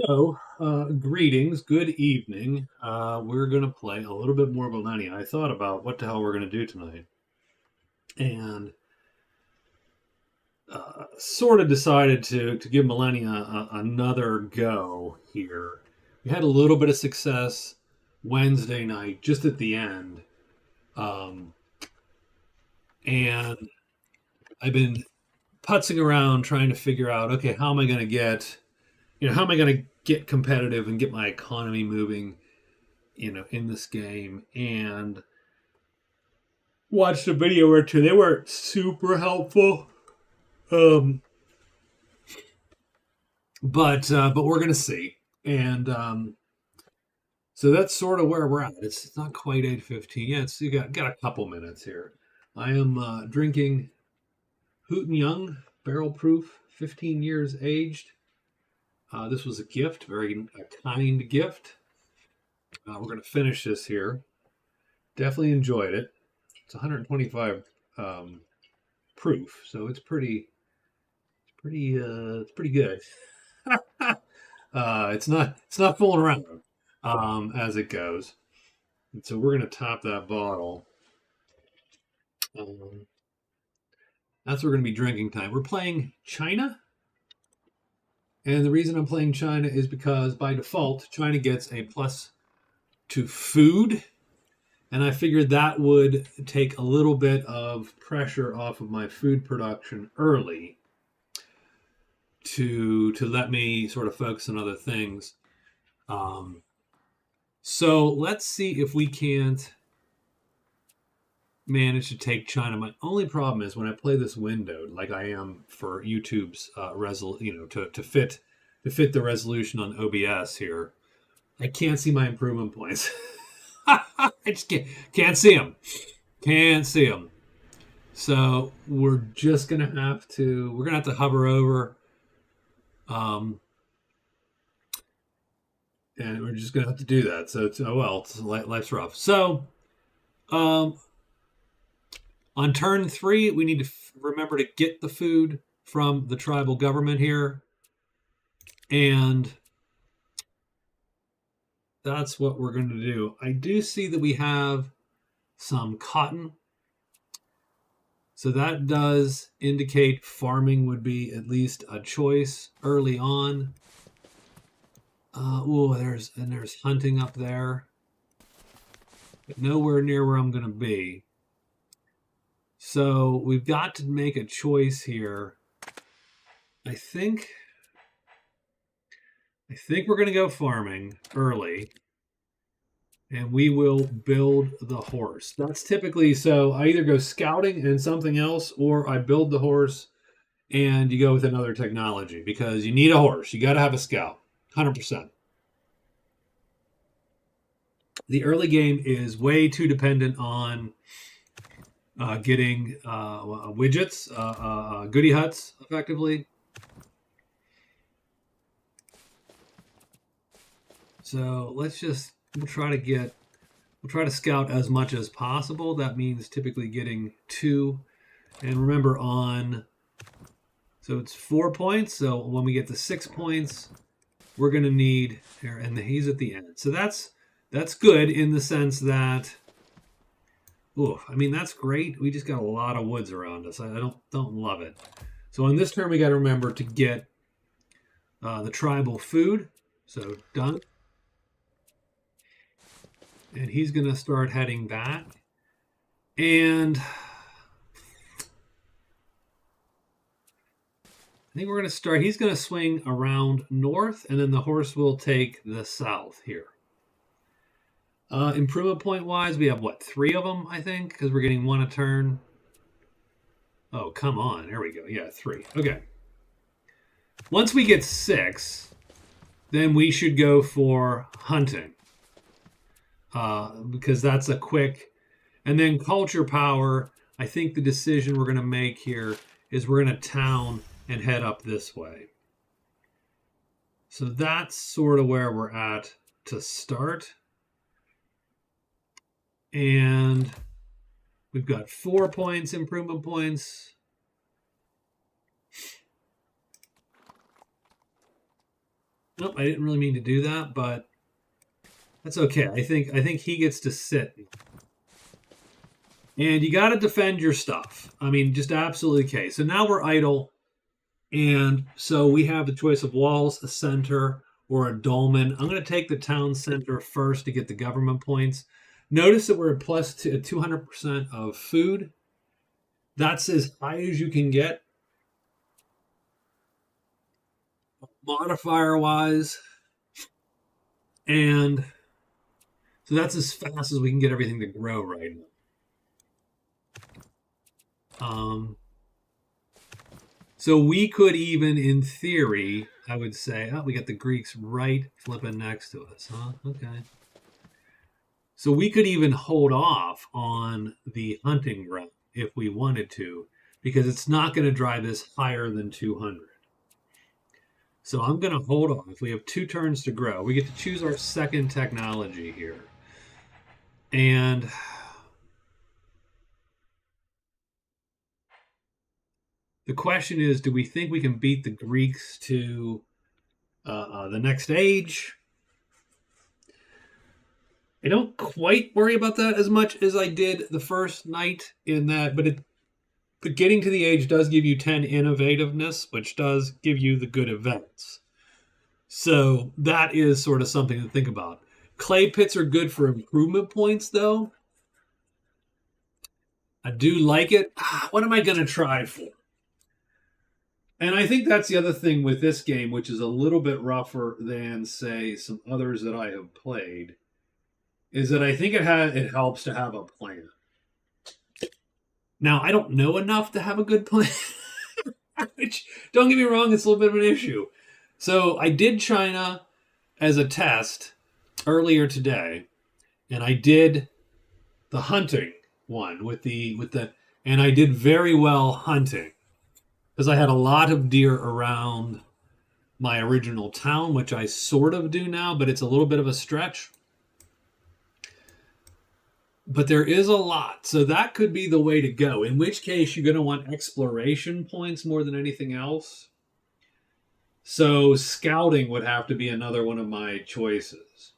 So, greetings, good evening. We're going to play a little bit more Millennia. I thought about what the hell we're going to do tonight and sort of decided to give Millennia another go here. We had a little bit of success Wednesday night, just at the end. Um, and I've been putzing around trying to figure out, okay, how am I going to how am I going to get competitive and get my economy moving, in this game? And watched a video or two. They weren't super helpful, um, but we're gonna see. And so that's sort of where we're at. It's not quite 8:15. Yeah, it's you got a couple minutes here. I am drinking Hooten Young Barrel Proof, 15 years aged. This was a gift, a kind gift. We're gonna finish this here. Definitely enjoyed it. It's 125 proof, so it's pretty good. It's not fooling around, as it goes. And so we're gonna top that bottle. Um, that's what we're gonna be drinking tonight. We're playing China, and the reason I'm playing China is because by default China gets a plus to food, and I figured that would take a little bit of pressure off of my food production early to let me sort of focus on other things. Um, so let's see if we can't manage to take China. My only problem is when I play this windowed, like I am for YouTube's to fit the resolution on OBS here. I can't see my improvement points. I just can't see them. Can't see them. So we're gonna have to hover over, um, and we're just gonna have to do that. So life's rough. So um, on turn 3, we need to remember to get the food from the tribal government here. And that's what we're going to do. I do see that we have some cotton. So that does indicate farming would be at least a choice early on. There's hunting up there, but nowhere near where I'm going to be. So we've got to make a choice here. I think we're going to go farming early, and we will build the horse. That's typically, so I either go scouting and something else, or I build the horse and you go with another technology because you need a horse. You got to have a scout, 100%. The early game is way too dependent on getting widgets, goody huts, effectively. So we'll try to scout as much as possible. That means typically getting 2. And remember so it's 4 points. So when we get to 6 points, we're going to need here, and he's at the end. So that's good in the sense that, that's great. We just got a lot of woods around us. I don't love it. So on this turn, we got to remember to get the tribal food. So done. And he's going to start heading back. And I think we're going to start. He's going to swing around north, and then the horse will take the south here. Improvement point wise, we have 3 of them, I think, because we're getting 1 a turn. Oh, come on. There we go. Yeah, 3. Okay. Once we get 6, then we should go for hunting. Because that's a quick. And then culture power, I think the decision we're going to make here is we're going to town and head up this way. So that's sort of where we're at to start. And we've got 4 points, improvement points. Nope, I didn't really mean to do that, but that's okay. I think he gets to sit. And you got to defend your stuff. I mean, just absolutely okay. So now we're idle. And so we have the choice of walls, a center, or a dolmen. I'm going to take the town center first to get the government points. Notice that we're at plus 200% of food. That's as high as you can get. Modifier-wise. And so that's as fast as we can get everything to grow right now. So we could even, in theory, I would say, oh, we got the Greeks right flipping next to us, huh? Okay. So we could even hold off on the hunting ground if we wanted to, because it's not going to drive us higher than 200. So I'm going to hold off. We have 2 turns to grow. We get to choose our second technology here. And the question is, do we think we can beat the Greeks to the next age? I don't quite worry about that as much as I did the first night in that, but getting to the age does give you 10 innovativeness, which does give you the good events. So that is sort of something to think about. Clay pits are good for improvement points, though. I do like it. What am I going to try for? And I think that's the other thing with this game, which is a little bit rougher than, say, some others that I have played, is that I think it helps to have a plan. Now, I don't know enough to have a good plan, which, don't get me wrong, it's a little bit of an issue. So I did China as a test earlier today, and I did the hunting one with the and I did very well hunting because I had a lot of deer around my original town, which I sort of do now, but it's a little bit of a stretch. But there is a lot, so that could be the way to go, in which case you're going to want exploration points more than anything else. So scouting would have to be another one of my choices.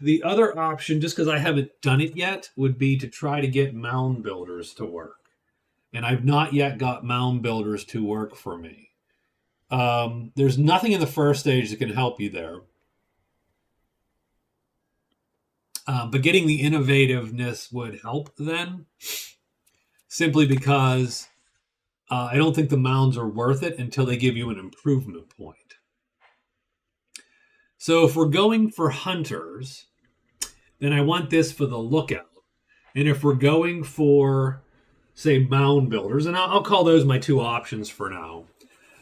The other option, just because I haven't done it yet, would be to try to get mound builders to work. And I've not yet got mound builders to work for me. There's nothing in the first stage that can help you there. But getting the innovativeness would help then, simply because I don't think the mounds are worth it until they give you an improvement point. So if we're going for hunters, then I want this for the lookout. And if we're going for, say, mound builders, and I'll call those my 2 options for now,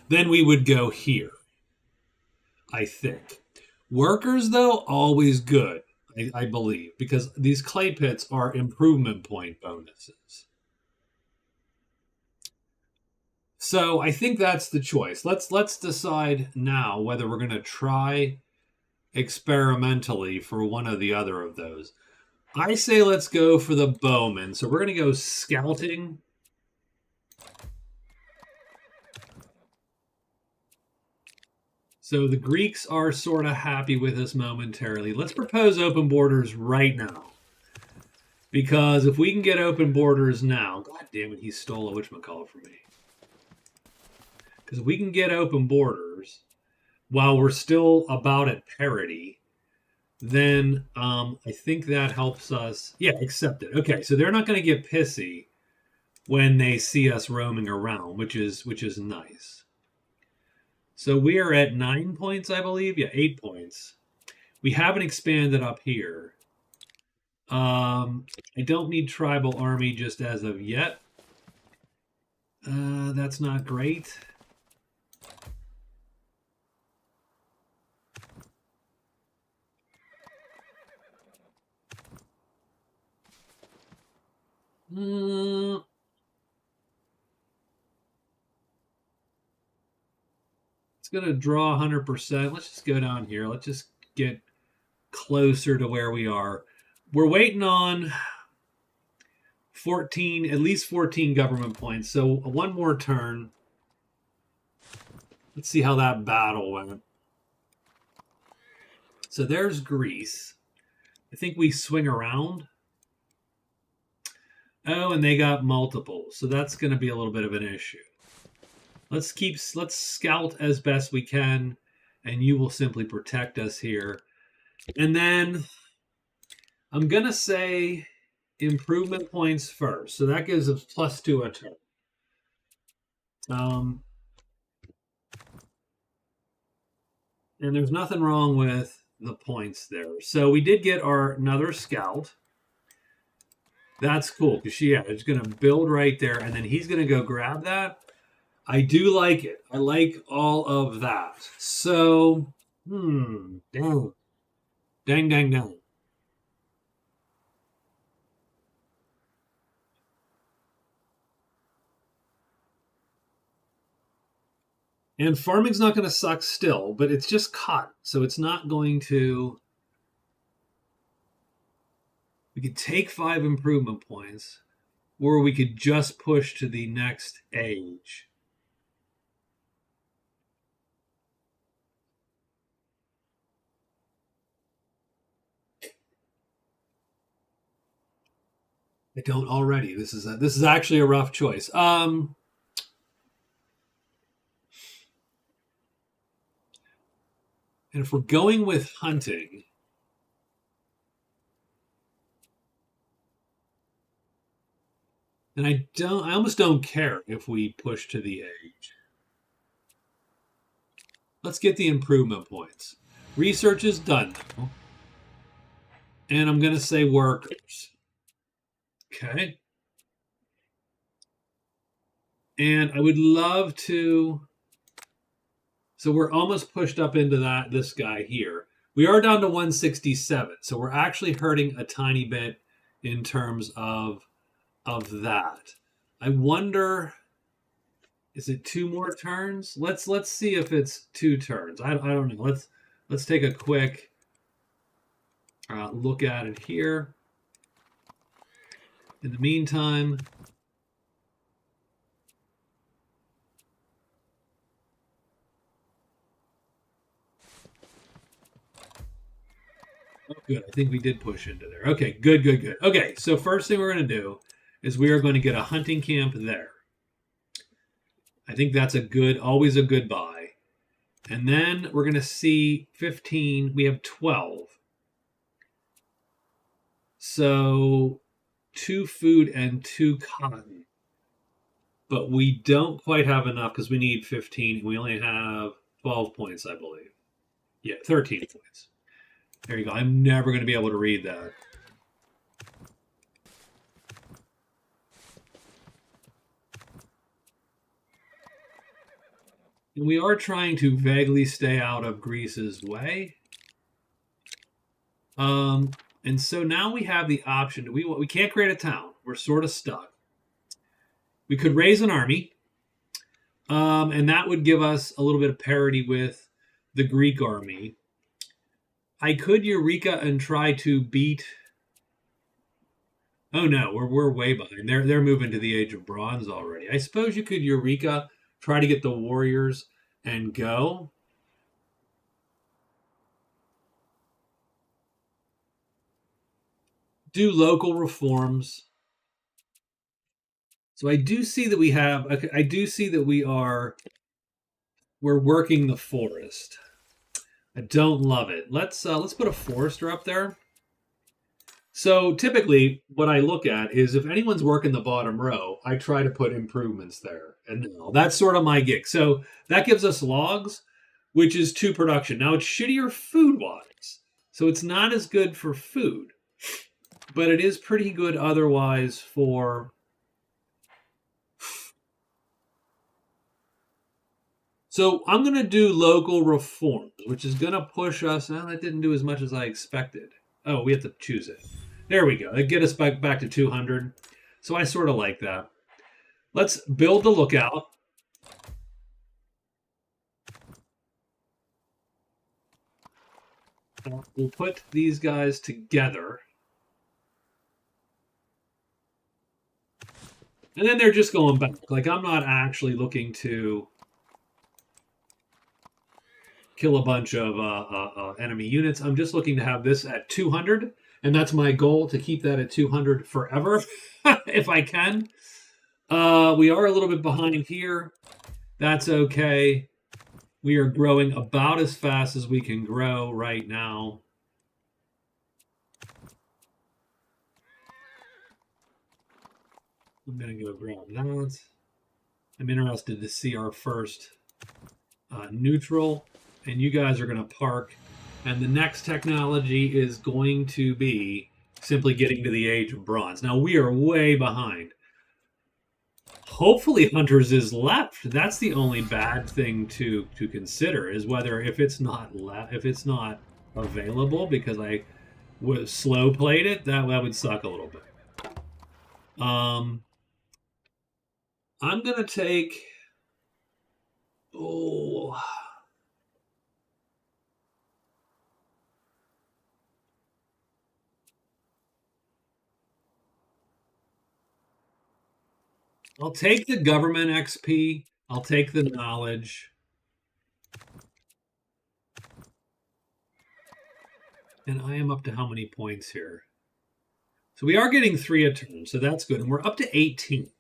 then we would go here, I think. Workers, though, always good, I believe, because these clay pits are improvement point bonuses. So I think that's the choice. Let's decide now whether we're going to try experimentally for one or the other of those. I say let's go for the bowman. So we're going to go scouting. So the Greeks are sort of happy with us momentarily. Let's propose open borders right now. Because if we can get open borders now, God damn it, he stole a whatchamacallit from me. Because if we can get open borders while we're still about at parity, then I think that helps us. Yeah, accept it. Okay, so they're not going to get pissy when they see us roaming around, which is nice. So we are at 9 points, I believe. Yeah, 8 points. We haven't expanded up here. I don't need tribal army just as of yet. That's not great. It's going to draw 100%. Let's just go down here. Let's just get closer to where we are. We're waiting on 14, at least 14 government points. So one more turn. Let's see how that battle went. So there's Greece. I think we swing around. Oh, and they got multiple. So that's going to be a little bit of an issue. Let's scout as best we can, and you will simply protect us here. And then I'm going to say improvement points first. So that gives us +2 a turn. And there's nothing wrong with the points there. So we did get another scout. That's cool because it's going to build right there, and then he's going to go grab that. I do like it. I like all of that. So, dang. And farming's not going to suck still, but it's just cotton. So it's not going to... We could take 5 improvement points, or we could just push to the next age. I don't already. This is actually a rough choice. And if we're going with hunting, and I almost don't care if we push to the age. Let's get the improvement points. Research is done now. And I'm going to say workers. Okay. And I would love to... So we're almost pushed up into this guy here. We are down to 167. So we're actually hurting a tiny bit in terms of that. I wonder, is it 2 more turns? Let's see if it's 2 turns. I don't know. Let's take a quick look at it here. In the meantime, oh, good. I think we did push into there. Okay, good. Okay, so first thing we're going to do is we are going to get a hunting camp there. I think that's always a good buy. And then we're going to see 15. We have 12. So 2 food and 2 cotton. But we don't quite have enough because we need 15. We only have 12 points, I believe. Yeah, 13 points. There you go. I'm never going to be able to read that. And we are trying to vaguely stay out of Greece's way. And so now we have the option. We can't create a town. We're sort of stuck. We could raise an army. And that would give us a little bit of parity with the Greek army. I could Eureka and try to beat... Oh no, we're way behind. They're moving to the Age of Bronze already. I suppose you could Eureka, try to get the warriors and go. Do local reforms. So I do see that we're working the forest. I don't love it. Let's put a forester up there. So typically what I look at is if anyone's working the bottom row, I try to put improvements there. And that's sort of my gig. So that gives us logs, which is 2 production. Now it's shittier food-wise. So it's not as good for food. But it is pretty good otherwise for... So I'm going to do local reforms, which is going to push us... Well, that didn't do as much as I expected. Oh, we have to choose it. There we go. It get us back to 200. So I sort of like that. Let's build the lookout. We'll put these guys together. And then they're just going back. Like, I'm not actually looking to... kill a bunch of enemy units. I'm just looking to have this at 200, and that's my goal, to keep that at 200 forever, if I can. We are a little bit behind here. That's okay. We are growing about as fast as we can grow right now. I'm going to go grab that. I'm interested to see our first neutral, and you guys are going to park. And the next technology is going to be simply getting to the age of bronze. Now, we are way behind. Hopefully Hunters is left. That's the only bad thing to consider, is whether if it's not available because I was slow played it, that would suck a little bit. I'm gonna take I'll take the government XP. I'll take the knowledge. And I am up to how many points here? So we are getting 3 a turn, so that's good. And we're up to 18.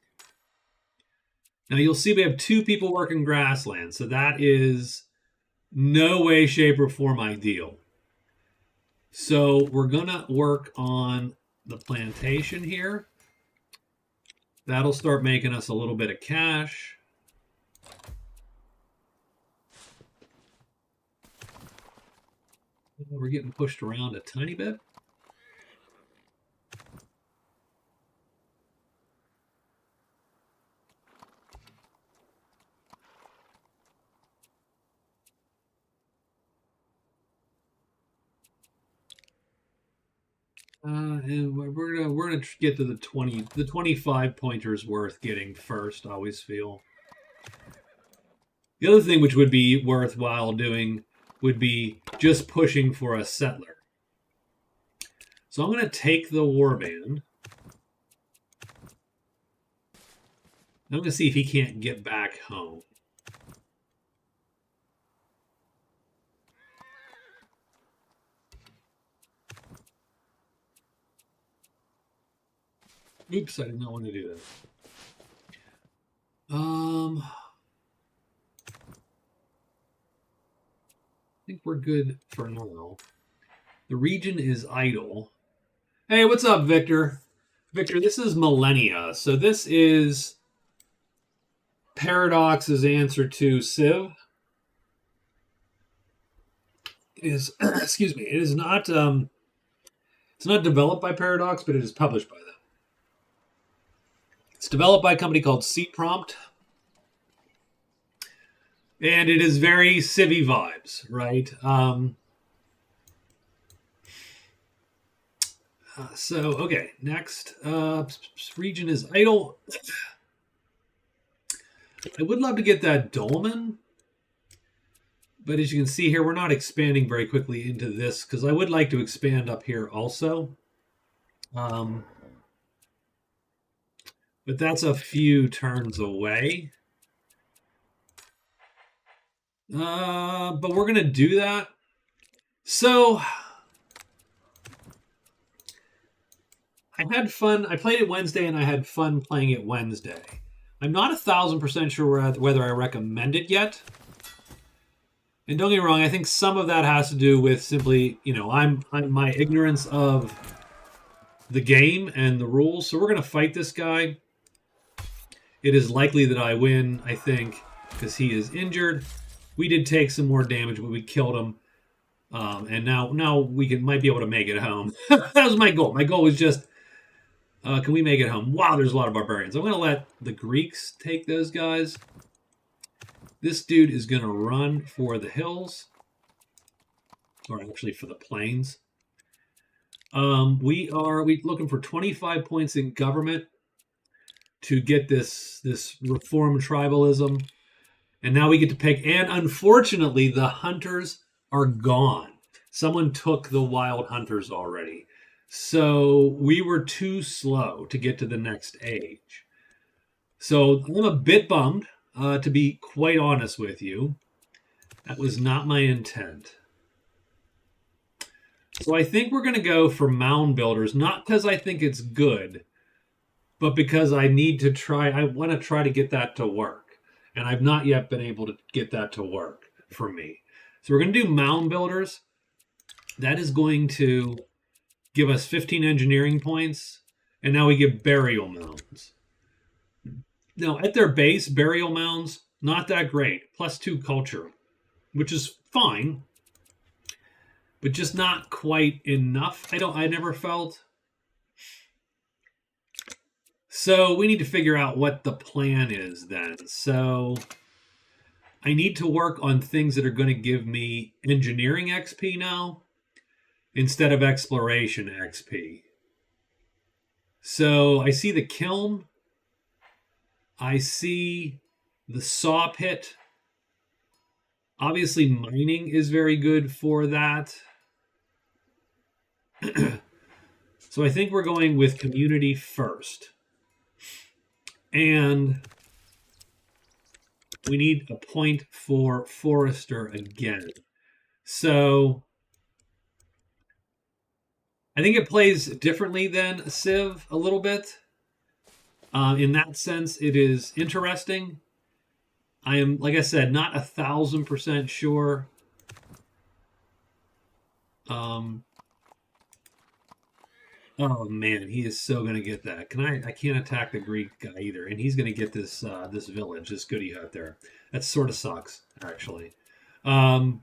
Now you'll see we have 2 people working grassland, so that is no way, shape, or form ideal. So we're gonna work on the plantation here. That'll start making us a little bit of cash. We're getting pushed around a tiny bit. And we're gonna get to the 25 pointers worth getting first. I always feel. The other thing which would be worthwhile doing would be just pushing for a settler. So I'm going to take the warband. I'm going to see if he can't get back home. Oops, I did not want to do that. I think we're good for now. The region is idle. Hey, what's up, Victor? Victor, this is Millennia. So this is Paradox's answer to Civ. It is, excuse me, it is not, it's not developed by Paradox, but it is published by them. It's developed by a company called Seat Prompt. And it is very civvy vibes, right? So, okay, next. Region is idle. I would love to get that dolmen. But as you can see here, we're not expanding very quickly into this because I would like to expand up here also. But that's a few turns away. But we're going to do that. So I had fun. I played it Wednesday and I had fun playing it Wednesday. I'm not 1,000% sure whether I recommend it yet. And don't get me wrong, I think some of that has to do with simply, you know, I'm my ignorance of the game and the rules. So we're going to fight this guy. It is likely that I win, I think, because he is injured. We did take some more damage, but we killed him. And now we might be able to make it home. That was my goal. My goal was just, can we make it home? Wow, there's a lot of barbarians. I'm going to let the Greeks take those guys. This dude is going to run for the hills. Or actually for the plains. We looking for 25 points in government to get this reform tribalism. And now we get to pick. And unfortunately, the hunters are gone. Someone took the wild hunters already. So we were too slow to get to the next age. So I'm a bit bummed, to be quite honest with you. That was not my intent. So I think we're going to go for mound builders, not because I think it's good, but because I want to try to get that to work. And I've not yet been able to get that to work for me. So we're going to do mound builders. That is going to give us 15 engineering points. And now we get burial mounds. Now, at their base, burial mounds, not that great. +2 culture, which is fine, but just not quite enough. I never felt. So we need to figure out what the plan is then. So I need to work on things that are going to give me engineering XP now instead of exploration XP. So I see the kiln. I see the saw pit. Obviously, mining is very good for that. So I think we're going with community first. And we need a point for forester again. So I think it plays differently than Civ a little bit. In that sense, it is interesting. I am, like I said, not 1,000% sure. Oh man, he is so gonna get that. I can't attack the Greek guy either, and he's gonna get this this village, this goodie hut there. That sort of sucks, actually. Sort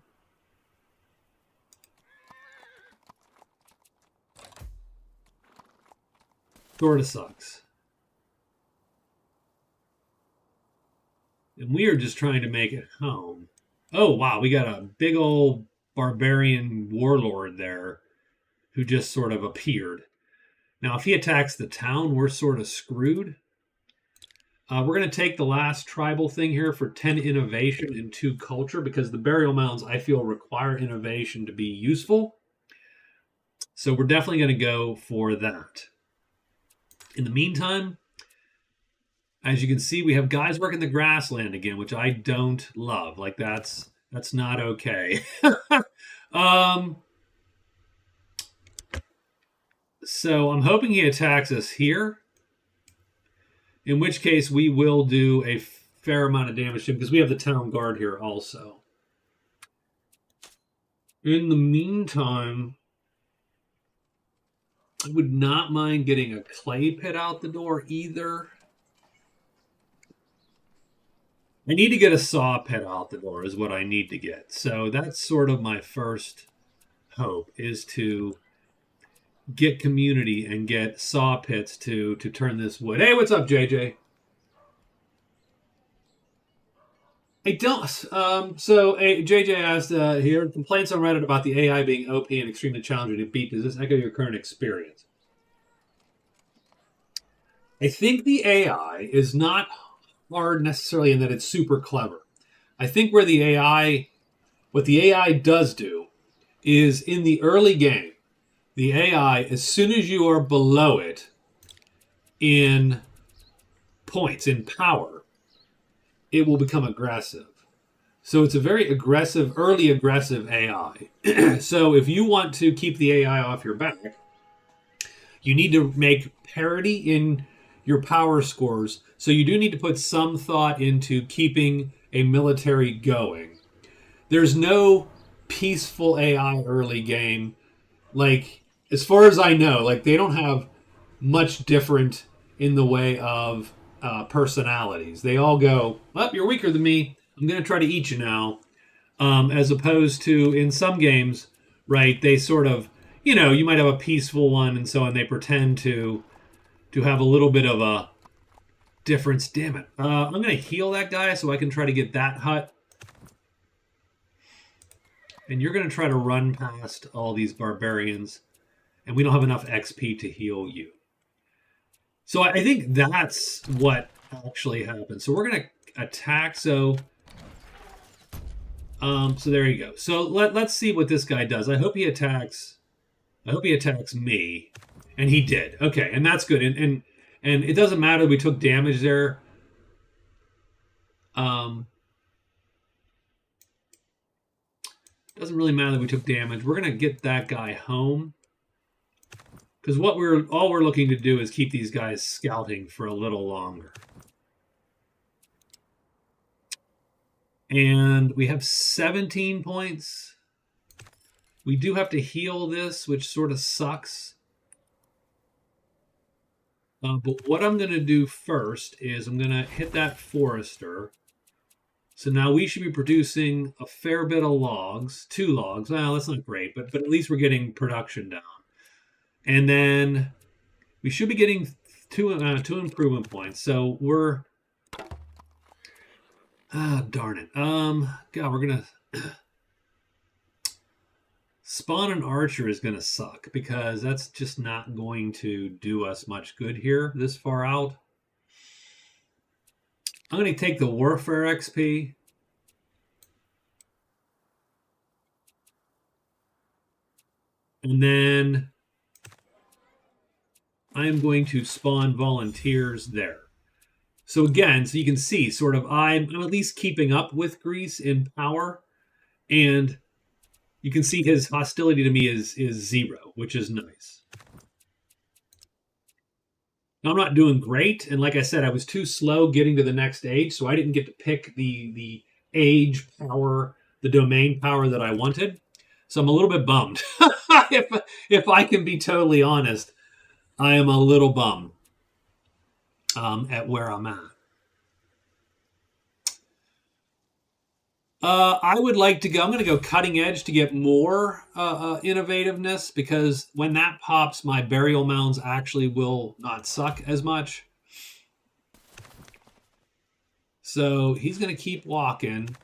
of sucks. And we are just trying to make it home. Oh wow, we got a big old barbarian warlord there who just sort of appeared. Now, if he attacks the town, we're sort of screwed. We're going to take the last tribal thing here for 10 innovation and 2 culture because the burial mounds, I feel, require innovation to be useful. So we're definitely going to go for that. In the meantime, as you can see, we have guys working the grassland again, which I don't love. Like, that's not okay. So I'm hoping he attacks us here, in which case we will do a fair amount of damage to him because we have the town guard here also. In the meantime, I would not mind getting a clay pit out the door either. I need to get a saw pit out the door is what I need to get. So that's sort of my first hope, is to get community and get saw pits to turn this wood. Hey, what's up, JJ? I don't. So JJ asked here, complaints on Reddit about the AI being OP and extremely challenging to beat. Does this echo your current experience? I think the AI is not hard necessarily in that it's super clever. I think what the AI does do is in the early game, the AI, as soon as you are below it in points, in power, it will become aggressive. So it's a very aggressive, early aggressive AI. So if you want to keep the AI off your back, you need to make parity in your power scores. So you do need to put some thought into keeping a military going. There's no peaceful AI early game. Like, as far as I know, like, they don't have much different in the way of personalities. They all go, well, you're weaker than me. I'm going to try to eat you now. As opposed to in some games, right, they sort of, you might have a peaceful one and so on. They pretend to have a little bit of a difference. Damn it. I'm going to heal that guy so I can try to get that hut. And you're going to try to run past all these barbarians. And we don't have enough XP to heal you. So I think that's what actually happened. So we're going to attack. So there you go. So let's see what this guy does. I hope he attacks me. And he did. Okay, and that's good. And it doesn't matter that we took damage there. Doesn't really matter that we took damage. We're going to get that guy home. Because all we're looking to do is keep these guys scouting for a little longer. And we have 17 points. We do have to heal this, which sort of sucks. But what I'm going to do first is I'm going to hit that forester. So now we should be producing a fair bit of logs, 2 logs. Well, that's not great, but at least we're getting production down. And then we should be getting two improvement points. So we're, darn it. God, we're gonna spawn an archer is gonna suck because that's just not going to do us much good here this far out. I'm gonna take the warfare XP. And then I am going to spawn volunteers there. So again, so you can see sort of I'm at least keeping up with Greece in power. And you can see his hostility to me is 0, which is nice. Now, I'm not doing great. And like I said, I was too slow getting to the next age. So I didn't get to pick the age power, the domain power that I wanted. So I'm a little bit bummed. if I can be totally honest, I am a little bummed at where I'm at. I would like to go. I'm going to go cutting edge to get more innovativeness because when that pops, my burial mounds actually will not suck as much. So he's going to keep walking.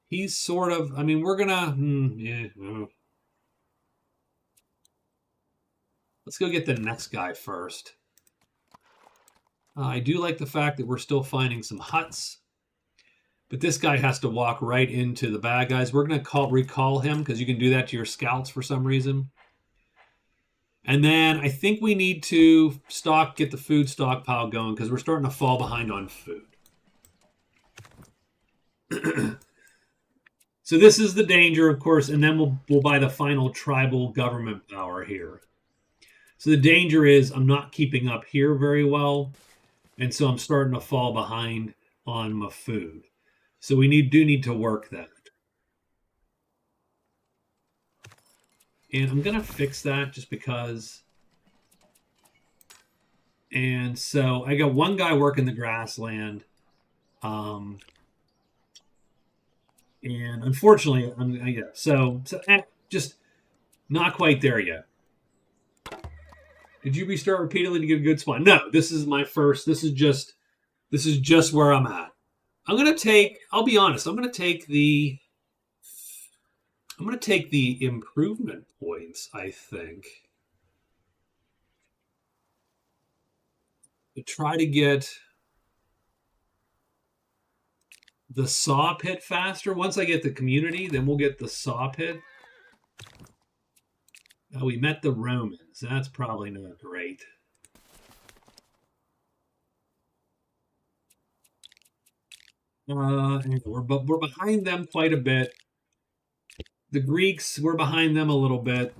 He's sort of, I mean, we're going to, let's go get the next guy first. I do like the fact that we're still finding some huts. But this guy has to walk right into the bad guys. We're going to recall him because you can do that to your scouts for some reason. And then I think we need to get the food stockpile going because we're starting to fall behind on food. So this is the danger, of course, and then we'll buy the final tribal government power here. So the danger is I'm not keeping up here very well, and so I'm starting to fall behind on my food. So we do need to work that. And I'm going to fix that just because. And so I got one guy working the grassland. And unfortunately, just not quite there yet. Did you restart repeatedly to get a good spawn? No, this is my first. This is just where I'm at. I'll be honest, I'm going to take the improvement points, I think. To try to get the saw pit faster. Once I get the community, then we'll get the saw pit. Oh, we met the Romans. That's probably not great. We're behind them quite a bit. The Greeks, we're behind them a little bit.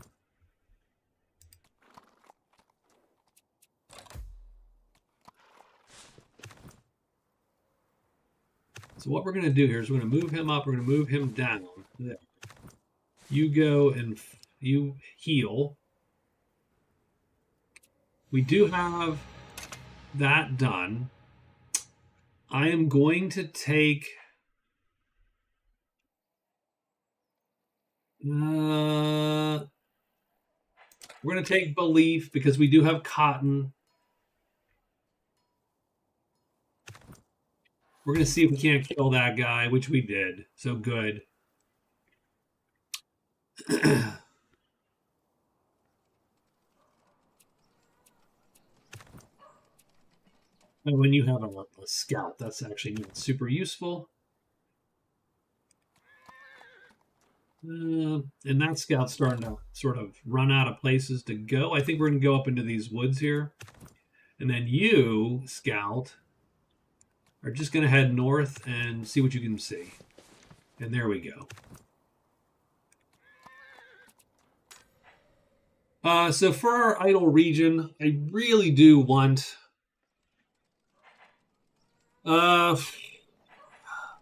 So what we're going to do here is we're going to move him up. We're going to move him down. There. You go and you heal. We do have that done. I am going to take... we're going to take belief because we do have cotton. We're going to see if we can't kill that guy, which we did. So good. And when you have a scout, that's actually not super useful. And that scout's starting to sort of run out of places to go. I think we're going to go up into these woods here. And then you, scout, are just going to head north and see what you can see. And there we go. So for our idle region, I really do want. Uh,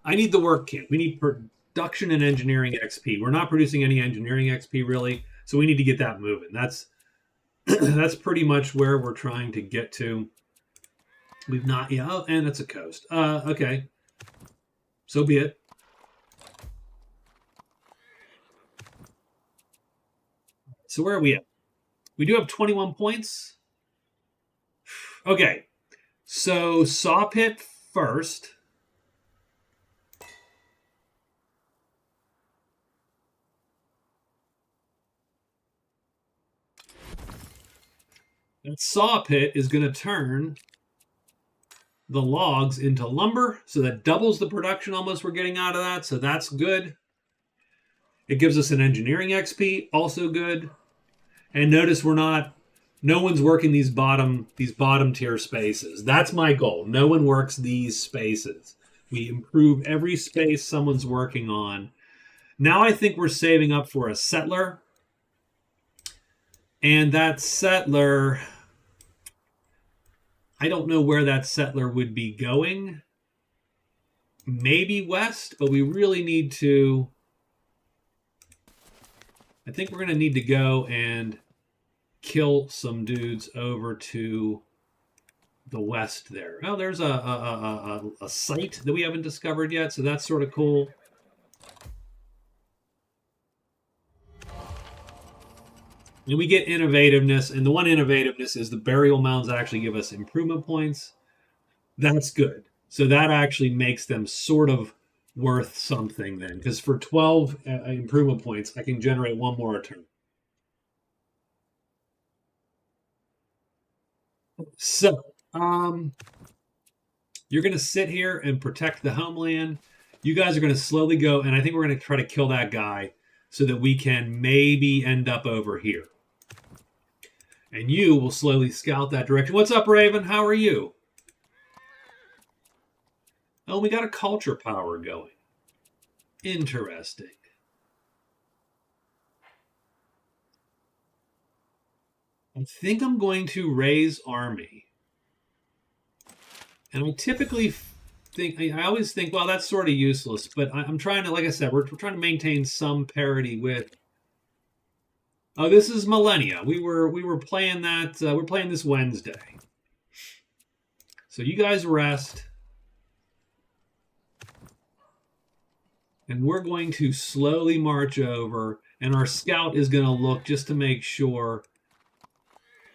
I need the work camp. We need production and engineering XP. We're not producing any engineering XP really, so we need to get that moving. That's that's pretty much where we're trying to get to. We've not, yeah, oh, and it's a coast. Okay, so be it. So where are we at? We do have 21 points. Okay, so saw pit first. That saw pit is going to turn the logs into lumber, so that doubles the production almost we're getting out of that, so that's good. It gives us an engineering XP, also good. And notice no one's working these bottom tier spaces. That's my goal. No one works these spaces. We improve every space someone's working on. Now I think we're saving up for a settler. And that settler, I don't know where that settler would be going. Maybe west, but we really need to. I think we're going to need to go and kill some dudes over to the west there. Oh, there's a site that we haven't discovered yet, so that's sort of cool. And we get innovativeness, and the one innovativeness is the burial mounds actually give us improvement points. That's good. So that actually makes them sort of worth something then, because for 12 improvement points, I can generate one more a turn. So, you're going to sit here and protect the homeland. You guys are going to slowly go, and I think we're going to try to kill that guy so that we can maybe end up over here. And you will slowly scout that direction. What's up, Raven? How are you? Oh, we got a culture power going. Interesting. I think I'm going to raise army. And I typically I always think, well, that's sort of useless. But I'm trying to, like I said, we're trying to maintain some parity with. Oh, this is Millennia. We were playing that. We're playing this Wednesday. So you guys rest. And we're going to slowly march over, and our scout is going to look just to make sure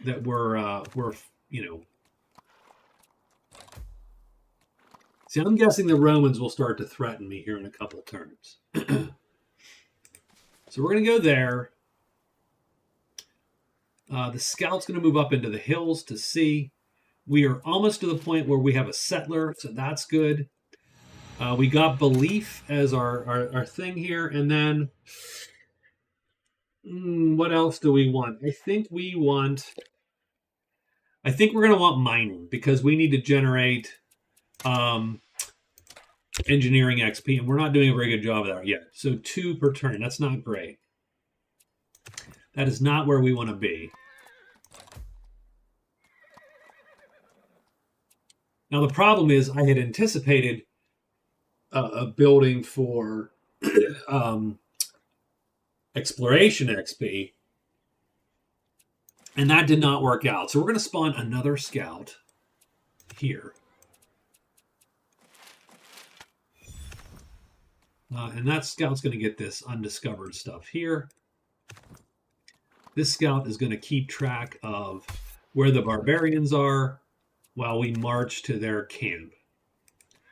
that we're you know. See, I'm guessing the Romans will start to threaten me here in a couple of turns. So we're going to go there. The scout's going to move up into the hills to see. We are almost to the point where we have a settler, so that's good. We got belief as our thing here, and then what else do we want? I think we're going to want mining because we need to generate engineering XP, and we're not doing a very good job of that yet. So 2 per turn. That's not great. That is not where we want to be. Now the problem is I had anticipated a building for exploration XP, and that did not work out. So we're going to spawn another scout here. And that scout's going to get this undiscovered stuff here. This scout is going to keep track of where the barbarians are while we march to their camp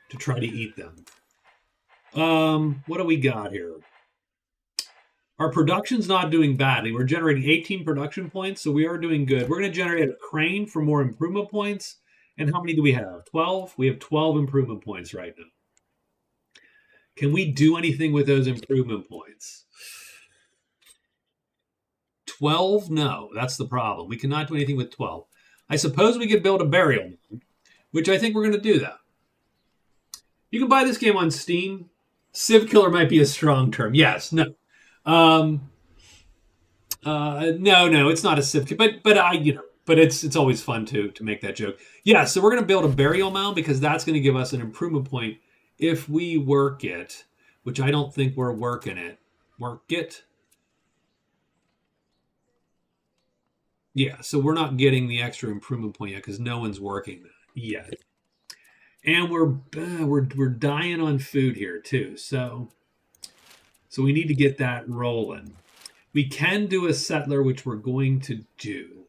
to try to eat them. What do we got here? Our production's not doing badly. We're generating 18 production points, so we are doing good. We're going to generate a crane for more improvement points. And how many do we have? 12? We have 12 improvement points right now. Can we do anything with those improvement points? 12? No, that's the problem. We cannot do anything with 12. I suppose we could build a burial mound, which I think we're going to do that. You can buy this game on Steam. Civ Killer might be a strong term. Yes, no. No, no, it's not a civ kit, but I, but it's always fun to make that joke. Yeah, so we're gonna build a burial mound because that's gonna give us an improvement point if we work it, which I don't think we're working it. Work it. Yeah, so we're not getting the extra improvement point yet because no one's working that yet, and we're dying on food here too. So we need to get that rolling. We can do a settler, which we're going to do.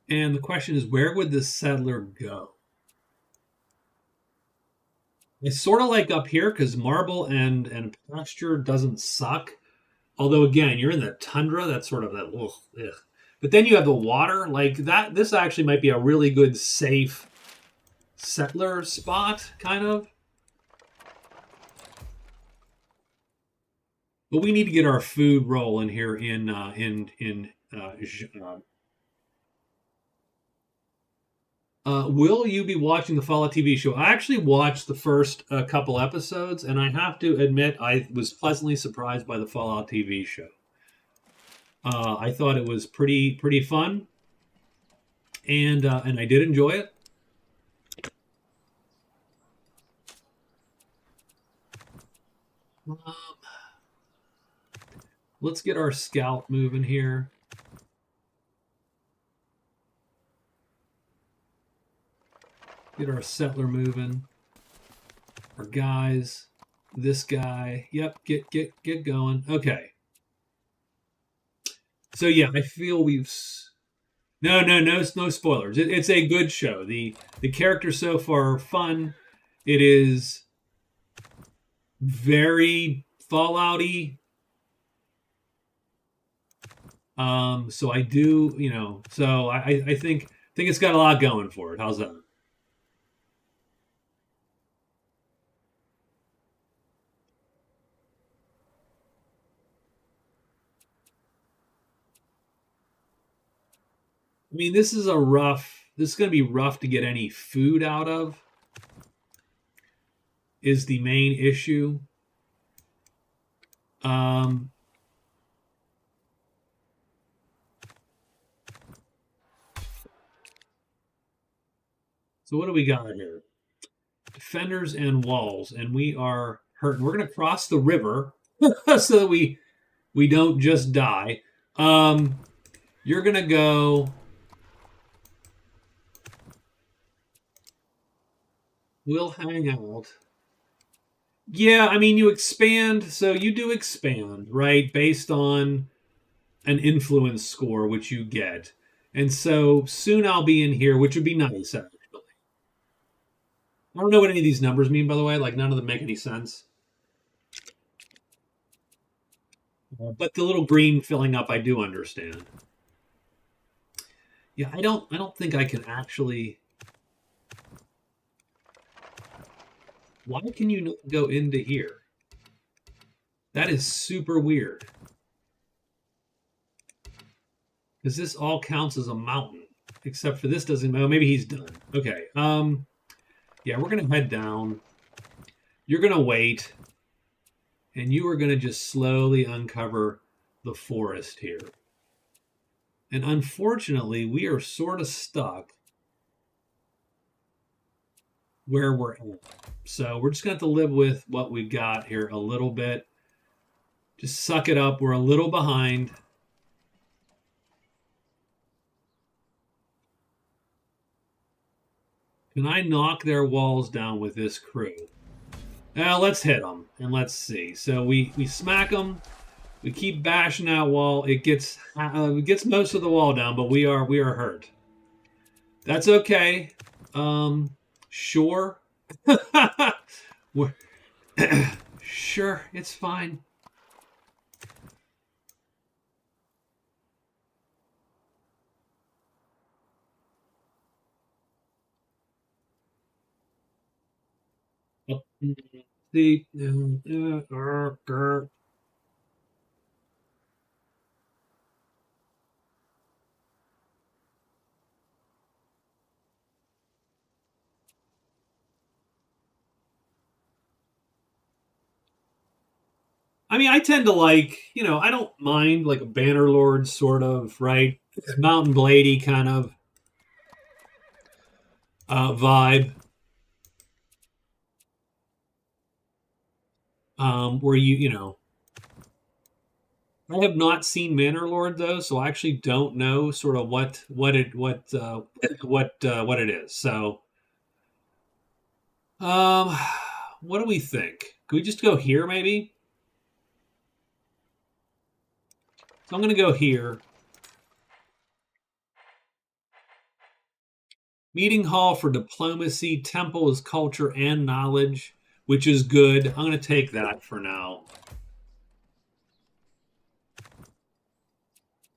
And the question is, where would the settler go? It's sort of like up here because marble and pasture doesn't suck. Although again, you're in the tundra, that's sort of that. Ugh, ugh. But then you have the water, like that. This actually might be a really good safe settler spot, kind of. But we need to get our food rolling here will you be watching the Fallout TV show? I actually watched the first couple episodes, and I have to admit I was pleasantly surprised by the Fallout TV show. I thought it was pretty fun, and I did enjoy it. Um, let's get our scout moving here. Get our settler moving. Our guys. This guy. Yep, get going. Okay. So yeah, I feel we've no spoilers. It's a good show. The characters so far are fun. It is very Fallouty. So I do, so I think it's got a lot going for it. How's that? I mean, this is going to be rough to get any food out of, is the main issue. Um, so what do we got here? Defenders and walls, and we are hurting. We're going to cross the river so that we don't just die. You're going to go. We'll hang out. Yeah, I mean, you expand, so you do expand, right? Based on an influence score, which you get. And so soon I'll be in here, which would be nice, actually. I don't know what any of these numbers mean, by the way. Like, none of them make any sense. But the little green filling up, I do understand. Yeah, I don't think I can actually. Why can you not go into here? That is super weird. Because this all counts as a mountain, except for this doesn't. Oh, maybe he's done. Okay. Yeah, we're gonna head down. You're gonna wait, and you are gonna just slowly uncover the forest here. And unfortunately, we are sort of stuck where we're at. So we're just gonna have to live with what we've got here a little bit. Just suck it up. We're a little behind. Can I knock their walls down with this crew? Now let's hit them and let's see. So we smack them. We keep bashing that wall. It gets most of the wall down, but we are hurt. That's okay. Sure. Sure, it's fine. See, I mean, I tend to like, I don't mind like a Banner Lord sort of, right? Mountain Bladey kind of vibe, where I have not seen Manor Lord though, so I actually don't know sort of what it is. So, um, what do we think? Could we just go here maybe? So I'm gonna go here. Meeting hall for diplomacy, temple is culture and knowledge, which is good. I'm gonna take that for now.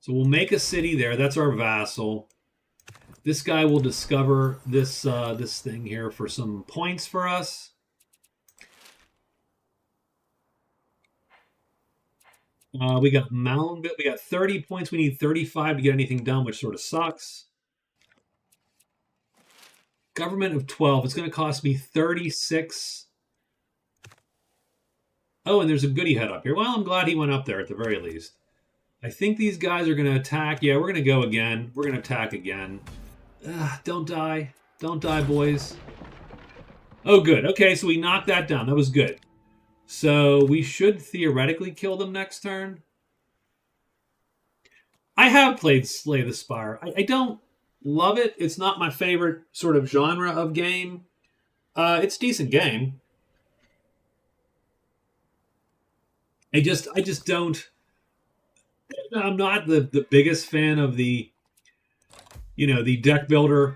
So we'll make a city there. That's our vassal. This guy will discover this thing here for some points for us. We got mound. We got 30 points. We need 35 to get anything done, which sort of sucks. Government of 12. It's going to cost me 36. Oh, and there's a goody head up here. Well, I'm glad he went up there at the very least. I think these guys are going to attack. Yeah, we're going to go again. We're going to attack again. Don't die. Don't die, boys. Oh, good. Okay, so we knocked that down. That was good. So we should theoretically kill them next turn. I have played Slay the Spire. I don't love it. It's not my favorite sort of genre of game. It's a decent game. I just don't. I'm not the biggest fan of the the deck builder.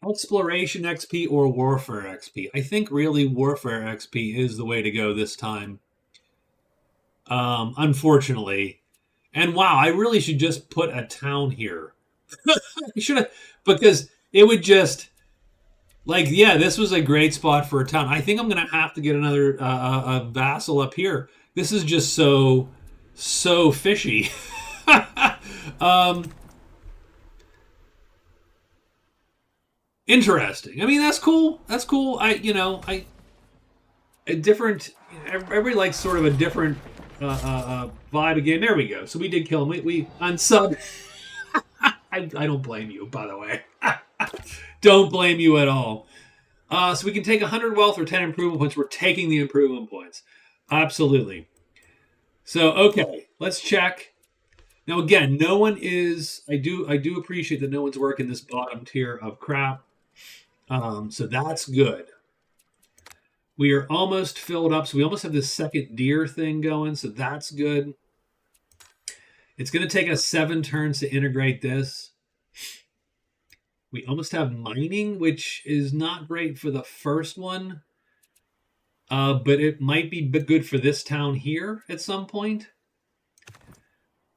Exploration XP or Warfare XP. I think really Warfare XP is the way to go this time. Unfortunately. And wow, I really should just put a town here. I should have, because it would just like, yeah, this was a great spot for a town. I think I'm gonna have to get another a vassal up here. This is just so fishy. um, Interesting. I mean, that's cool. That's cool. I a different. Everybody likes sort of a different vibe again. There we go. So we did kill him. We unsub. I don't blame you, by the way. Don't blame you at all. So we can take 100 wealth or 10 improvement points. We're taking the improvement points. Absolutely. So okay, let's check. Now again, no one is. I do appreciate that no one's working this bottom tier of crap. So that's good. We are almost filled up, so we almost have this second deer thing going, so that's good. It's going to take us 7 turns to integrate this. We almost have mining, which is not great for the first one, but it might be good for this town here at some point.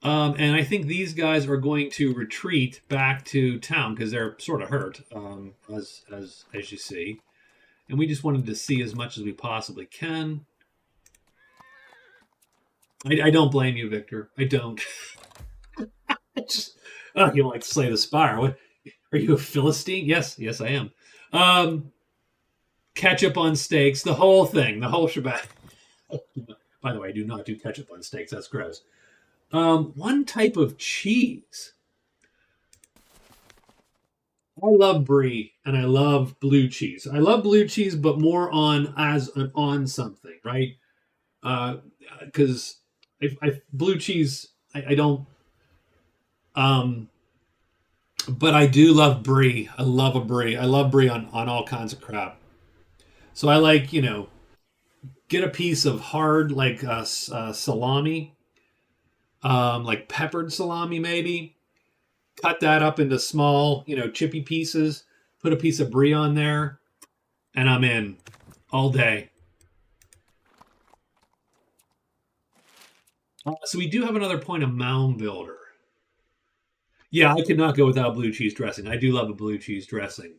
And I think these guys are going to retreat back to town because they're sort of hurt, as you see. And we just wanted to see as much as we possibly can. I don't blame you, Victor. I don't. You like to slay the spire. What? Are you a Philistine? Yes, I am. Ketchup on steaks, the whole thing, the whole shebang. By the way, I do not do ketchup on steaks. That's gross. One type of cheese. I love brie and I love blue cheese. I love blue cheese, but more on something, right? Because blue cheese, I don't. But I do love brie. I love a brie. I love brie on all kinds of crap. So I like get a piece of hard like salami, like peppered salami maybe. Cut that up into small, chippy pieces. Put a piece of brie on there, and I'm in all day. So we do have another point of mound builder. Yeah, I could not go without blue cheese dressing. I do love a blue cheese dressing.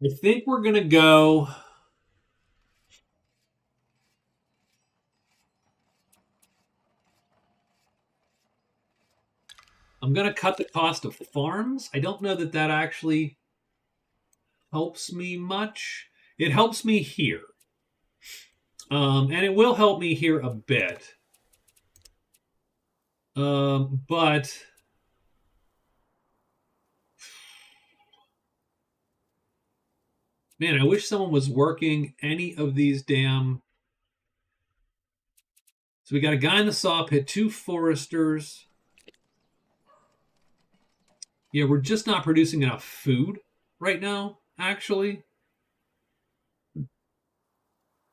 I think we're going to go. I'm going to cut the cost of farms. I don't know that actually. helps me much. It helps me here. And it will help me here a bit. But man, I wish someone was working any of these damn. So we got a guy in the saw pit, 2 foresters. Yeah, we're just not producing enough food right now, actually.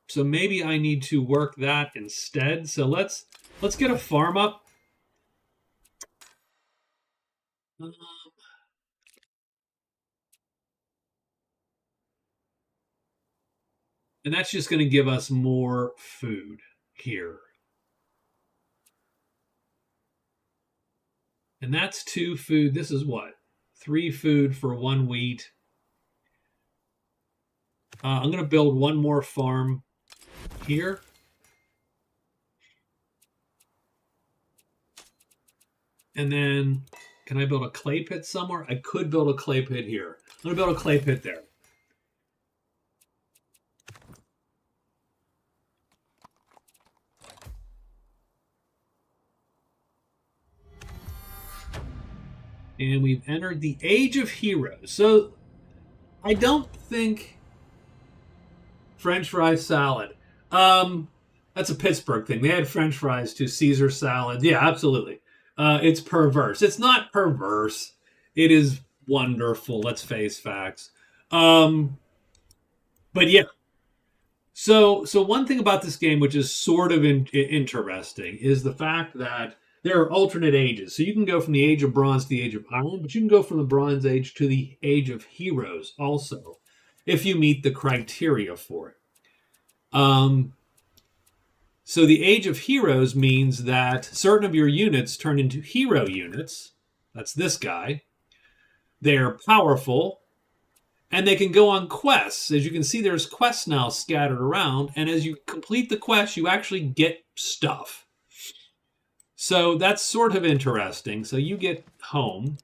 So maybe I need to work that instead. So let's get a farm up. And that's just going to give us more food here. And that's 2 food. This is what? 3 food for 1 wheat. I'm going to build 1 more farm here. And then, can I build a clay pit somewhere? I could build a clay pit here. I'm going to build a clay pit there. And we've entered the Age of Heroes. So I don't think French fry salad. That's a Pittsburgh thing. They had French fries to Caesar salad. Yeah, absolutely. It's perverse. It's not perverse. It is wonderful. Let's face facts. But yeah. So one thing about this game, which is sort of interesting, is the fact that there are alternate ages. So you can go from the Age of Bronze to the Age of Iron, but you can go from the Bronze Age to the Age of Heroes also, if you meet the criteria for it. So the Age of Heroes means that certain of your units turn into hero units. That's this guy. They're powerful, and they can go on quests. As you can see, there's quests now scattered around, and as you complete the quest, you actually get stuff. So that's sort of interesting. So you get home.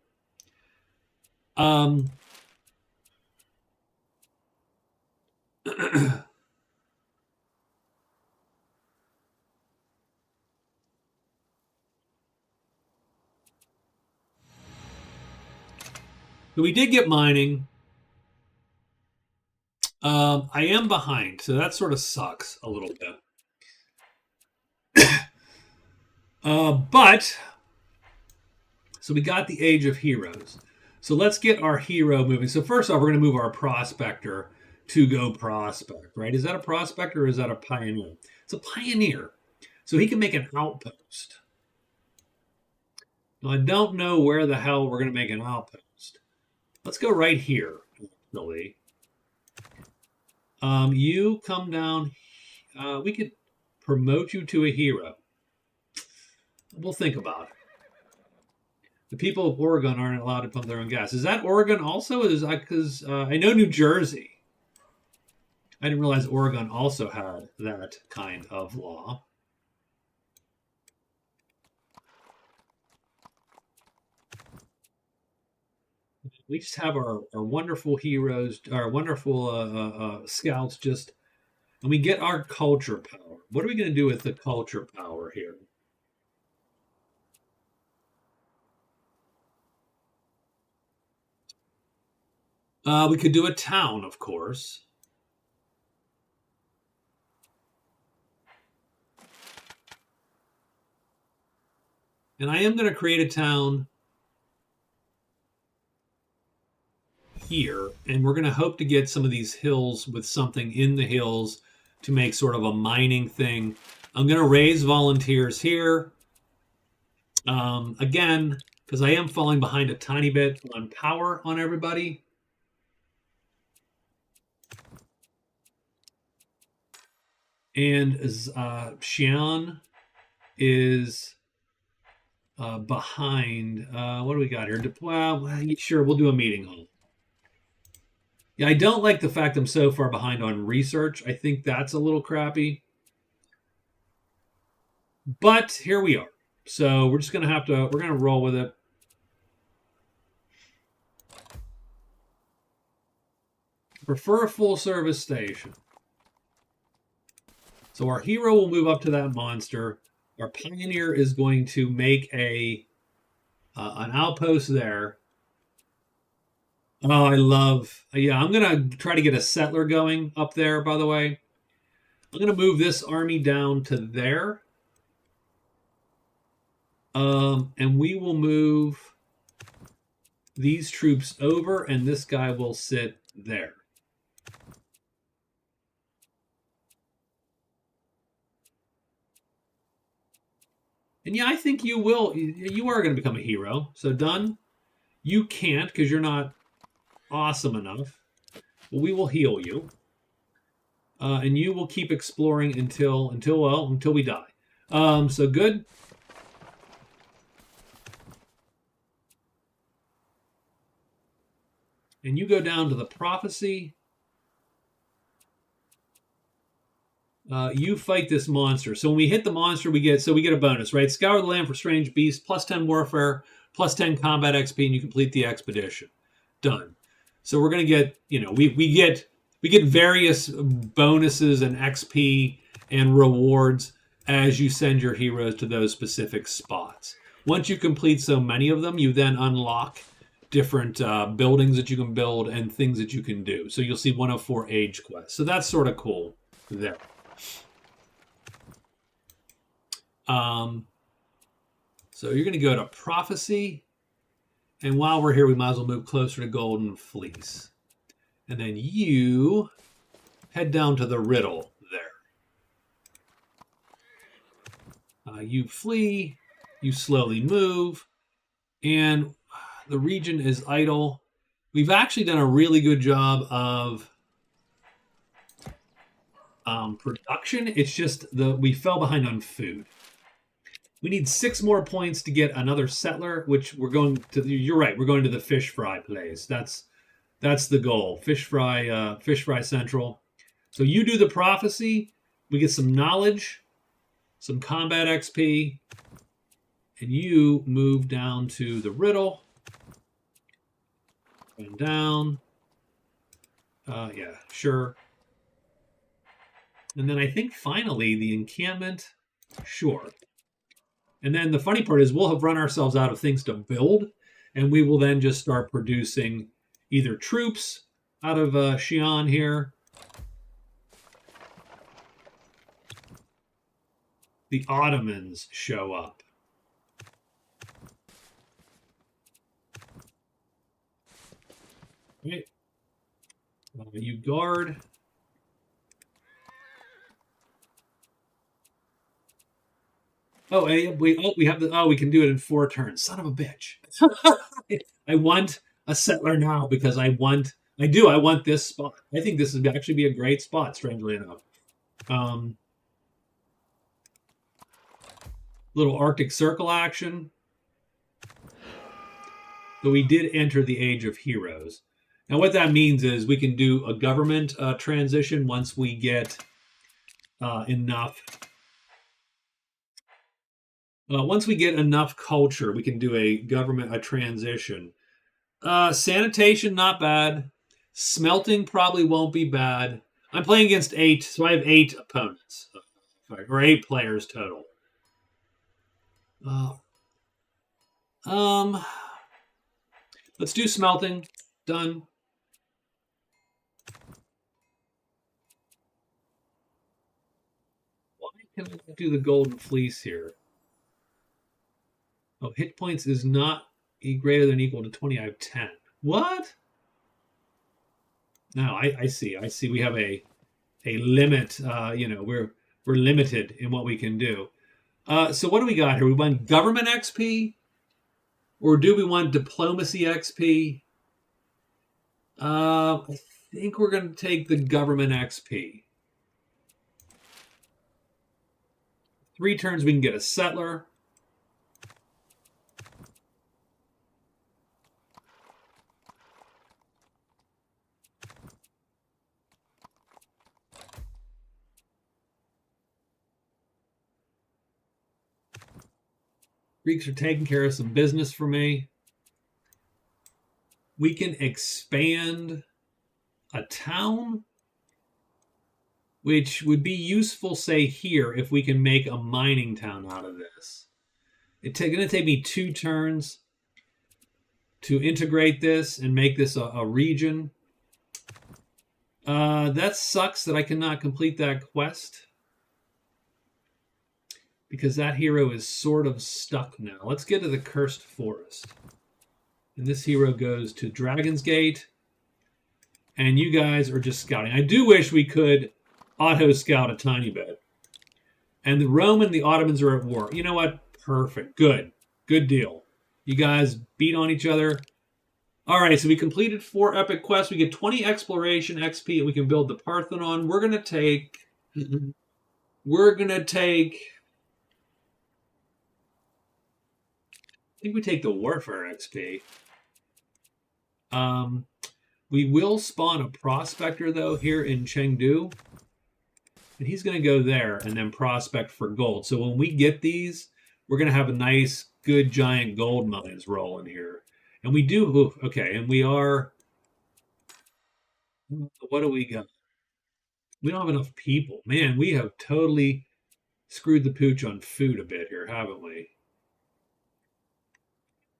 We did get mining. I am behind, so that sort of sucks a little bit. But so we got the Age of Heroes. So let's get our hero moving. So first off, we're going to move our prospector to go prospect, right? Is that a prospector or is that a pioneer? It's a pioneer. So he can make an outpost. Now, I don't know where the hell we're going to make an outpost. Let's go right here, actually. You come down. We could promote you to a hero. We'll think about it. The people of Oregon aren't allowed to pump their own gas. Is that Oregon also? Because I know New Jersey. I didn't realize Oregon also had that kind of law. We just have our wonderful heroes, our wonderful scouts just, and we get our culture power. What are we going to do with the culture power here? We could do a town, of course. And I am going to create a town here, and we're going to hope to get some of these hills with something in the hills to make sort of a mining thing. I'm going to raise volunteers here. Again, because I am falling behind a tiny bit on power on everybody. And Xian is behind. What do we got here? Well, sure, we'll do a meeting hall. Yeah, I don't like the fact I'm so far behind on research. I think that's a little crappy. But here we are. So we're just going to have to, we're going to roll with it. Prefer a full-service station. So our hero will move up to that monster. Our pioneer is going to make an outpost there. Oh, I love. Yeah, I'm gonna try to get a settler going up there. By the way, I'm gonna move this army down to there, and we will move these troops over, and this guy will sit there. And yeah, I think you will. You are going to become a hero. So done. You can't because you're not awesome enough. But we will heal you, and you will keep exploring until we die. So good. And you go down to the prophecy. You fight this monster. So when we hit the monster, we get a bonus, right? Scour the land for strange beasts, plus 10 warfare, plus 10 combat XP, and you complete the expedition. Done. So we're gonna get, we get various bonuses and XP and rewards as you send your heroes to those specific spots. Once you complete so many of them, you then unlock different buildings that you can build and things that you can do. So you'll see 104 age quests. So that's sort of cool there. So you're going to go to prophecy, and while we're here, we might as well move closer to Golden Fleece, and then you head down to the riddle there. You flee, you slowly move, and the region is idle. We've actually done a really good job of production. It's just we fell behind on food. We need 6 more points to get another settler, which we're going to. You're right. We're going to the fish fry place. That's the goal. Fish fry central. So you do the prophecy. We get some knowledge, some combat XP, and you move down to the riddle. And down. Yeah, sure. And then I think finally the encampment. Sure. And then the funny part is we'll have run ourselves out of things to build, and we will then just start producing either troops out of Xi'an here. The Ottomans show up. Right. You guard. Oh, we have we can do it in 4 turns. Son of a bitch. I want a settler now because I want this spot. I think this would actually be a great spot, strangely enough. Little Arctic Circle action. But we did enter the Age of Heroes. Now what that means is we can do a government transition once we get enough. Once we get enough culture, we can do a transition. Sanitation, not bad. Smelting probably won't be bad. I'm playing against 8, so I have 8 opponents, or 8 players total. Let's do smelting. Done. Why can I do the Golden Fleece here? Oh, hit points is not greater than or equal to 20. I have 10. What? No, I see. I see. We have a limit. We're limited in what we can do. So what do we got here? We want government XP, or do we want diplomacy XP? I think we're going to take the government XP. 3 turns, we can get a settler. Greeks are taking care of some business for me. We can expand a town, which would be useful, say, here, if we can make a mining town out of this. It's going to take me 2 turns to integrate this and make this a region. That sucks that I cannot complete that quest, because that hero is sort of stuck now. Let's get to the Cursed Forest. And this hero goes to Dragon's Gate. And you guys are just scouting. I do wish we could auto-scout a tiny bit. And the Rome and the Ottomans are at war. You know what? Perfect. Good. Good deal. You guys beat on each other. All right, so we completed 4 epic quests. We get 20 exploration XP, and we can build the Parthenon. We're going to take... I think we take the Warfare XP. We will spawn a Prospector, though, here in Chengdu. And he's going to go there and then prospect for gold. So when we get these, we're going to have a nice, good, giant gold mines rolling here. And we do... Okay, and we are... What do we got? We don't have enough people. Man, we have totally screwed the pooch on food a bit here, haven't we?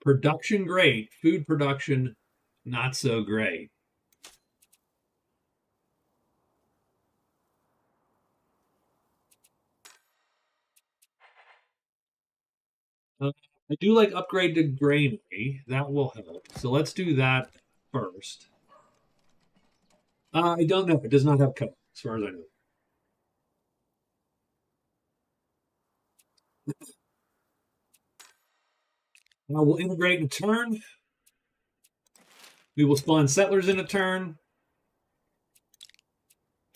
Production, great. Food production, not so great. I do like upgrade to granary. That will help. So let's do that first. I don't know. It does not have cut, as far as I know. We'll integrate in a turn. We will spawn settlers in a turn.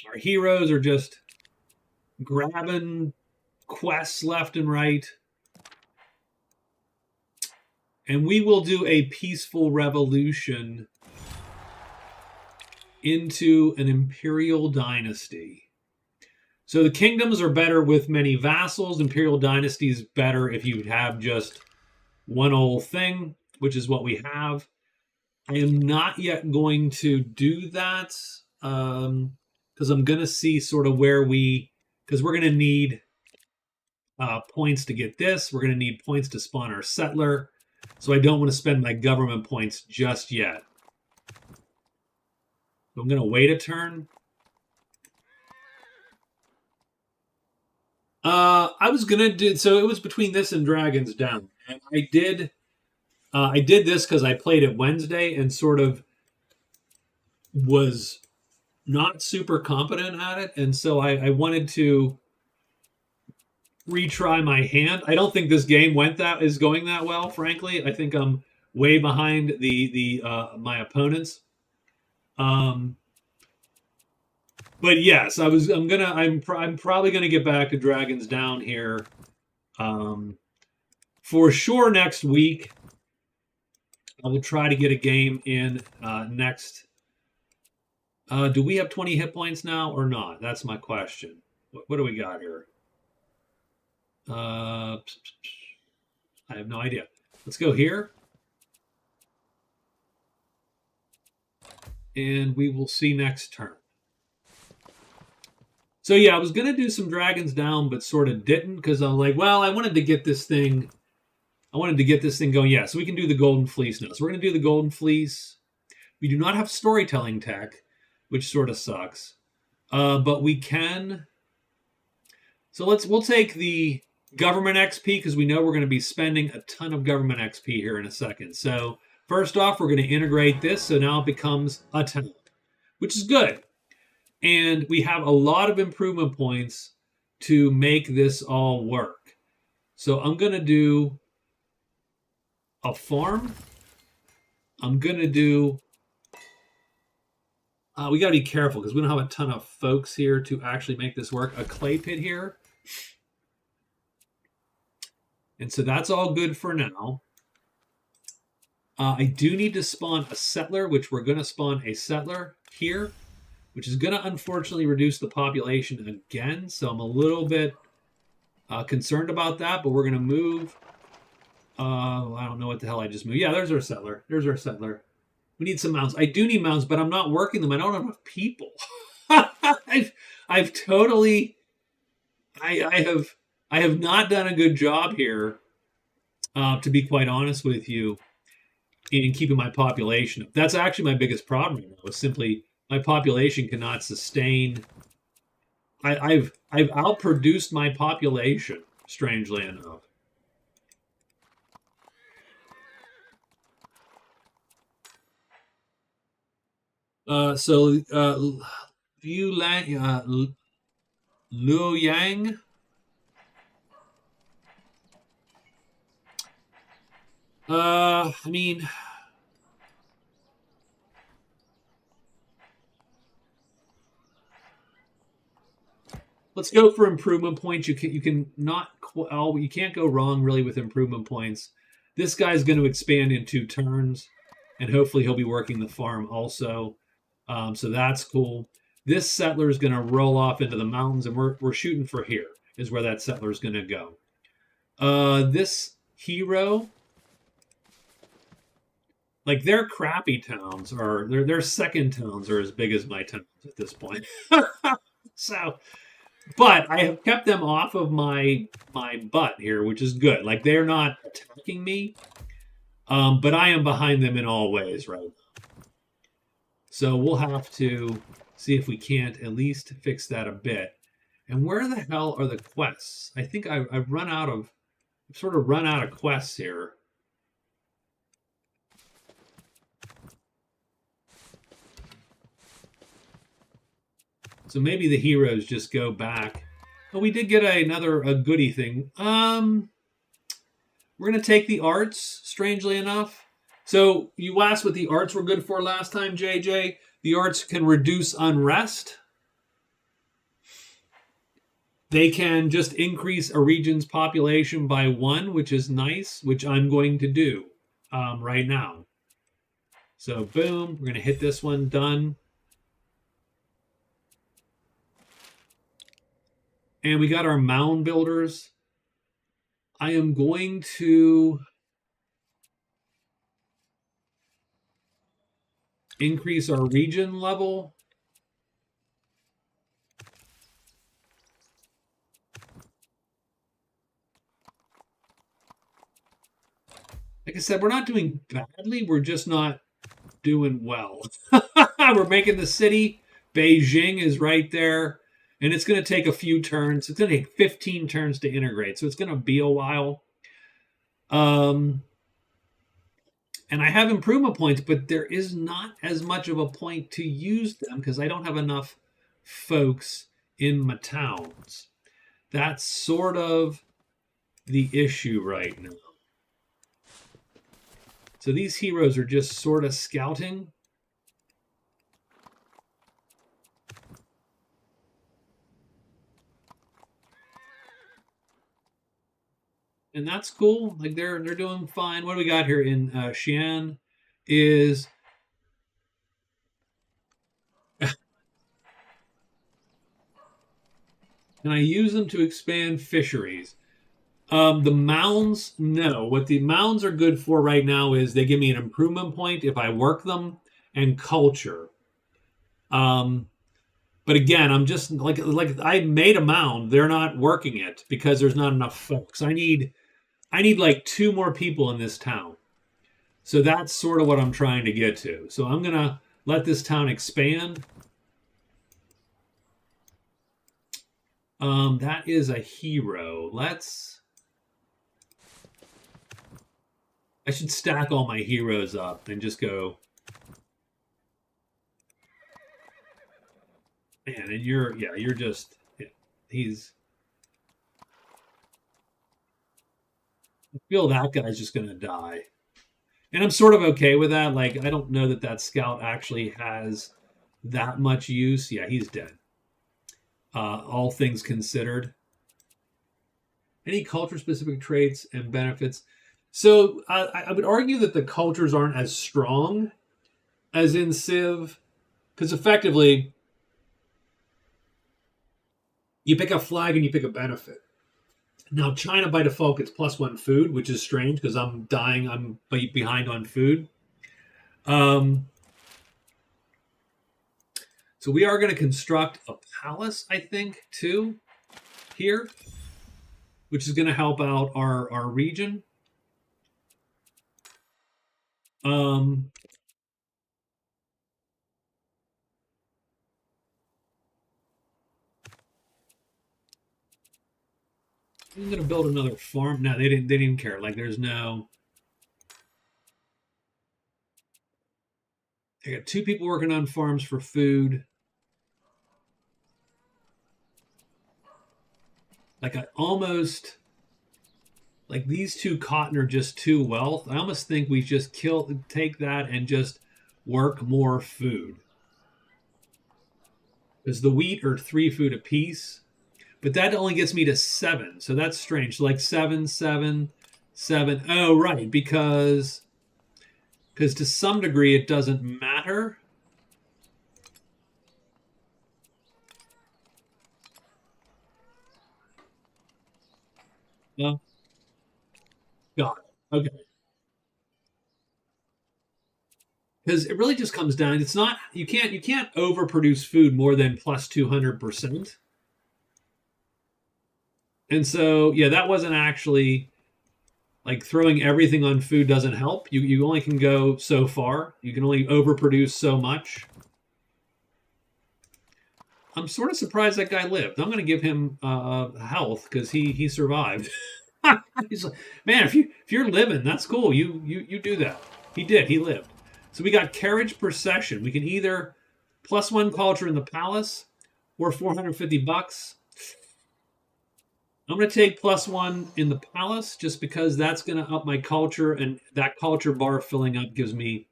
Our heroes are just grabbing quests left and right. And we will do a peaceful revolution into an imperial dynasty. So the kingdoms are better with many vassals. Imperial dynasty is better if you have just one old thing, which is what we have. I am not yet going to do that because I'm going to see sort of where because we're going to need points to get this. We're going to need points to spawn our settler. So I don't want to spend my government points just yet. So I'm going to wait a turn. I was going to do... So it was between this and Dragon's Down. And I did this because I played it Wednesday and sort of was not super competent at it. And so I wanted to retry my hand. I don't think this game is going that well, frankly. I think I'm way behind my opponents. But yes, I'm probably gonna get back to Dragon's Down here. For sure next week. I will try to get a game in next. Do we have 20 hit points now or not? That's my question. What do we got here? I have no idea. Let's go here. And we will see next turn. So yeah, I was going to do some Dragons Down, but sort of didn't because I'm like, well, I wanted to get this thing going. Yeah, so we can do the Golden Fleece now. So we're going to do the Golden Fleece. We do not have storytelling tech, which sort of sucks. But we can... So we'll take the government XP because we know we're going to be spending a ton of government XP here in a second. So first off, we're going to integrate this. So now it becomes a town, which is good. And we have a lot of improvement points to make this all work. So I'm going to do a farm. I'm going to do... we got to be careful because we don't have a ton of folks here to actually make this work. A clay pit here. And so that's all good for now. I do need to spawn a settler, which we're going to spawn a settler here, which is going to unfortunately reduce the population again. So I'm a little bit concerned about that, but we're going to move. I don't know what the hell I just moved. Yeah, there's our settler. There's our settler. We need some mounds. I do need mounds, but I'm not working them. I don't have enough people. I've totally I have not done a good job here, to be quite honest with you, in keeping my population up. That's actually my biggest problem right now. Is simply my population cannot sustain. I've outproduced my population, strangely enough. So Liu Lang, Liu Yang. I mean, let's go for improvement points. You can not oh, you can't go wrong really with improvement points. This guy's going to expand in 2 turns, and hopefully he'll be working the farm also. So that's cool. This settler is going to roll off into the mountains, and we're shooting for here is where that settler is going to go. This hero, like their crappy towns are their second towns are as big as my towns at this point. So, but I have kept them off of my butt here, which is good. Like they're not attacking me, but I am behind them in all ways right now. So we'll have to see if we can't at least fix that a bit. And where the hell are the quests? I think I've sort of run out of quests here. So maybe the heroes just go back. Oh, we did get a goodie thing. We're gonna take the arts, strangely enough. So you asked what the arts were good for last time, JJ. The arts can reduce unrest. They can just increase a region's population by 1, which is nice, which I'm going to do right now. So boom, we're gonna hit this one, done. And we got our mound builders. I am going to increase our region level. Like I said, we're not doing badly. We're just not doing well. We're making the city. Beijing is right there. And it's going to take a few turns. It's going to take 15 turns to integrate. So it's going to be a while. And I have improvement points, but there is not as much of a point to use them because I don't have enough folks in my towns. That's sort of the issue right now. So these heroes are just sort of scouting. And that's cool. Like they're doing fine. What do we got here in Xi'an is and I use them to expand fisheries. The mounds, no. What the mounds are good for right now is they give me an improvement point if I work them and culture. But again, I'm just like I made a mound. They're not working it because there's not enough folks. I need like 2 more people in this town. So that's sort of what I'm trying to get to. So I'm going to let this town expand. That is a hero. I should stack all my heroes up and just go. Man, and you're just, he's, I feel that guy's just going to die. And I'm sort of okay with that. Like, I don't know that scout actually has that much use. Yeah, he's dead. All things considered. Any culture-specific traits and benefits? So I would argue that the cultures aren't as strong as in Civ, because effectively, you pick a flag and you pick a benefit. Now, China by default gets +1 food, which is strange because I'm dying. I'm behind on food. So we are going to construct a palace, I think, too, here, which is going to help out our region. I'm going to build another farm. No, they didn't even care. Like, there's no. I got 2 people working on farms for food. Like, I almost. Like, these 2 cotton are just too wealth. I almost think we just take that and just work more food. Because the wheat are 3 food apiece. But that only gets me to 7. So that's strange. So like 7, 7, 7. Oh, right. Because to some degree it doesn't matter. No. Got it. Okay. Because it really just comes down. It's not you can't overproduce food more than plus 200%. And so yeah, that wasn't actually like throwing everything on food doesn't help. You only can go so far. You can only overproduce so much. I'm sort of surprised that guy lived. I'm going to give him health because he survived. He's like, man, if you're living, that's cool. You do that. He did. He lived. So we got carriage procession. We can either +1 culture in the palace or $450. I'm going to take +1 in the palace just because that's going to up my culture, and that culture bar filling up gives me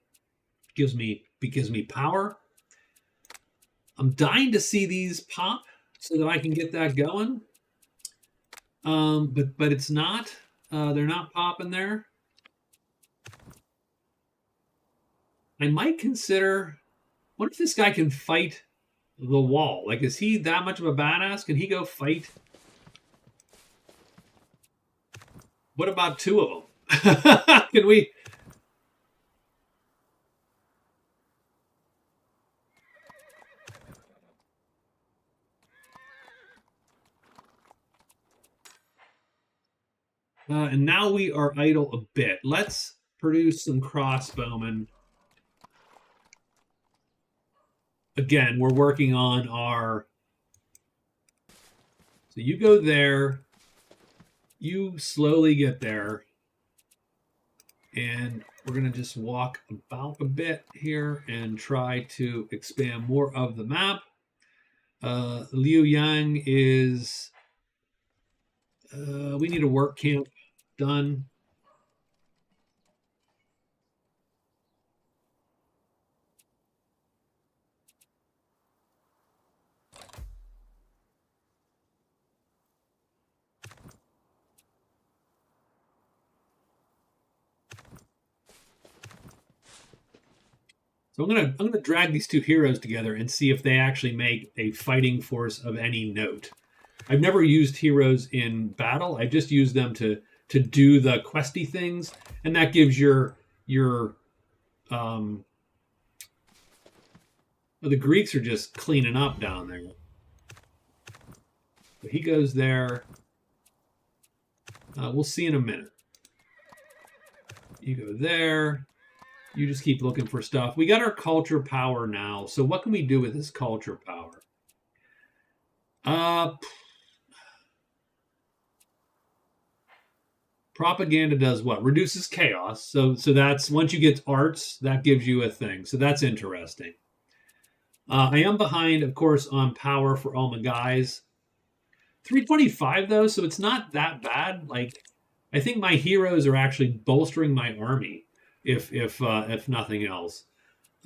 power. I'm dying to see these pop so that I can get that going. But it's not. They're not popping there. I might consider. What if this guy can fight the wall? Like, is he that much of a badass? Can he go fight? What about 2 of them? Can we? And now we are idle a bit. Let's produce some crossbowmen. Again, we're working on our. So you go there. You slowly get there. And we're going to just walk about a bit here and try to expand more of the map. Liu Yang is. We need a work camp done. So I'm gonna drag these 2 heroes together and see if they actually make a fighting force of any note. I've never used heroes in battle. I just use them to do the questy things, and that gives your the Greeks are just cleaning up down there. But he goes there. We'll see in a minute. You go there. You just keep looking for stuff. We got our culture power now. So what can we do with this culture power? Propaganda does what? Reduces chaos. So that's once you get arts, that gives you a thing. So that's interesting. I am behind, of course, on power for all my guys. 325 though, so it's not that bad. Like, I think my heroes are actually bolstering my army, if nothing else.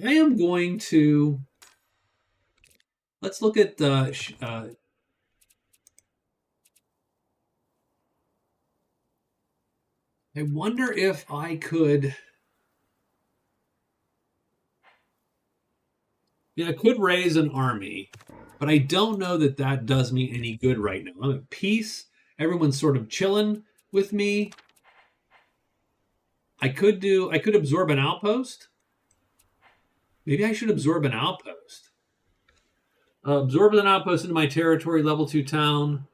I am going to. Let's look at the. I wonder if I could. Yeah, I could raise an army, but I don't know that that does me any good right now. I'm at peace. Everyone's sort of chilling with me. I could absorb an outpost. Maybe I should absorb an outpost. Absorb an outpost into my territory, level 2 town.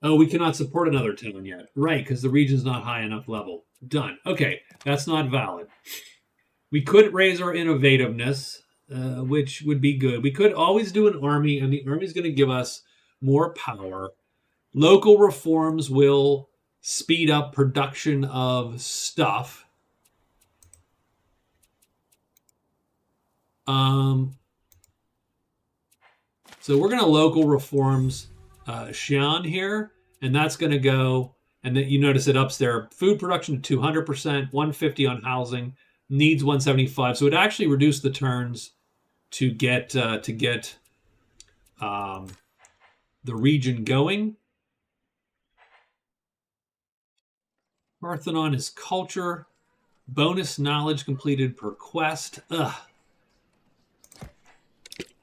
Oh, we cannot support another town yet. Right, because the region's not high enough level. Done. Okay, that's not valid. We could raise our innovativeness, which would be good. We could always do an army, and the army is going to give us more power. Local reforms will speed up production of stuff. So we're going to local reforms Xi'an here, and that's going to go, and then you notice it ups their food production to 200%, 150 on housing, needs 175. So it actually reduced the turns to get the region going. Parthenon is culture, bonus knowledge completed per quest. Ugh.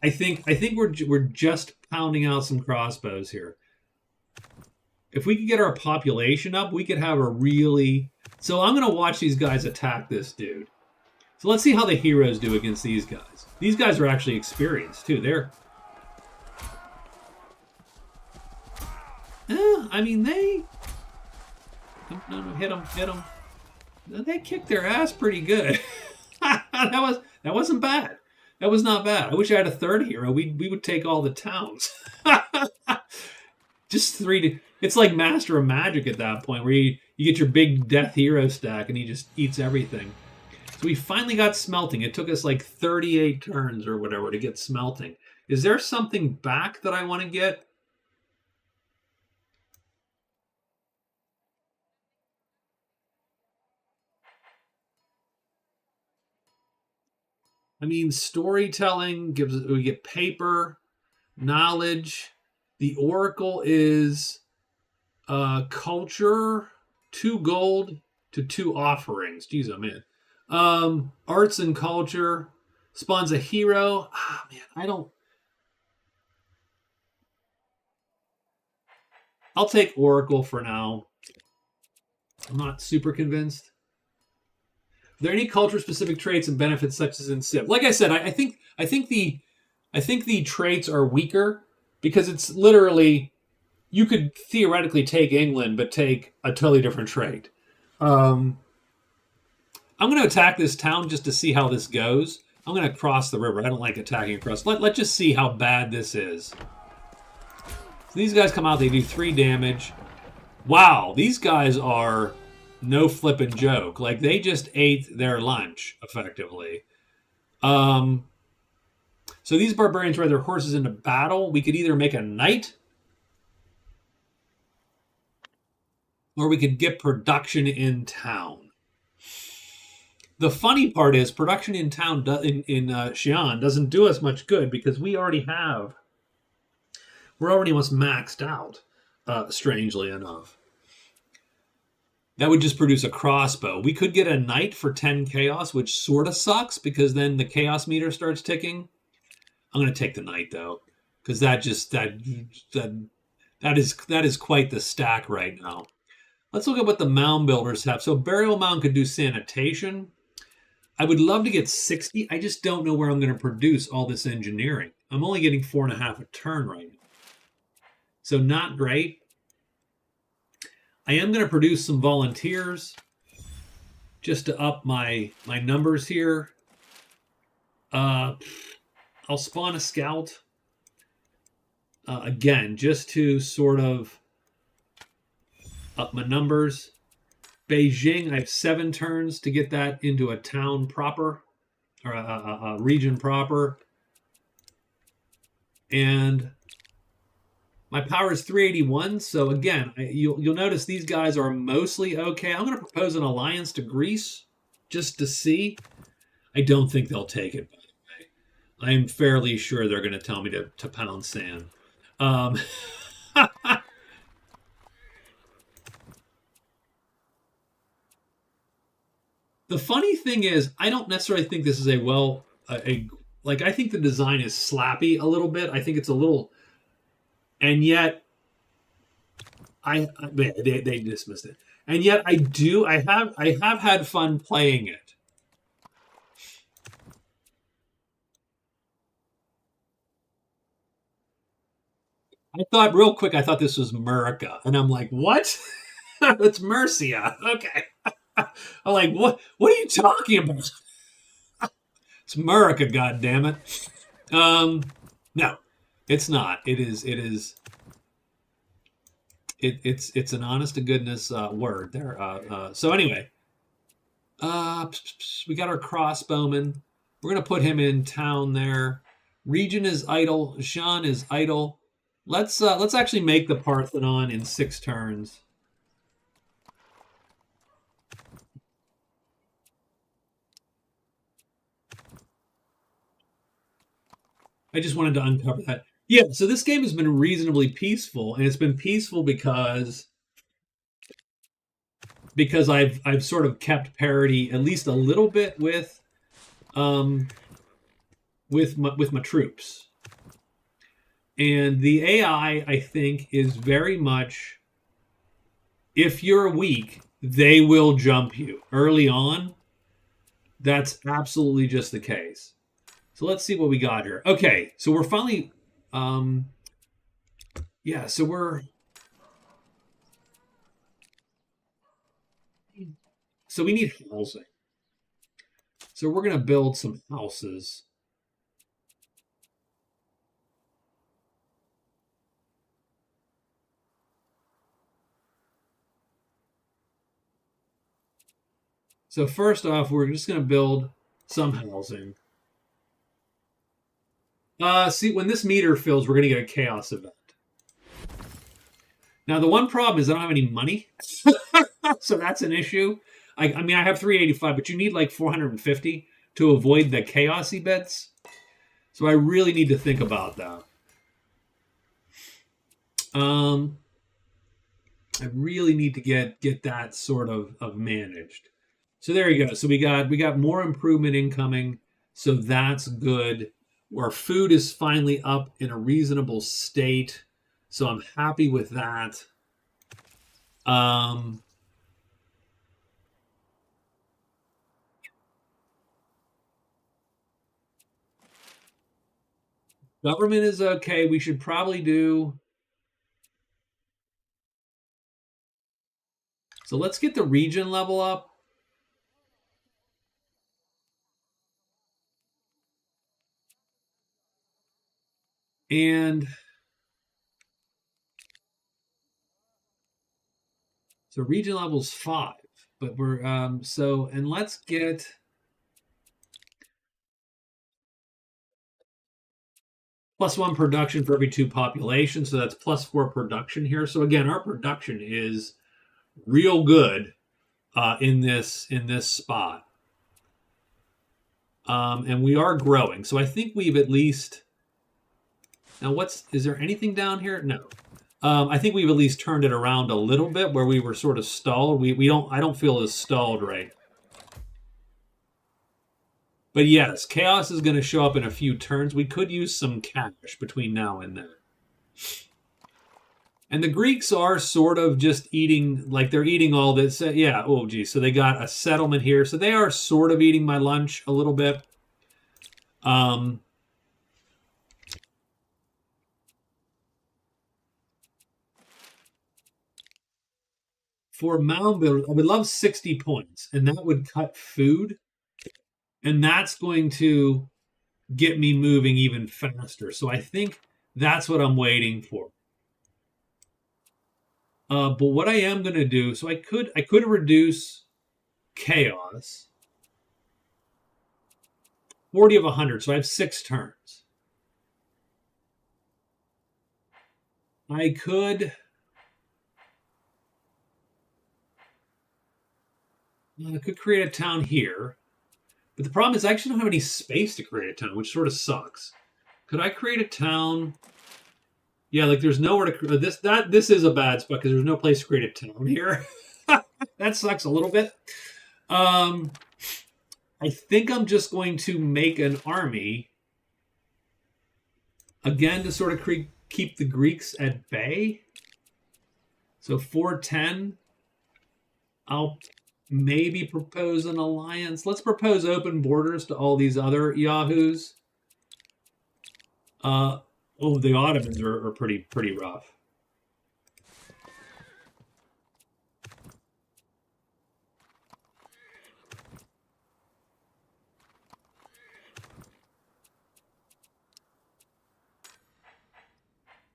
I think we're just pounding out some crossbows here. If we could get our population up, we could have a really... So I'm going to watch these guys attack this dude. So let's see how the heroes do against these guys. These guys are actually experienced, too. They're... I mean, they... No, hit them. They kicked their ass pretty good. That wasn't bad. That was not bad. I wish I had a third hero. We would take all the towns. Just 3 it's like Master of Magic at that point, where you get your big death hero stack and he just eats everything. So we finally got smelting. It took us like 38 turns or whatever to get smelting. Is there something back that I want to get? I mean, storytelling gives... We get paper, knowledge. The Oracle is culture, 2 gold to 2 offerings. Jeez, I'm in. Arts and culture spawns a hero. Man, I'll take Oracle for now. I'm not super convinced. Are there any culture-specific traits and benefits such as in Civ? Like I said, I think the traits are weaker because it's literally, you could theoretically take England, but take a totally different trait. I'm going to attack this town just to see how this goes. I'm going to cross the river. I don't like attacking across. Let's just see how bad this is. So these guys come out. They do 3 damage. Wow, these guys are no flippin' joke. Like, they just ate their lunch, effectively. So these barbarians ride their horses into battle. We could either make a knight, or we could get production in town. The funny part is production in town in Xi'an doesn't do us much good because we're already almost maxed out, strangely enough. That would just produce a crossbow. We could get a knight for 10 chaos, which sort of sucks because then the chaos meter starts ticking. I'm going to take the knight though, because that is quite the stack right now. Let's look at what the mound builders have. So burial mound could do sanitation. I would love to get 60. I just don't know where I'm going to produce all this engineering. I'm only getting 4.5 a turn right now, so not great. I am going to produce some volunteers just to up my numbers here. I'll spawn a scout. Again, just to sort of up my numbers. Beijing, I have 7 turns to get that into a town proper, or a region proper. And my power is 381, so again, you'll notice these guys are mostly okay. I'm going to propose an alliance to Greece just to see. I don't think they'll take it, by the way. I am fairly sure they're going to tell me to pound sand. The funny thing is, I don't necessarily think this is like, I think the design is slappy a little bit. I think it's a little... And yet, they dismissed it. And yet, I have had fun playing it. I thought real quick, I thought this was Murica, and I'm like, what? It's Mercia. Okay. I'm like, what? What are you talking about? It's Murica, goddammit. No, it's not. It is. It is. It's an honest to goodness word there. So anyway, we got our crossbowman. We're gonna put him in town there. Region is idle. Sean is idle. Let's actually make the Parthenon in 6 turns. I just wanted to uncover that. Yeah, so this game has been reasonably peaceful, and it's been peaceful because I've sort of kept parity at least a little bit um with my troops. And the I think is very much, if you're weak, they will jump you early on. That's absolutely just the case. So let's see what we got here. Okay, so we're finally yeah, so we need housing. So we're going to build some houses. So first off, we're just going to build some housing. See, when this meter fills, we're going to get a chaos event. Now, the one problem is I don't have any money. So that's an issue. I mean, I have 385, but you need like 450 to avoid the chaos events. So I really need to think about that. I really need to get that sort of managed. So there you go. So we got more improvement incoming. So that's good. Our food is finally up in a reasonable state. So I'm happy with that. Government is okay. We should probably do. So let's get the region level up. And so region level's 5, but we're and let's get +1 production for every 2 population. So that's +4 production here. So again, our production is real good in this spot. And we are growing. So I think we've at least now is there anything down here? No. I think we've at least turned it around a little bit where we were sort of stalled. I don't feel as stalled right. But yes, chaos is going to show up in a few turns. We could use some cash between now and then. And the Greeks are sort of just eating, like they're eating all this. Yeah, oh geez. So they got a settlement here. So they are sort of eating my lunch a little bit. For mound builders, I would love 60 points, and that would cut food. And that's going to get me moving even faster. So I think that's what I'm waiting for. But what I am going to do, so I could reduce chaos 40 of 100. So I have 6 turns. I could create a town here. But the problem is I actually don't have any space to create a town, which sort of sucks. Could I create a town? Yeah, like there's nowhere to this is a bad spot because there's no place to create a town here. That sucks a little bit. I think I'm just going to make an army again to sort of keep the Greeks at bay. So 410. I'll maybe propose an alliance. Let's propose open borders to all these other yahoos. Oh Oh, the Ottomans are pretty rough.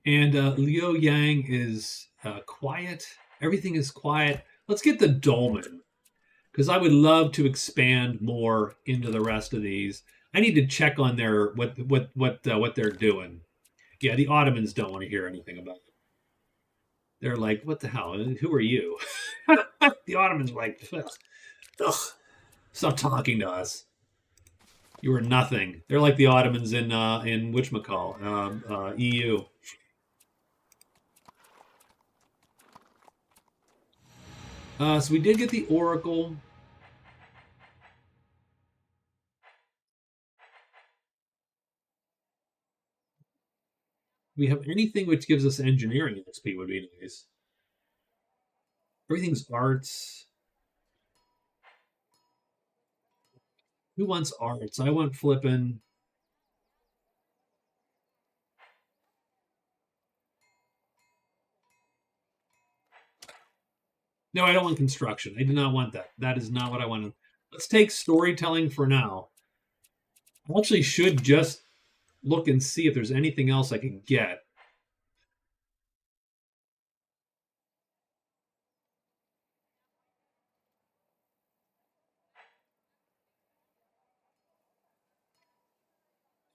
And Liu Yang is quiet. Everything is quiet. Let's get the dolmen because I would love to expand more into the rest of these. I need to check on their what they're doing. Yeah, the Ottomans don't want to hear anything about it. They're like, what the hell? Who are you? The Ottomans are like, ugh, stop talking to us. You are nothing. They're like the Ottomans in whatchamacall, EU. So we did get the Oracle. We have anything which gives us engineering XP would be nice. Everything's arts. Who wants arts? I want flipping. No, I don't want construction. I do not want that. That is not what I want. Let's take storytelling for now. I actually should just look and see if there's anything else I can get.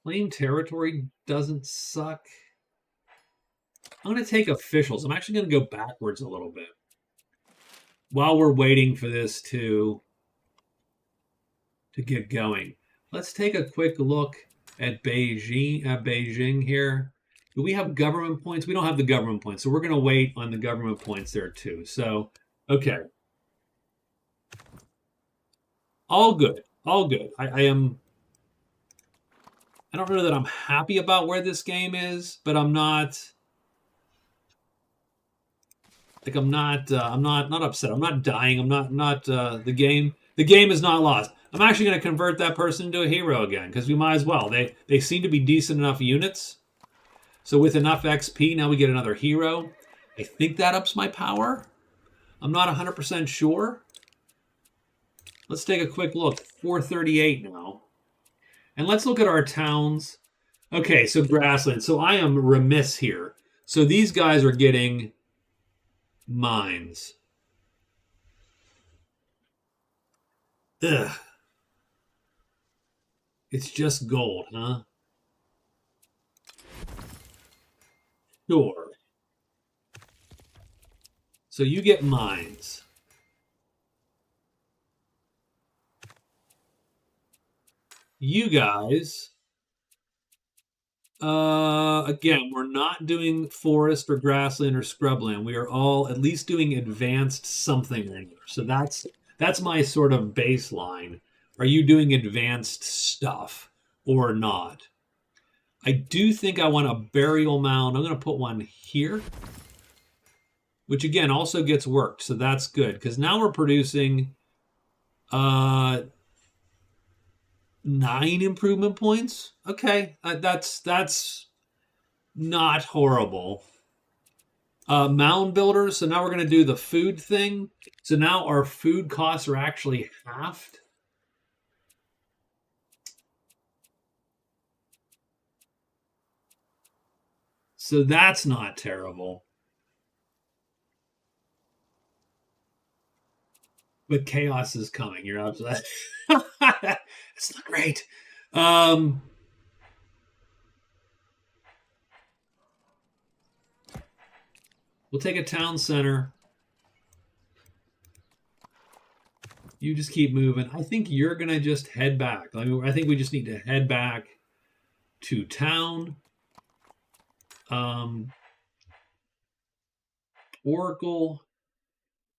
Claim territory doesn't suck. I'm going to take officials. I'm actually going to go backwards a little bit while we're waiting for this to get going. Let's take a quick look at Beijing here. Do we have government points? We don't have the government points, so we're going to wait on the government points there too. So, okay. All good. All good. I am. I don't know that I'm happy about where this game is, but I'm not. Like I'm not upset. I'm not dying. I'm not the game. The game is not lost. I'm actually going to convert that person into a hero again because we might as well. They seem to be decent enough units. So with enough XP, now we get another hero. I think that ups my power. I'm not 100% sure. Let's take a quick look. 438 now. And let's look at our towns. Okay, so grassland. So I am remiss here. So these guys are getting mines. Ugh. It's just gold, huh? Sure. So you get mines. You guys, again, we're not doing forest or grassland or scrubland. We are all at least doing advanced something or another. So that's my sort of baseline. Are you doing advanced stuff or not? I do think I want a burial mound. I'm going to put one here, which again also gets worked. So that's good because now we're producing 9 improvement points. Okay, that's not horrible. Mound builders. So now we're going to do the food thing. So now our food costs are actually halved. So that's not terrible. But chaos is coming. You're absolutely. It's not great. Um, we'll take a town center. You just keep moving. I think you're gonna just head back. I think we just need to head back to town. Oracle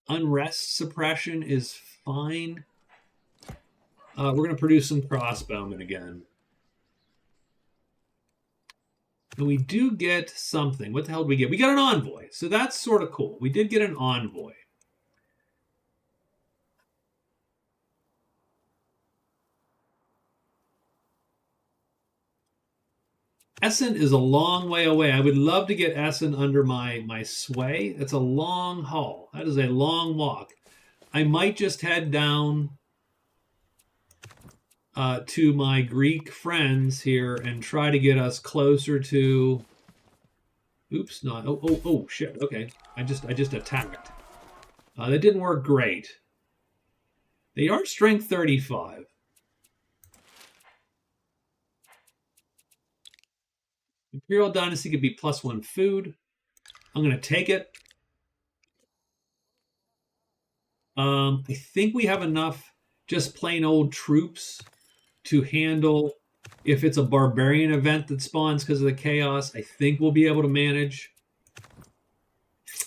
unrest suppression is fine. We're going to produce some crossbowmen again. And we do get something. What the hell did we get? We got an envoy. So that's sort of cool. We did get an envoy. Essen is a long way away. I would love to get Essen under my sway. That's a long haul. That is a long walk. I might just head down to my Greek friends here and try to get us closer to. Oops, no. Oh, shit. Okay, I just attacked. That didn't work great. They are strength 35. Imperial Dynasty could be +1 food. I'm going to take it. I think we have enough just plain old troops to handle if it's a barbarian event that spawns because of the chaos. I think we'll be able to manage.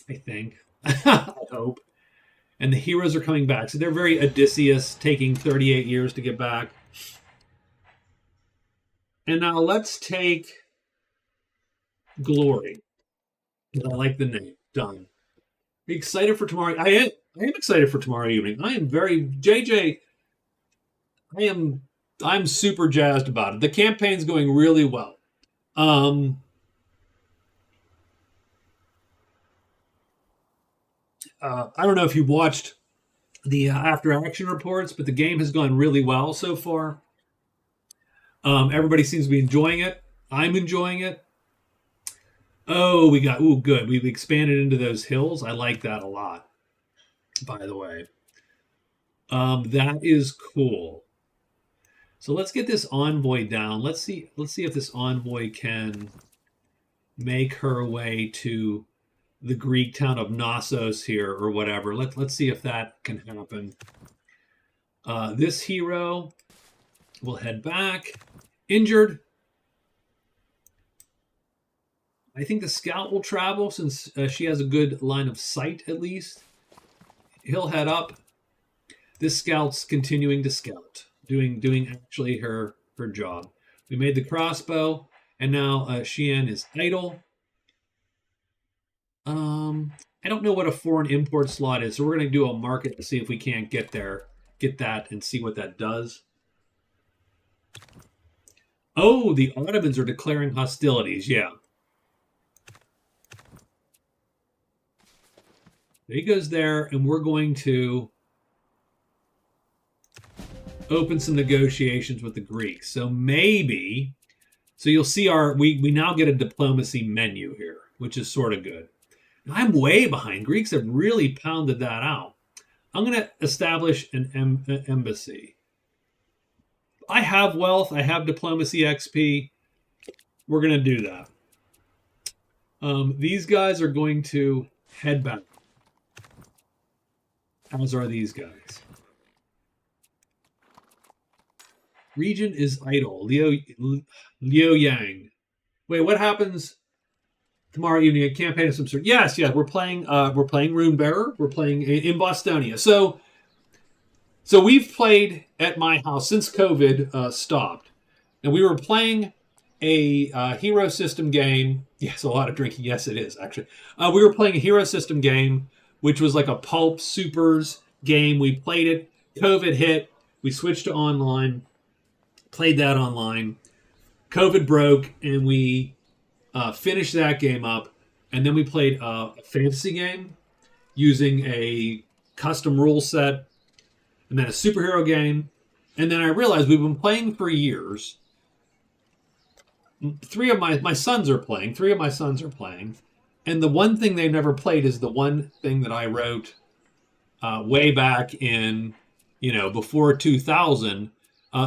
I think. I hope. And the heroes are coming back. So they're very Odysseus, taking 38 years to get back. And now let's take Glory. I like the name. Done. Are you excited for tomorrow? I am excited for tomorrow evening. I am very JJ. I'm super jazzed about it. The campaign's going really well. I don't know if you watched the after action reports, but the game has gone really well so far. Everybody seems to be enjoying it. I'm enjoying it. Oh, good. We've expanded into those hills. I like that a lot, by the way. That is cool. So let's get this envoy down. Let's see if this envoy can make her way to the Greek town of Knossos here or whatever. Let's see if that can happen. This hero will head back. Injured. I think the scout will travel since she has a good line of sight at least. He'll head up. This scout's continuing to scout, doing actually her job. We made the crossbow, and now Xi'an is idle. I don't know what a foreign import slot is, so we're going to do a market to see if we can't get that, and see what that does. Oh, the Ottomans are declaring hostilities. Yeah. He goes there, and we're going to open some negotiations with the Greeks. So maybe, so you'll see we now get a diplomacy menu here, which is sort of good. I'm way behind. Greeks have really pounded that out. I'm going to establish an embassy. I have wealth. I have diplomacy XP. We're going to do that. These guys are going to head back. As are these guys. Region is idle. Liu Yang. Wait, what happens tomorrow evening? A campaign of some sort. Yes, we're playing Rune Bearer. We're playing in Bostonia. So we've played at my house since COVID stopped, and we were playing a hero system game. Yes, a lot of drinking. Yes, it is actually. We were playing a hero system game, which was like a pulp supers game. We played it. COVID hit. We switched to online. Played that online. COVID broke, and we finished that game up. And then we played a fantasy game using a custom rule set, and then a superhero game. And then I realized we've been playing for years. Three of my sons are playing. And the one thing they've never played is the one thing that I wrote way back in, before 2000.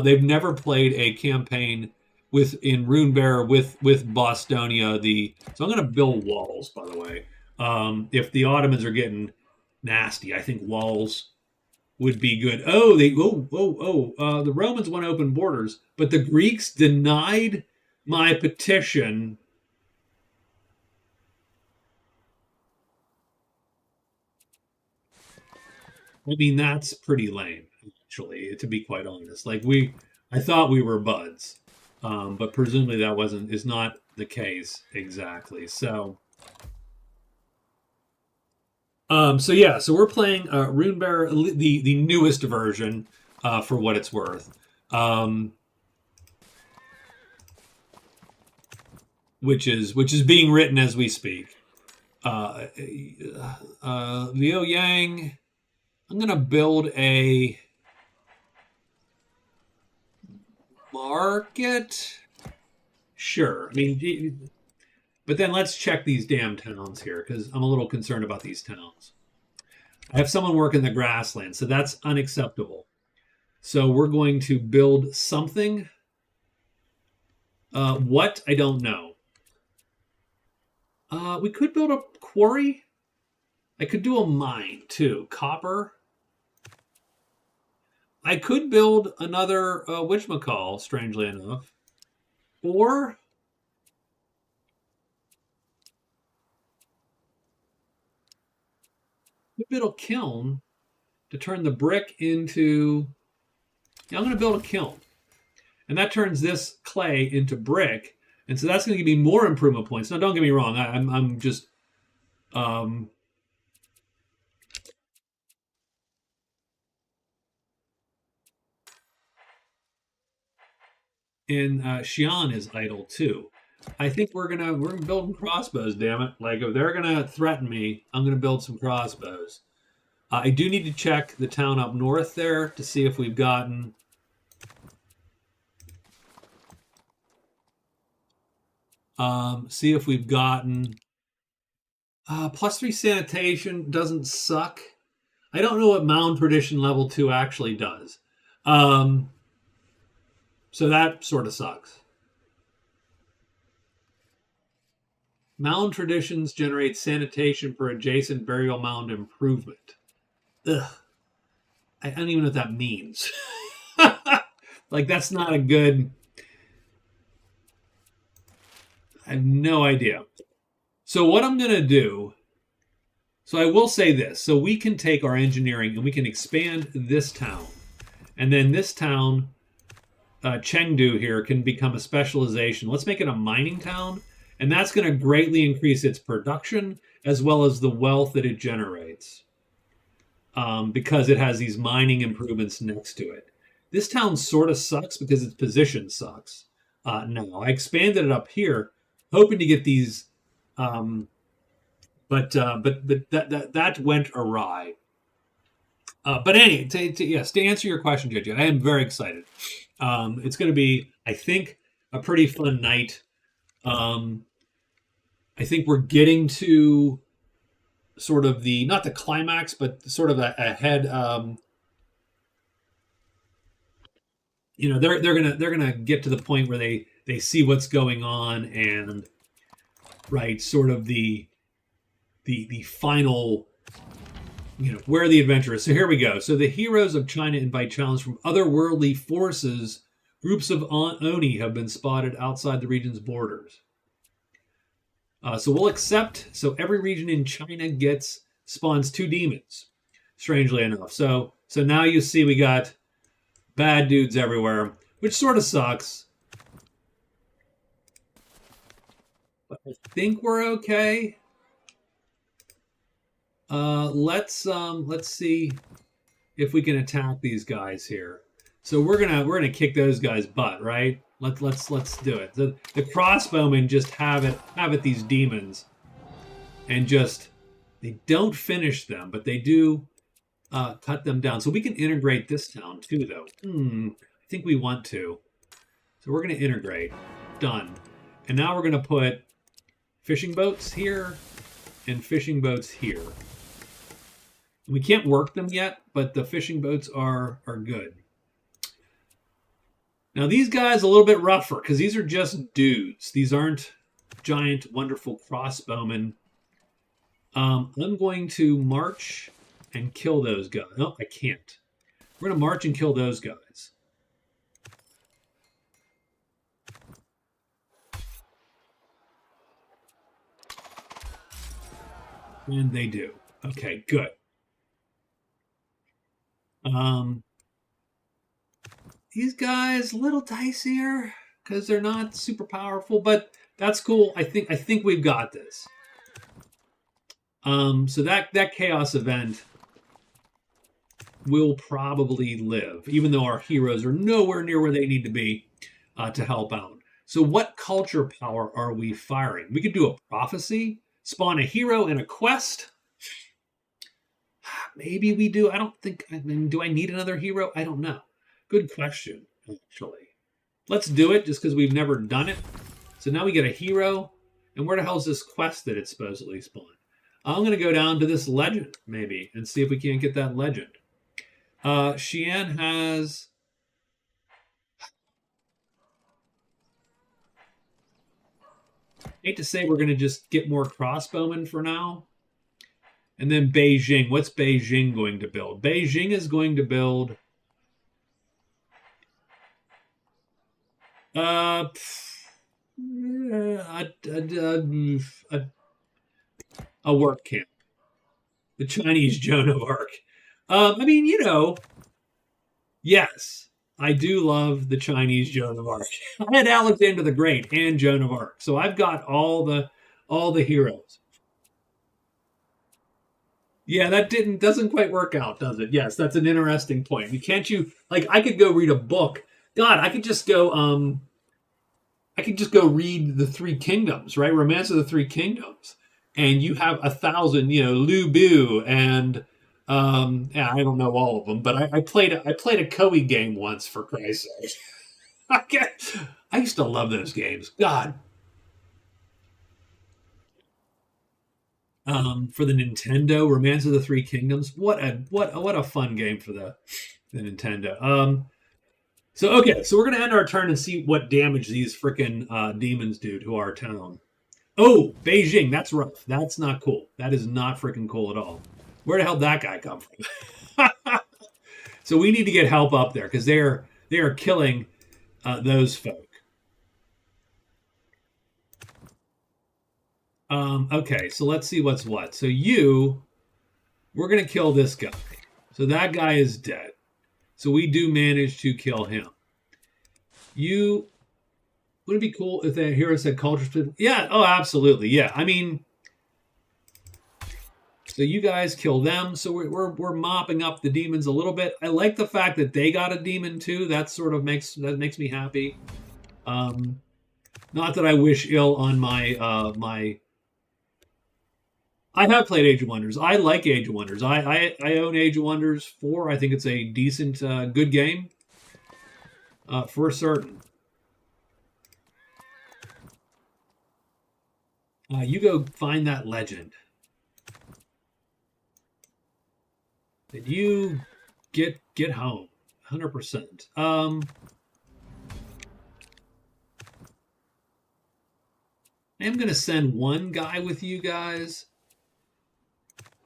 They've never played a campaign in Runebearer with Bostonia. So I'm going to build walls, by the way. If the Ottomans are getting nasty, I think walls would be good. Oh, the Romans want open borders, but the Greeks denied my petition. I mean, that's pretty lame, actually, to be quite honest. I thought we were buds, but presumably is not the case exactly. So we're playing Runebearer, the newest version, for what it's worth. which is being written as we speak. Liu Yang, I'm going to build a market. Sure. I mean, but then let's check these damn towns here because I'm a little concerned about these towns. I have someone working the grassland, so that's unacceptable. So we're going to build something. What? I don't know. We could build a quarry. I could do a mine too. Copper. I could build another whatchamacall, strangely enough. Or we build a kiln to turn the brick into. Yeah, I'm going to build a kiln. And that turns this clay into brick. And so that's going to give me more improvement points. Now, don't get me wrong. I'm just and Xi'an is idle too. I think we're gonna build crossbows. Damn it! Like if they're gonna threaten me, I'm gonna build some crossbows. I do need to check the town up north there to see if we've gotten. See if we've gotten +3 sanitation doesn't suck. I don't know what Mound Tradition level 2 actually does. So that sort of sucks. Mound Traditions generate sanitation for adjacent burial mound improvement. Ugh. I don't even know what that means. Like, that's not a good. I have no idea. So, what I'm going to do. So, I will say this. So, we can take our engineering and we can expand this town. And then this town, Chengdu here, can become a specialization. Let's make it a mining town. And that's going to greatly increase its production as well as the wealth that it generates. Because it has these mining improvements next to it. This town sort of sucks because its position sucks. No, I expanded it up here, hoping to get these, but that went awry. But anyway, to answer your question, JJ, I am very excited. It's going to be, I think, a pretty fun night. I think we're getting to sort of the not the climax, but sort of ahead. They're gonna get to the point where they see what's going on and right sort of the final where the adventure is. So here we go. So the heroes of China invite challenge from otherworldly forces. Groups of Oni have been spotted outside the region's borders. So we'll accept. So every region in China spawns 2 demons, strangely enough. So now you see we got bad dudes everywhere, which sort of sucks. But I think we're okay. Let's see if we can attack these guys here. So we're gonna kick those guys' butt, right? Let's do it. The crossbowmen just have it these demons, and just they don't finish them, but they do cut them down. So we can integrate this town too, though. I think we want to. So we're gonna integrate. Done. And now we're gonna put fishing boats here and fishing boats here. We can't work them yet, but the fishing boats are good. Now these guys a little bit rougher because these are just dudes. These aren't giant, wonderful crossbowmen. I'm going to march and kill those guys. No, I can't. We're going to march and kill those guys. And they do. Okay, good. These guys a little dicier because they're not super powerful, but that's cool. I think we've got this. So that chaos event will probably live, even though our heroes are nowhere near where they need to be to help out. So what culture power are we firing? We could do a prophecy, spawn a hero and a quest. Maybe we do. I don't think. I mean, do I need another hero? I don't know. Good question, actually. Let's do it just because we've never done it. So now we get a hero. And where the hell is this quest that it's supposedly spawned? I'm going to go down to this legend, maybe, and see if we can't get that legend. Xi'an has... hate to say we're going to just get more crossbowmen for now. And then Beijing. What's Beijing going to build? Beijing is going to build... a, a work camp. The Chinese Joan of Arc. I mean, you know, yes, I do love the Chinese Joan of Arc. I had Alexander the Great and Joan of Arc, so I've got all the heroes. Yeah, that doesn't quite work out, does it? Yes, that's an interesting point. You can't you like I could go read a book. God, I could just go read the Three Kingdoms, right? Romance of the Three Kingdoms, and you have 1,000, Lu Bu and yeah, I don't know all of them, but I played a Koei game once for Christ's sake. I used to love those games. God, for the Nintendo, Romance of the Three Kingdoms. What a fun game for the Nintendo. So okay, so we're gonna end our turn and see what damage these freaking demons do to our town. Oh, Beijing, that's rough. That's not cool. That is not freaking cool at all. Where the hell did that guy come from? So we need to get help up there because they are killing those folk. Okay, so let's see what's what. So we're gonna kill this guy. So that guy is dead. So we do manage to kill him. You would it be cool if the hero said culture split? Yeah. Oh, absolutely. Yeah. I mean, so you guys kill them. So we're mopping up the demons a little bit. I like the fact that they got a demon too. That sort of makes me happy. Um, Not that I wish ill on my. I have played Age of Wonders. I like Age of Wonders. I own Age of Wonders 4. I think it's a decent, good game for certain. You go find that legend. And you get home. 100%. I am going to send one guy with you guys.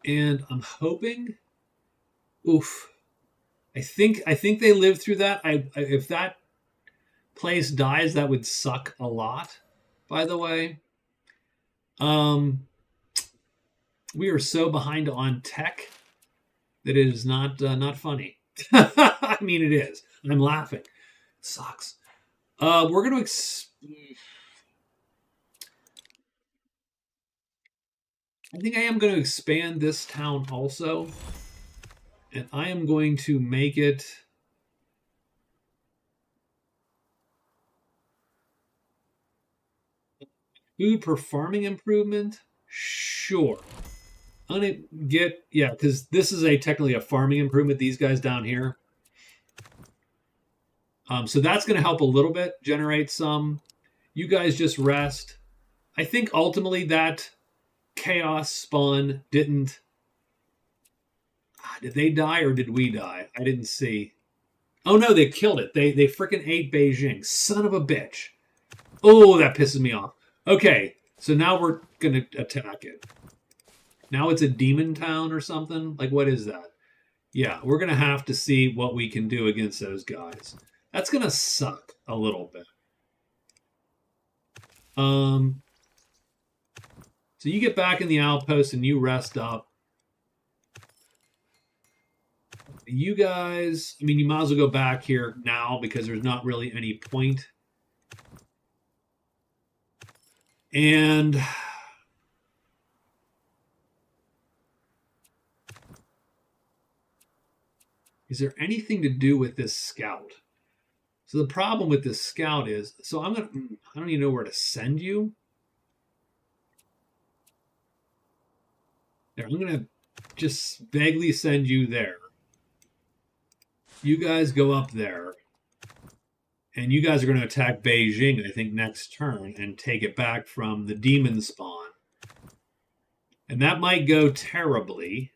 And I'm hoping... Oof. I think they lived through that. If that place dies, that would suck a lot, by the way. We are so behind on tech that it is not funny. I mean, it is. I'm laughing. It sucks. We're going to... I think I am going to expand this town also. And I am going to make it... food per farming improvement? Sure. I'm going to get... yeah, because this is technically a farming improvement, these guys down here. So that's going to help a little bit, generate some. You guys just rest. I think ultimately that chaos spawn didn't... did they die or did we die? I didn't see. Oh no, they killed it. They freaking ate Beijing. Son of a bitch. Oh, that pisses me off. Okay, so now we're going to attack it. Now it's a demon town or something? Like, what is that? Yeah, we're going to have to see what we can do against those guys. That's going to suck a little bit. So you get back in the outpost and you rest up. You guys, I mean, you might as well go back here now because there's not really any point. And is there anything to do with this scout? So the problem with this scout is, so I don't even know where to send you. There, I'm gonna just vaguely send you there. You guys go up there, and you guys are going to attack Beijing, I think, next turn and take it back from the demon spawn. And that might go terribly,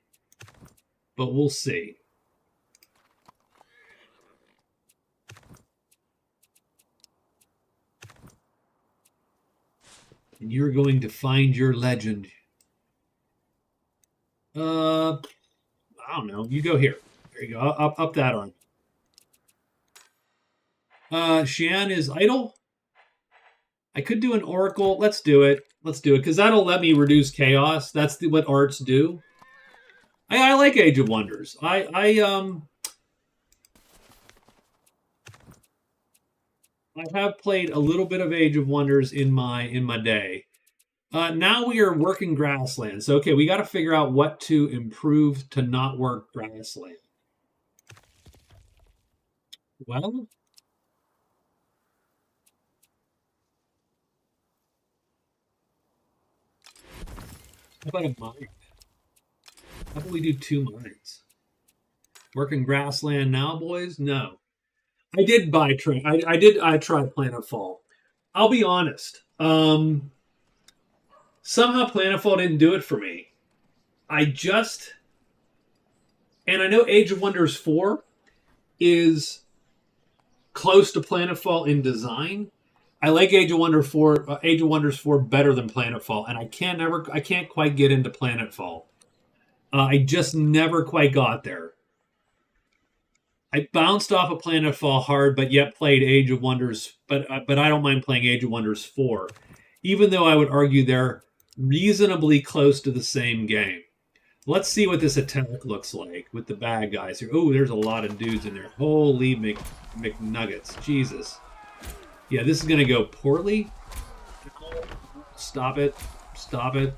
but we'll see. And you're going to find your legend. I don't know. You go here. There you go. Up that arm. Xian is idle. I could do an oracle. Let's do it. Let's do it because that'll let me reduce chaos. That's what arts do. I like Age of Wonders. I have played a little bit of Age of Wonders in my day. Now we are working grassland. So okay, we got to figure out what to improve to not work grassland. Well, how about a mine? How about we do 2 mines? Working grassland now, boys? No. I did buy train. I did try Planetfall. I'll be honest. Somehow Planetfall didn't do it for me. And I know Age of Wonders 4 is close to Planetfall in design. I like Age of Wonders 4 better than Planetfall, and I can't quite get into Planetfall. I just never quite got there. I bounced off of Planetfall hard, but yet played Age of Wonders. But I don't mind playing Age of Wonders 4, even though I would argue they're reasonably close to the same game. Let's see what this attack looks like with the bad guys here. Oh, there's a lot of dudes in there. Holy McNuggets. Jesus. Yeah, this is going to go poorly. Stop it. Stop it.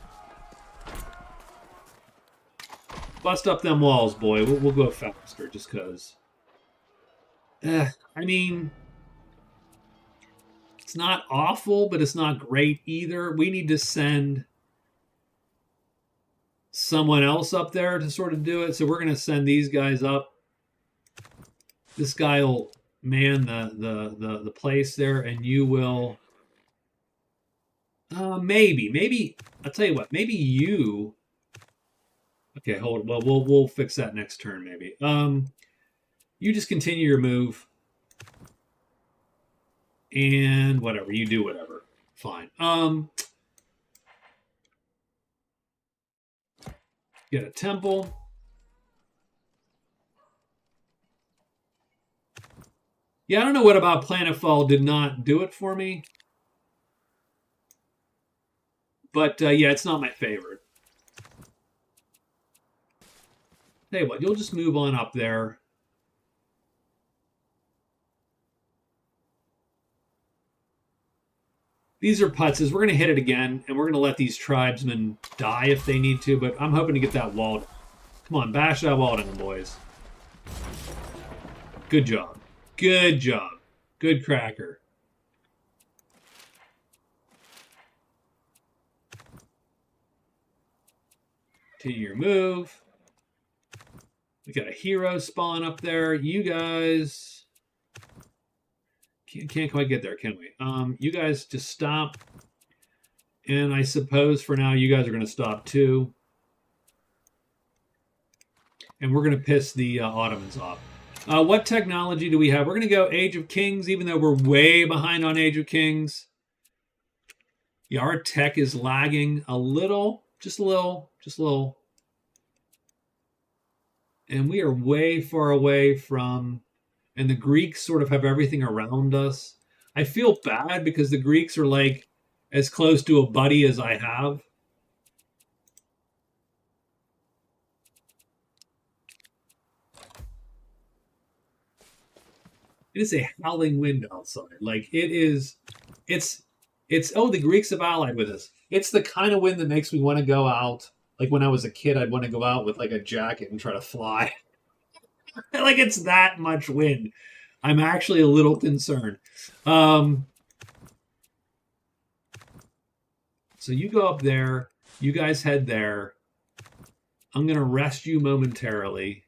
Bust up them walls, boy. We'll go faster just because. I mean, it's not awful, but it's not great either. We need to send someone else up there to sort of do it. So we're going to send these guys up. This guy will man the place there, and you will. Maybe. I'll tell you what. Maybe you. Okay, hold on. Well, we'll fix that next turn, maybe. You just continue your move. And whatever. You do whatever. Fine. Get a temple. Yeah, I don't know what about Planetfall did not do it for me. But, yeah, it's not my favorite. Tell you what, you'll just move on up there. These are putzes. We're going to hit it again, and we're going to let these tribesmen die if they need to, but I'm hoping to get that wall down. Come on, bash that wall down, boys. Good job. Good job. Good cracker. Continue your move. We got a hero spawn up there. You guys can't quite get there, can we? You guys just stop. And I suppose for now you guys are going to stop too. And we're going to piss the Ottomans off. What technology do we have? We're going to go Age of Kings, even though we're way behind on Age of Kings. Yeah, our tech is lagging a little, just a little. And we are way far away from, and the Greeks sort of have everything around us. I feel bad because the Greeks are like as close to a buddy as I have. It is a howling wind outside. Like it's oh, the Greeks have allied with us. It's the kind of wind that makes me want to go out. Like when I was a kid, I'd want to go out with like a jacket and try to fly. Like it's that much wind. I'm actually a little concerned. So you go up there. You guys head there. I'm going to rest you momentarily.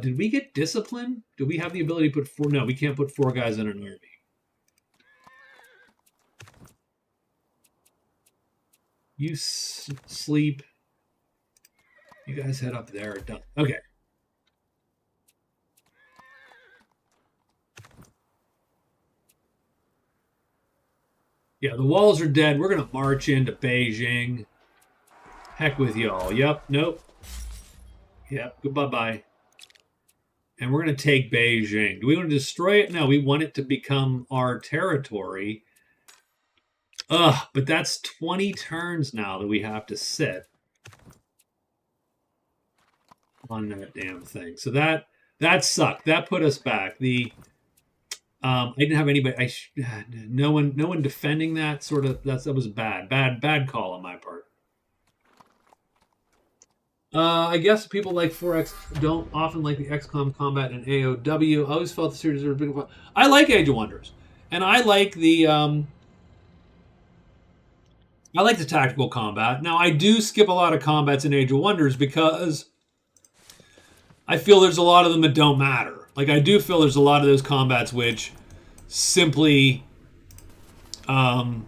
Did we get discipline? Do we have the ability to put four? No, we can't put 4 guys in an army. You sleep. You guys head up there. Done. Okay. Yeah, the walls are dead. We're going to march into Beijing. Heck with y'all. Yep. Nope. Yep. Goodbye-bye. And we're going to take Beijing. Do we want to destroy it? No, we want it to become our territory. Ugh, but that's 20 turns now that we have to sit on that damn thing. So that sucked. That put us back. I didn't have anybody. No one defending that sort of. That was bad call on my part. I guess people like 4X don't often like the XCOM combat in AOW. I always felt the series was a big. I like Age of Wonders, and I like the tactical combat. Now I do skip a lot of combats in Age of Wonders because I feel there's a lot of them that don't matter. Like I do feel there's a lot of those combats which simply, aren't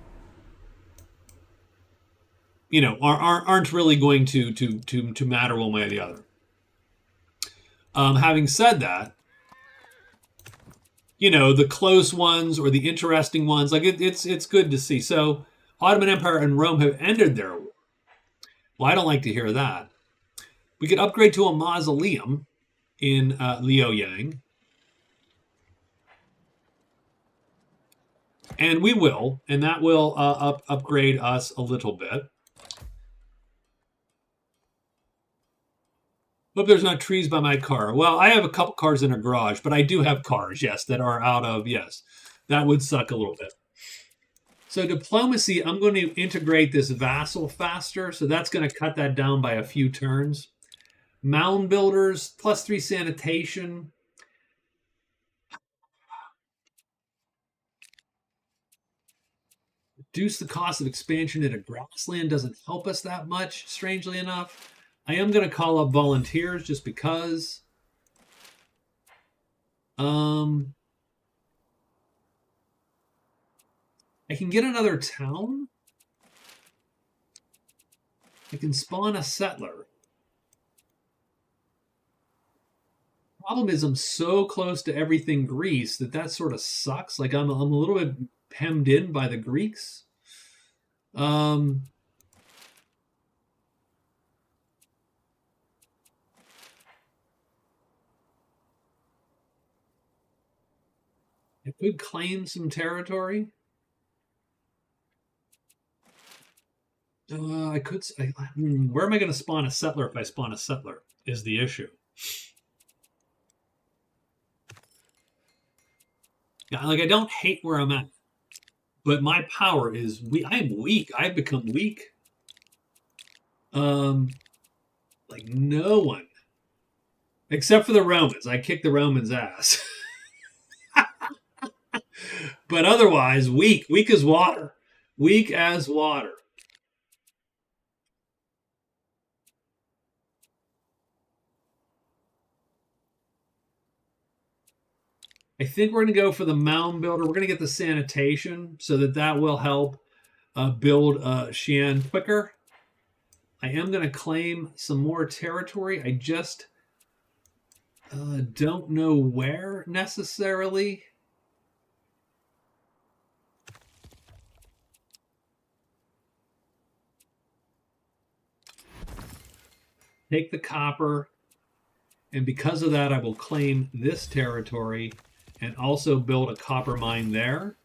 really going to matter one way or the other. Having said that, the close ones or the interesting ones, like it's good to see. So Ottoman Empire and Rome have ended their war. Well, I don't like to hear that. We could upgrade to a mausoleum in Liaoyang. And we will, and that will upgrade us a little bit. Hope there's not trees by my car. Well, I have a couple cars in a garage, but I do have cars, yes, that are out of, yes. That would suck a little bit. So diplomacy, I'm going to integrate this vassal faster, so that's going to cut that down by a few turns. Mound builders, +3 sanitation. Reduce the cost of expansion into grassland doesn't help us that much, strangely enough. I am going to call up volunteers just because. I can get another town. I can spawn a settler. Problem is I'm so close to everything Greece that sort of sucks. Like I'm a little bit hemmed in by the Greeks. I could claim some territory. I could. Where am I going to spawn a settler if I spawn a settler? Is the issue. Yeah, like I don't hate where I'm at, but my power is weak. I am weak. I've become weak. Like no one, except for the Romans. I kicked the Romans' ass. But otherwise, weak as water. Weak as water. I think we're going to go for the mound builder. We're going to get the sanitation so that will help build Xi'an quicker. I am going to claim some more territory. I just don't know where necessarily. Take the copper, and because of that, I will claim this territory and also build a copper mine there.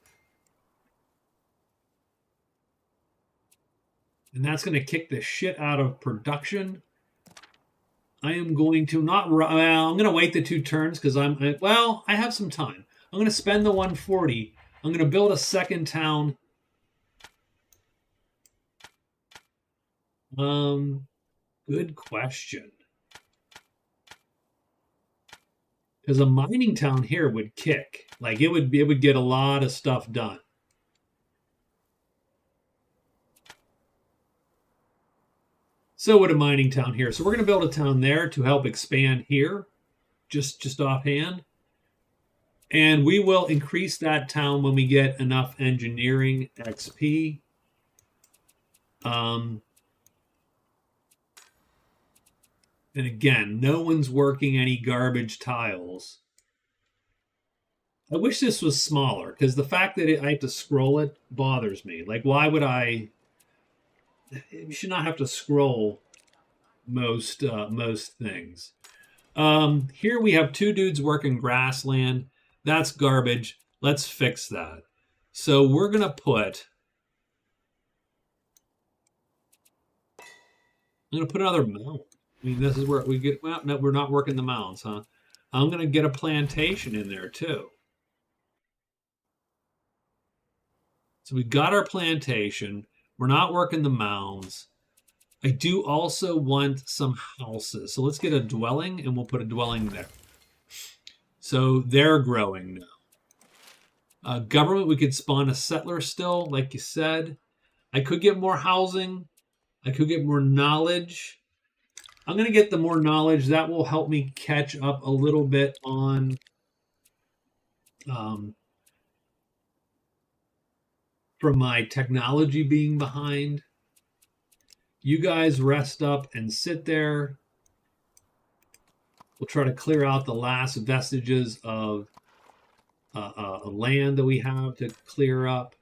And that's going to kick the shit out of production. I am going to I'm going to wait the 2 turns because I have some time. I'm going to spend the 140. I'm going to build a second town. Good question. Because a mining town here would kick. Like it would get a lot of stuff done. So would a mining town here. So we're going to build a town there to help expand here, just offhand. And we will increase that town when we get enough engineering XP. And again, no one's working any garbage tiles. I wish this was smaller because the fact that I have to scroll it bothers me. Like, why would I? You should not have to scroll most things. Here we have two dudes working grassland. That's garbage. Let's fix that. So we're gonna put. I'm gonna put another mound. I mean, this is where we get. Well, no, we're not working the mounds, huh? I'm gonna get a plantation in there too. So we got our plantation. We're not working the mounds. I do also want some houses. So let's get a dwelling and we'll put a dwelling there. So they're growing now. Government, we could spawn a settler still, like you said. I could get more housing. I could get more knowledge. I'm going to get the more knowledge. That will help me catch up a little bit on from my technology being behind. You guys rest up and sit there. We'll try to clear out the last vestiges of land that we have to clear up.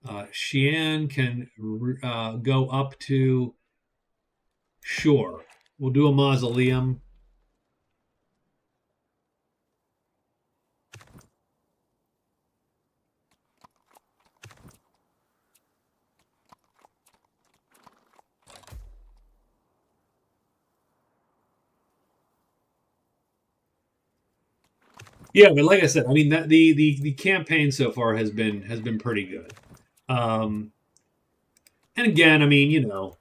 Xi'an can go up to shore. We'll do a mausoleum. Yeah, but like I said, I mean that the campaign so far has been pretty good. And again, I mean,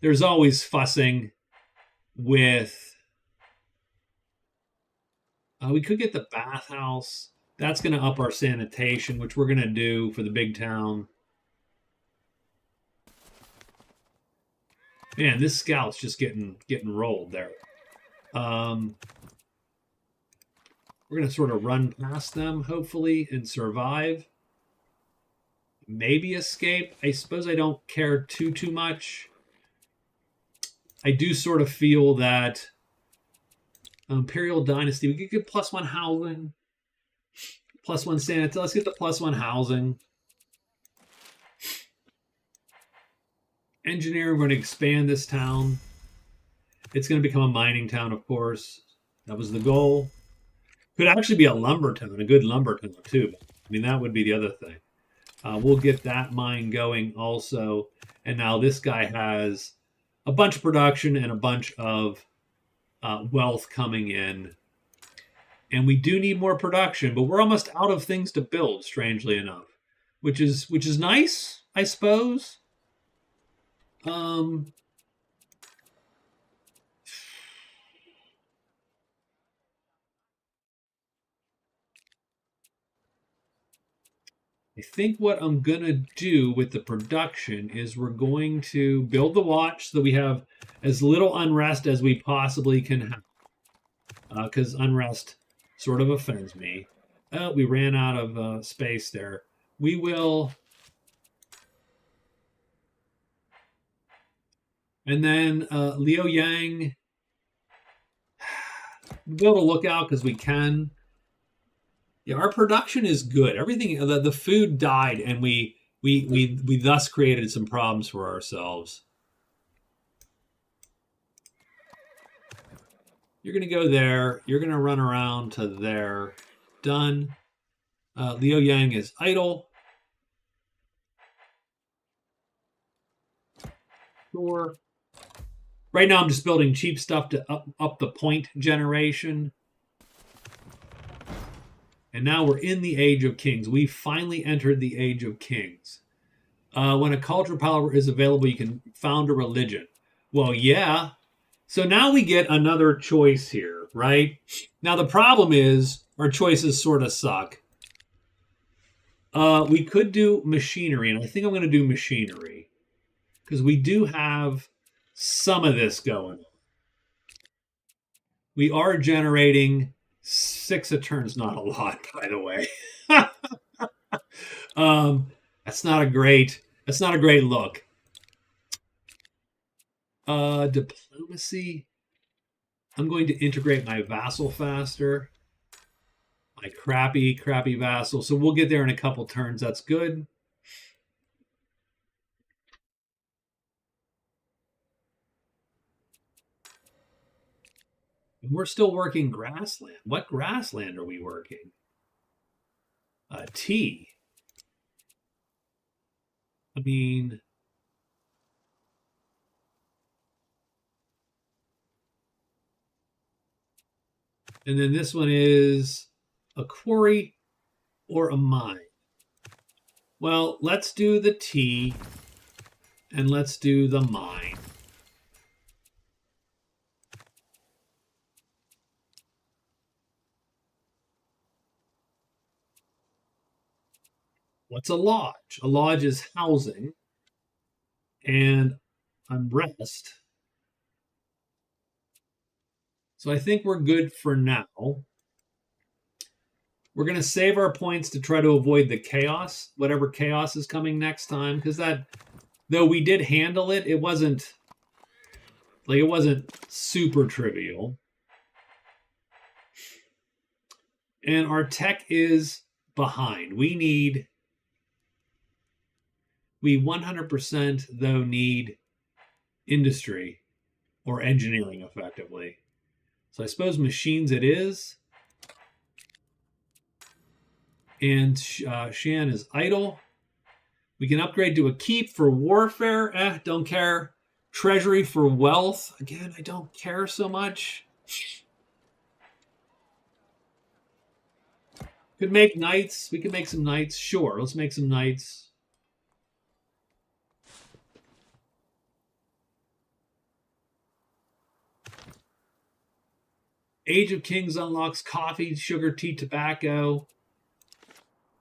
there's always fussing with. We could get the bathhouse. That's going to up our sanitation, which we're going to do for the big town. Man, this scout's just getting rolled there. We're going to sort of run past them, hopefully, and survive. Maybe escape. I suppose I don't care too much. I do sort of feel that Imperial Dynasty, we could get +1 housing, +1 sanity. Let's get the +1 housing. Engineering, we're going to expand this town. It's going to become a mining town, of course. That was the goal. Could actually be a lumber town, a good lumber town, too. I mean, that would be the other thing. We'll get that mine going also. And now this guy has a bunch of production and a bunch of wealth coming in. And we do need more production, but we're almost out of things to build, strangely enough, which is nice, I suppose. I think what I'm going to do with the production is we're going to build the watch so that we have as little unrest as we possibly can have. Because unrest sort of offends me. We ran out of space there. We will... And then Liu Yang, we'll be able to look out because we can. Yeah, our production is good. Everything, the food died, and we thus created some problems for ourselves. You're going to go there. You're going to run around to there. Done. Liu Yang is idle. Sure. Right now, I'm just building cheap stuff to up the point generation. And now we're in the Age of Kings. We finally entered the Age of Kings. When a cultural power is available, you can found a religion. Well, yeah. So now we get another choice here. right? Now the problem is our choices sort of suck. We could do machinery, and I think I'm going to do machinery because we do have some of this going on. We are generating 6 a turn's not a lot, by the way. um, that's not a great look. Diplomacy. I'm going to integrate my vassal faster. My crappy vassal. So we'll get there in a couple turns. That's good. And we're still working grassland. What grassland are we working? T. I mean, and then this one is a quarry or a mine. Well, let's do the T and let's do the mine. What's a lodge? A lodge is housing and unrest. So I think we're good for now. We're going to save our points to try to avoid the chaos, whatever chaos is coming next time, because that, though we did handle it, it wasn't super trivial. And our tech is behind. We 100% though need industry or engineering effectively. So I suppose machines it is. And Shan is idle. We can upgrade to a keep for warfare. Don't care. Treasury for wealth. Again, I don't care so much. Could make knights. We could make some knights. Sure, let's make some knights. Age of Kings unlocks coffee, sugar, tea, tobacco.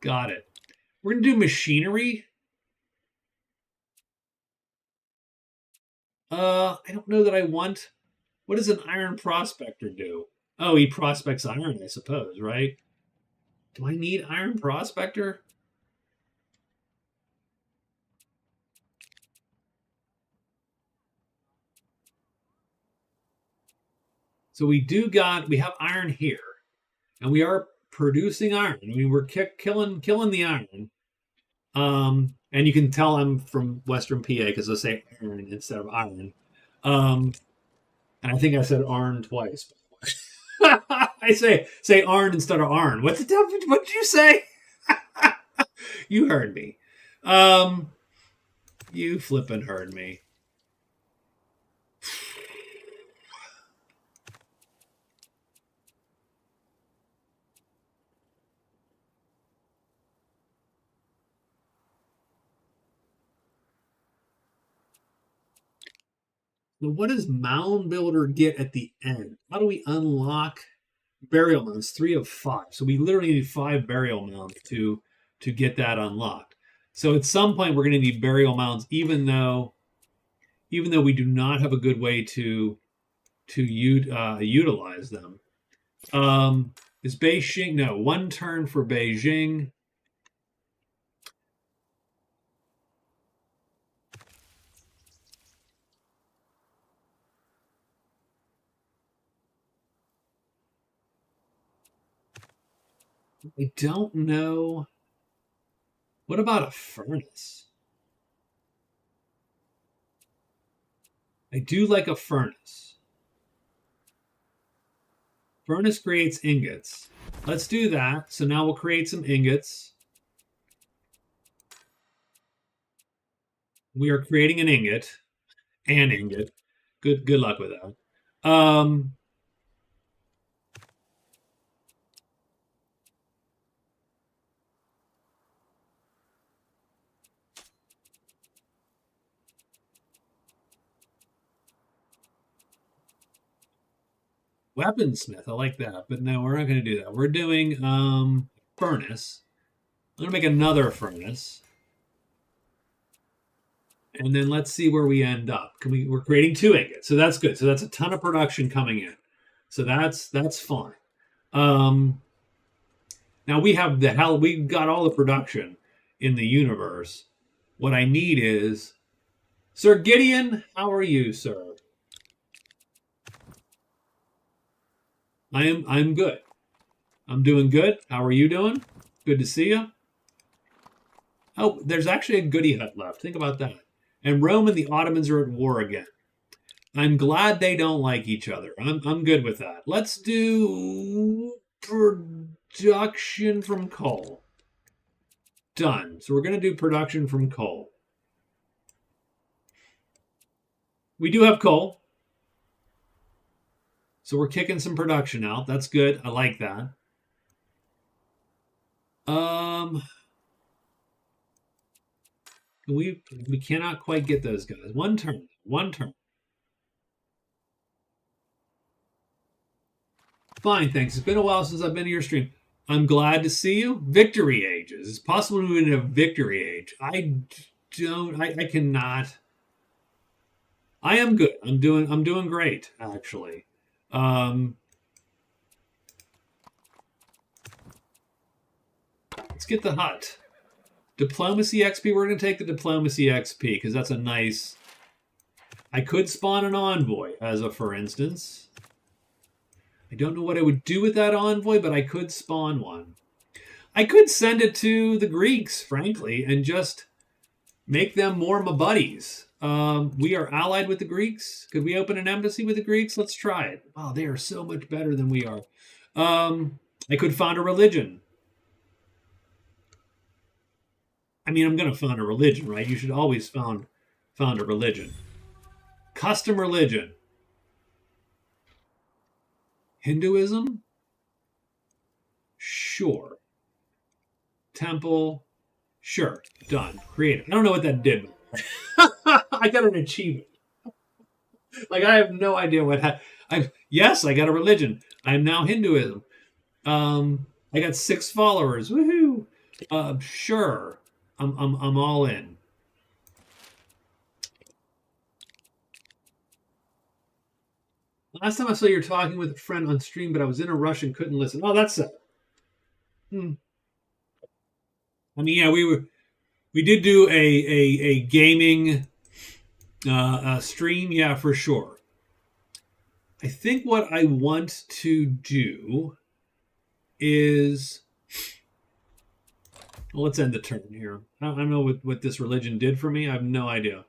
Got it. We're going to do machinery. I don't know that I want. What does an iron prospector do? Oh, he prospects iron, I suppose, right? Do I need iron prospector? So we have iron here, and we are producing iron. I mean, we're killing the iron. And you can tell I'm from Western PA because I say iron instead of iron. And I think I said Arn twice. I say Arn instead of Arn. What did you say? You heard me. You flippin' heard me. Now, what does Mound Builder get at the end? How do we unlock burial mounds? 3 of 5. So we literally need 5 burial mounds to get that unlocked. So at some point we're going to need burial mounds, even though we do not have a good way to utilize them. Is Beijing? No, 1 turn for Beijing. I don't know. What about a furnace? I do like a furnace. Furnace creates ingots. Let's do that. So now we'll create some ingots. We are creating an ingot. An ingot. Good luck with that. Weaponsmith. I like that. But no, we're not going to do that. We're doing furnace. I'm going to make another furnace. And then let's see where we end up. We're creating 2 ingots. So that's good. So that's a ton of production coming in. So that's fine. Now we've got all the production in the universe. What I need is Sir Gideon, how are you, sir? I'm good. I'm doing good. How are you doing? Good to see you. Oh, there's actually a goody hut left. Think about that. And Rome and the Ottomans are at war again. I'm glad they don't like each other. I'm good with that. Let's do production from coal. Done. So we're going to do production from coal. We do have coal. So we're kicking some production out. That's good. I like that. We cannot quite get those guys. One turn. Fine, thanks. It's been a while since I've been to your stream. I'm glad to see you. Victory ages. It's possible to move into a victory age. I cannot. I am good. I'm doing great, actually. Let's get the hut. Diplomacy XP. We're going to take the diplomacy XP because that's a nice. I could spawn an envoy as a for instance. I don't know what I would do with that envoy, but I could spawn one. I could send it to the Greeks, frankly, and just make them more my buddies. We are allied with the Greeks. Could we open an embassy with the Greeks? Let's try it. Wow, they are so much better than we are. I could found a religion. I mean, I'm going to found a religion, right? You should always found a religion. Custom religion. Hinduism? Sure. Temple? Sure. Done. Created. I don't know what that did. I got an achievement. Like, I have no idea what happened. Yes, I got a religion. I am now Hinduism. I got 6 followers. Woohoo! Sure. I'm all in. Last time I saw you were talking with a friend on stream, but I was in a rush and couldn't listen. Oh, that's it. I mean, yeah, we did do a gaming stream, yeah, for sure. I think what I want to do is, well, let's end the turn here. I don't know what this religion did for me. I have no idea.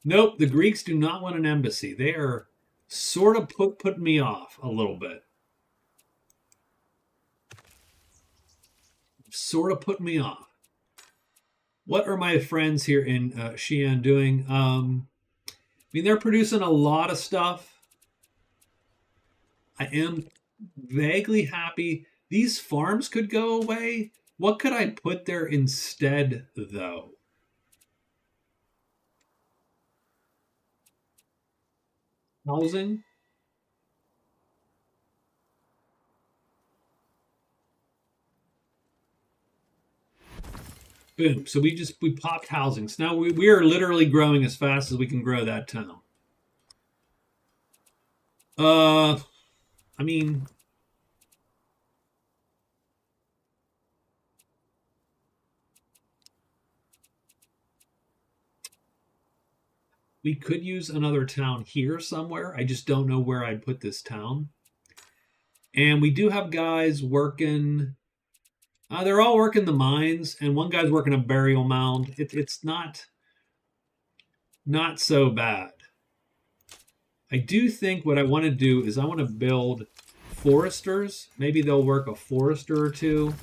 Nope, the Greeks do not want an embassy. They are sort of putting me off a little bit. Sort of putting me off. What are my friends here in Xi'an doing? I mean, they're producing a lot of stuff. I am vaguely happy. These farms could go away. What could I put there instead, though? Housing? Boom. So we popped housing. So now we are literally growing as fast as we can grow that town. I mean, we could use another town here somewhere. I just don't know where I'd put this town. And we do have guys working. They're all working the mines, and one guy's working a burial mound. It's not so bad. I do think what I want to do is I want to build foresters. Maybe they'll work a forester or two.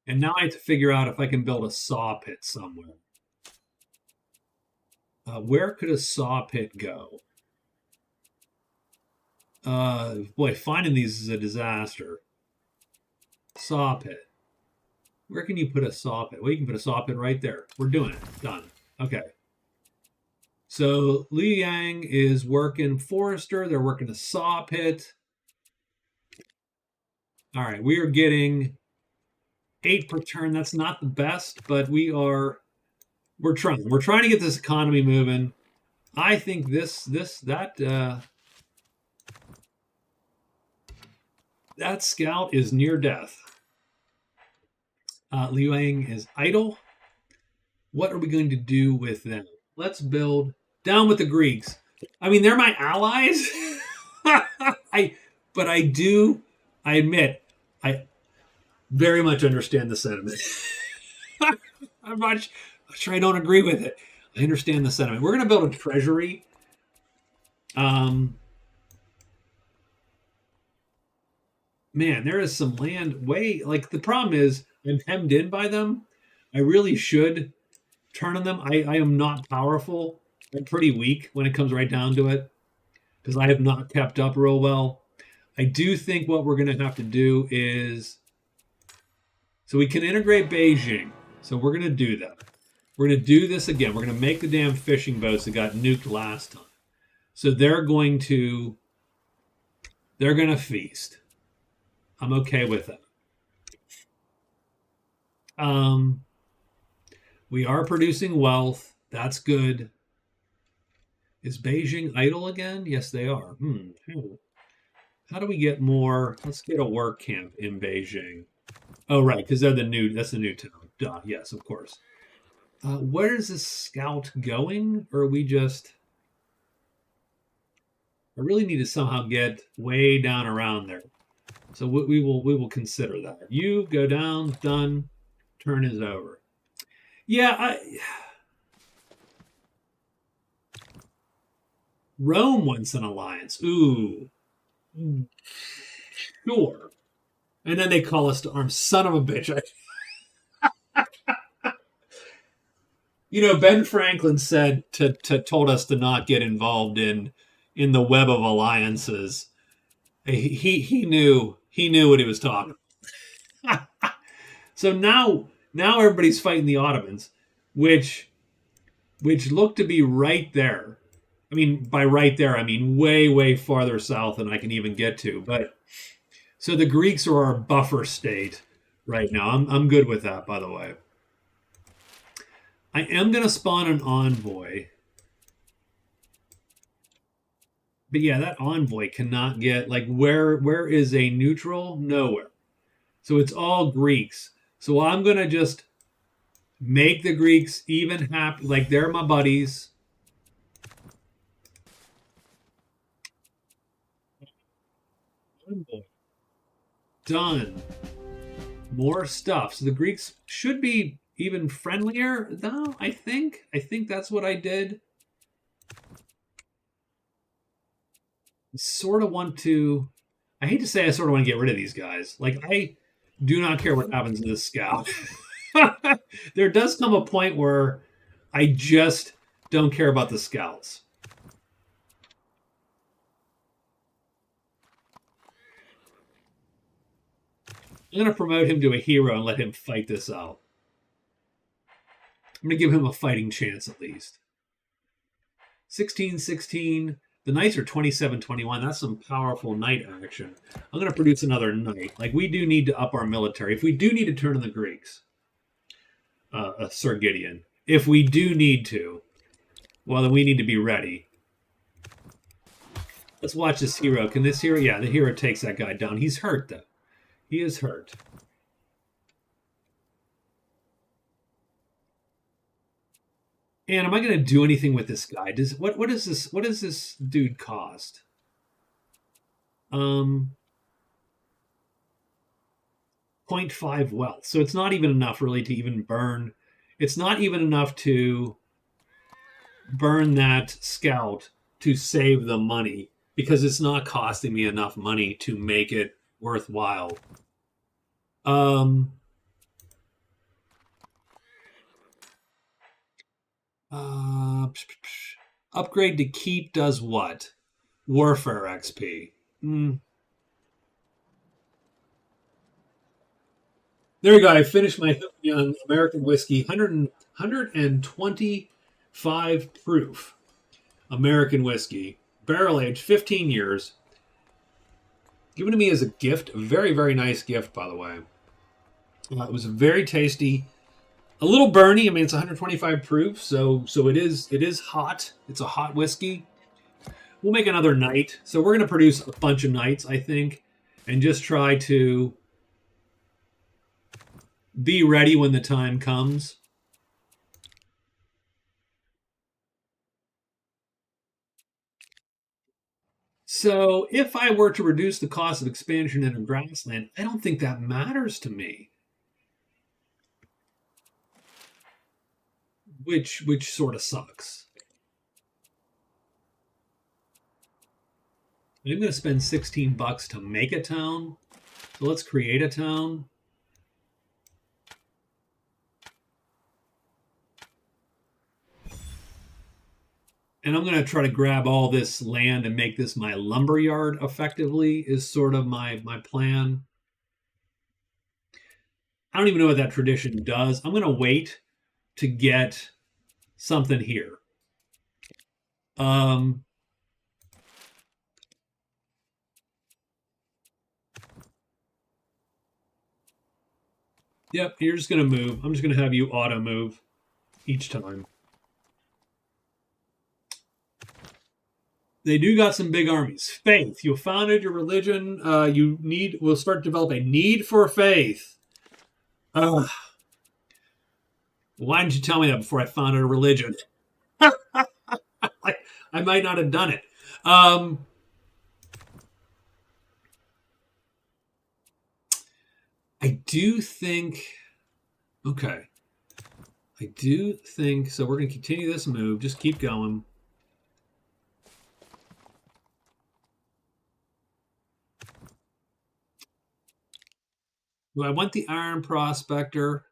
And now I have to figure out if I can build a saw pit somewhere. Where could a saw pit go? Boy, finding these is a disaster. Saw pit. Where can you put a saw pit? Well, you can put a saw pit right there. We're doing it. Done. Okay. So Liu Yang is working forester. They're working a saw pit. All right, we are getting 8 per turn. That's not the best, but we're trying. We're trying to get this economy moving. I think that scout is near death. Liu Yang is idle. What are we going to do with them? Let's build down with the Greeks. I mean, they're my allies. But I admit, I very much understand the sentiment. I'm sure I don't agree with it. I understand the sentiment. We're going to build a treasury. Man, there is some land like the problem is I'm hemmed in by them. I really should turn on them. I am not powerful. I'm pretty weak when it comes right down to it because I have not kept up real well. I do think what we're going to have to do is so we can integrate Beijing. So we're going to do that. We're going to do this again. We're going to make the damn fishing boats that got nuked last time. So they're going to feast. I'm okay with that. We are producing wealth. That's good. Is Beijing idle again? Yes, they are. How do we get more? Let's get a work camp in Beijing. Oh, right, because that's the new town. Duh, yes, of course. Where is this scout going? Or are we just... I really need to somehow get way down around there. So we will consider that. You go down, done, turn is over. Yeah, Rome wants an alliance. Ooh. Sure. And then they call us to arms. Son of a bitch. Ben Franklin said told us to not get involved in the web of alliances. He knew what he was talking about. So now everybody's fighting the Ottomans, which look to be right there. I mean, by right there, I mean way farther south than I can even get to. But so the Greeks are our buffer state right now. I'm good with that, by the way. I am going to spawn an envoy. But yeah, that envoy cannot get, like, where is a neutral? Nowhere. So it's all Greeks. So I'm going to just make the Greeks even happy. Like, they're my buddies. Done. More stuff. So the Greeks should be even friendlier. No, I think that's what I did. Sort of want to... I hate to say I sort of want to get rid of these guys. Like, I do not care what happens to this scout. There does come a point where I just don't care about the scouts. I'm going to promote him to a hero and let him fight this out. I'm going to give him a fighting chance at least. 16-16. The knights are 27-21. That's some powerful knight action. I'm going to produce another knight. Like, we do need to up our military. If we do need to turn on the Greeks, Sir Gideon, if we do need to, well, then we need to be ready. Let's watch this hero. Can this hero? Yeah, the hero takes that guy down. He's hurt, though. He is hurt. And am I going to do anything with this guy? What does this dude cost? 0.5 wealth. So it's not even enough really to even burn. It's not even enough to burn that scout to save the money because it's not costing me enough money to make it worthwhile. Upgrade to keep does what? Warfare XP. There you go. I finished my young American whiskey, 125 proof American whiskey, barrel aged, 15 years, given to me as a gift. A very, very nice gift, by the way. It was very tasty, a little burny. I mean, it's 125 proof, so it is hot. It's a hot whiskey. We'll make another night. So we're going to produce a bunch of nights, I think, and just try to be ready when the time comes. So if I were to reduce the cost of expansion in a grassland, I don't think that matters to me. Which sort of sucks. I'm going to spend 16 bucks to make a town. So let's create a town. And I'm going to try to grab all this land and make this my lumber yard effectively, is sort of my plan. I don't even know what that tradition does. I'm going to wait to get something here. Um, yep, you're just going to move. I'm just going to have you auto move each time. They do got some big armies. Faith. You founded your religion. Will start to develop a need for faith. Ugh. Why didn't you tell me that before I founded a religion? I might not have done it. I do think. Okay. I do think. So we're going to continue this move. Just keep going. Do I want the Iron Prospector?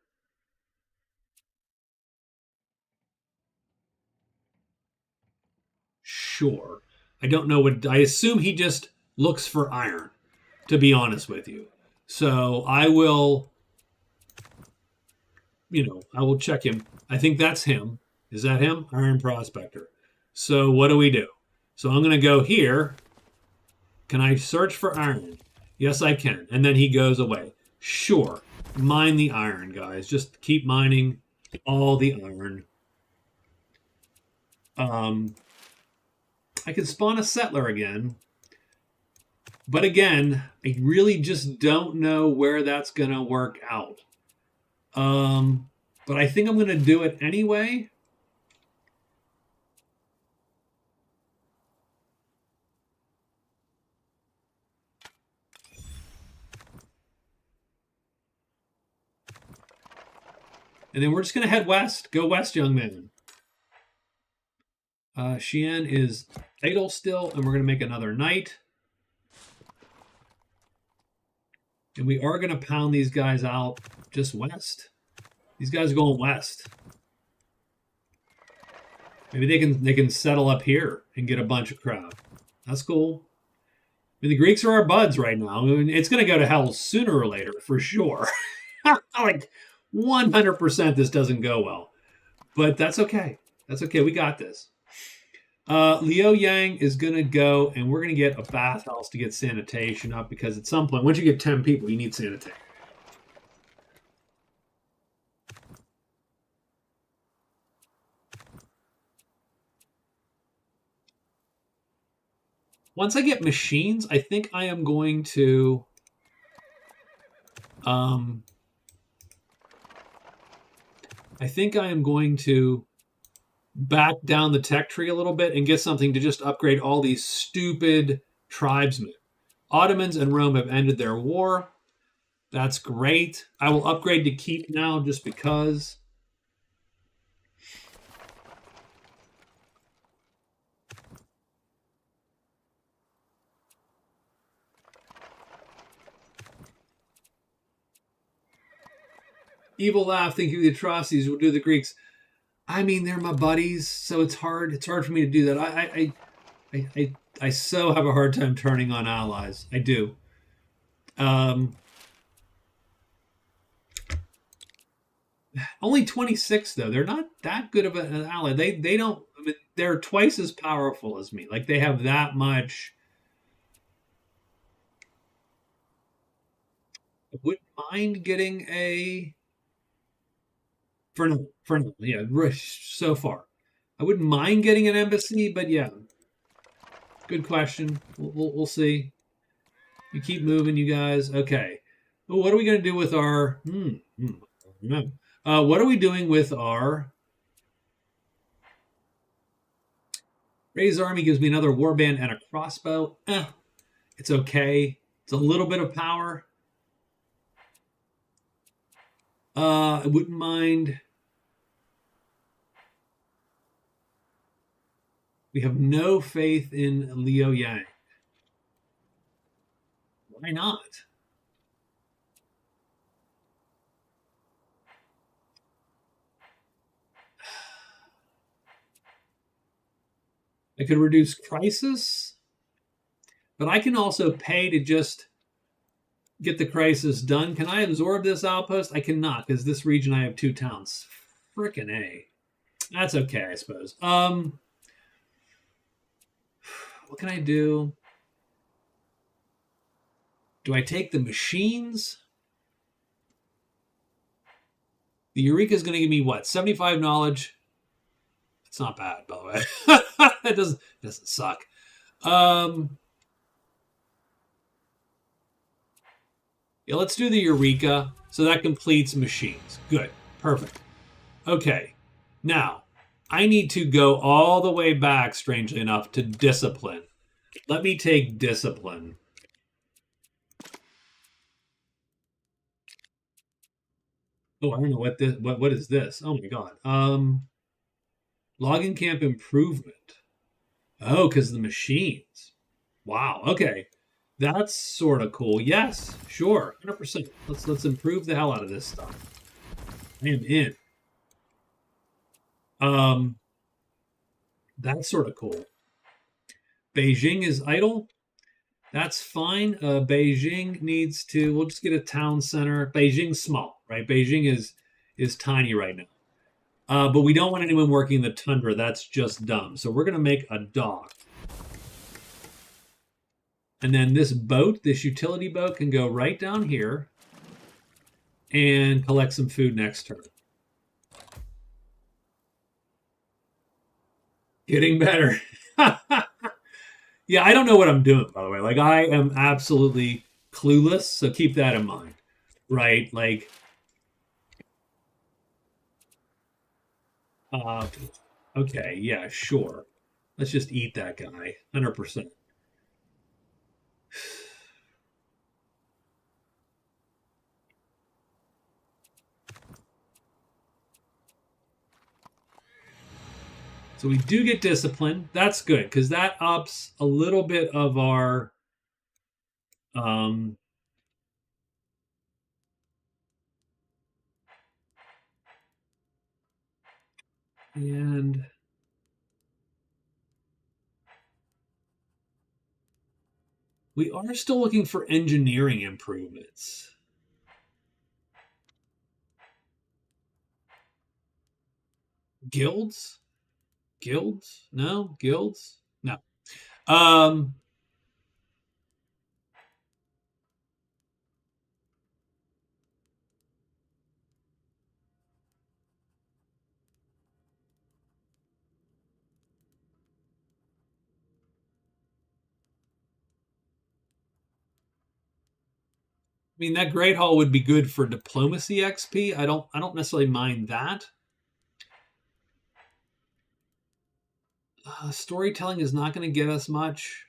Sure. I don't know what. I assume he just looks for iron, to be honest with you. So I will, I will check him. I think that's him. Is that him? Iron Prospector. So what do we do? So I'm going to go here. Can I search for iron? Yes, I can. And then he goes away. Sure. Mine the iron, guys. Just keep mining all the iron. I can spawn a settler again. But again, I really just don't know where that's going to work out. But I think I'm going to do it anyway. And then we're just going to head west. Go west, young man. Xi'an is idle still, and we're going to make another knight. And we are going to pound these guys out just west. These guys are going west. Maybe they can settle up here and get a bunch of crowd. That's cool. I mean, the Greeks are our buds right now. I mean, it's going to go to hell sooner or later, for sure. Like 100% this doesn't go well. But that's okay. That's okay. We got this. Liu Yang is going to go, and we're going to get a bathhouse to get sanitation up, because at some point, once you get 10 people, you need sanitation. Once I get machines, I think I am going to back down the tech tree a little bit and get something to just upgrade all these stupid tribesmen. Ottomans and Rome have ended their war. That's great. I will upgrade to keep now just because. Evil laugh, thinking of the atrocities will do the Greeks. I mean, they're my buddies, so it's hard. It's hard for me to do that. I so have a hard time turning on allies. I do. Only 26 though. They're not that good of an ally. They don't. I mean, they're twice as powerful as me. Like they have that much. I wouldn't mind getting a for now. Yeah, so far. I wouldn't mind getting an embassy, but yeah, good question. We'll see. You keep moving, you guys. Okay. Well, what are we going to do with our? No. What are we doing with our? Ray's army gives me another warband and a crossbow. It's okay. It's a little bit of power. I wouldn't mind. We have no faith in Liu Yang. Why not? I could reduce crisis, but I can also pay to just get the crisis done. Can I absorb this outpost? I cannot, because this region I have 2 towns. Frickin' A. That's okay, I suppose. What can I do? Do I take the machines? The Eureka is going to give me what? 75 knowledge. It's not bad, by the way. It doesn't suck. Yeah, let's do the Eureka. So that completes machines. Good. Perfect. Okay. Now, I need to go all the way back, strangely enough, to discipline. Let me take discipline. Oh, I don't know what this. What is this? Oh my god. Logging camp improvement. Oh, because the machines. Wow. Okay. That's sort of cool. Yes, sure. 100%. Let's improve the hell out of this stuff. I am in. That's sort of cool. Beijing is idle. That's fine. Beijing needs to. We'll just get a town center. Beijing's small, right? Beijing is tiny right now. But we don't want anyone working the tundra. That's just dumb. So we're going to make a dock. And then this boat, this utility boat, can go right down here and collect some food next turn. Getting better. Yeah, I don't know what I'm doing, by the way. Like, I am absolutely clueless. So keep that in mind, right? Like, okay, yeah, sure. Let's just eat that guy, 100%. So we do get discipline. That's good because that ups a little bit of our um, and we are still looking for engineering improvements. Guilds? Guilds? No, guilds? No. Um, I mean that Great Hall would be good for diplomacy XP. I don't necessarily mind that. Storytelling is not going to get us much.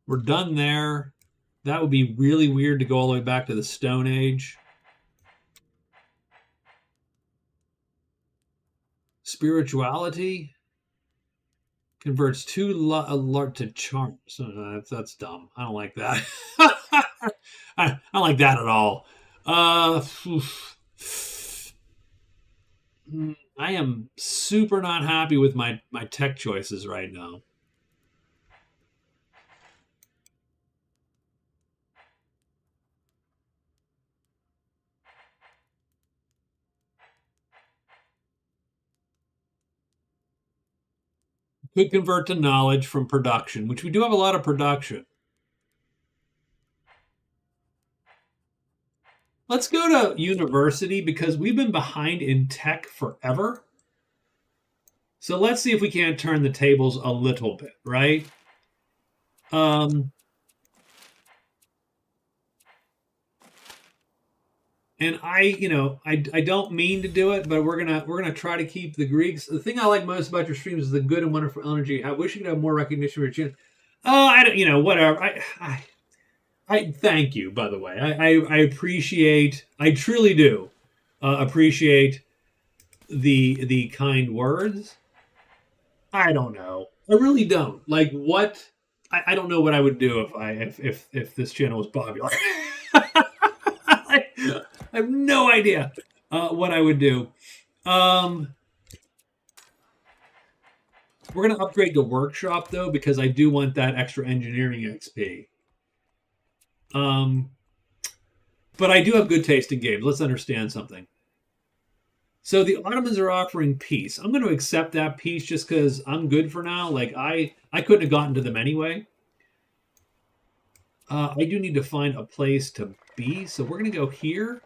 We're done there. That would be really weird to go all the way back to the Stone Age. Spirituality converts 2 alert to charm. So that's dumb. I don't like that. I don't like that at all. I am super not happy with my tech choices right now. Could convert to knowledge from production, which we do have a lot of production. Let's go to university because we've been behind in tech forever. So let's see if we can't turn the tables a little bit, right? Um, and I don't mean to do it, but we're gonna try to keep the Greeks. The thing I like most about your streams is the good and wonderful energy. I wish you could have more recognition for your channel. Oh, I don't, whatever. I thank you, by the way. I appreciate, I truly do appreciate the kind words. I don't know. I really don't. Like what? I don't know what I would do if this channel was popular. I have no idea what I would do. We're gonna upgrade the workshop though because I do want that extra engineering XP. But I do have good taste in games. Let's understand something. So the Ottomans are offering peace. I'm going to accept that peace just because I'm good for now. Like I couldn't have gotten to them anyway. I do need to find a place to be, so we're going to go here.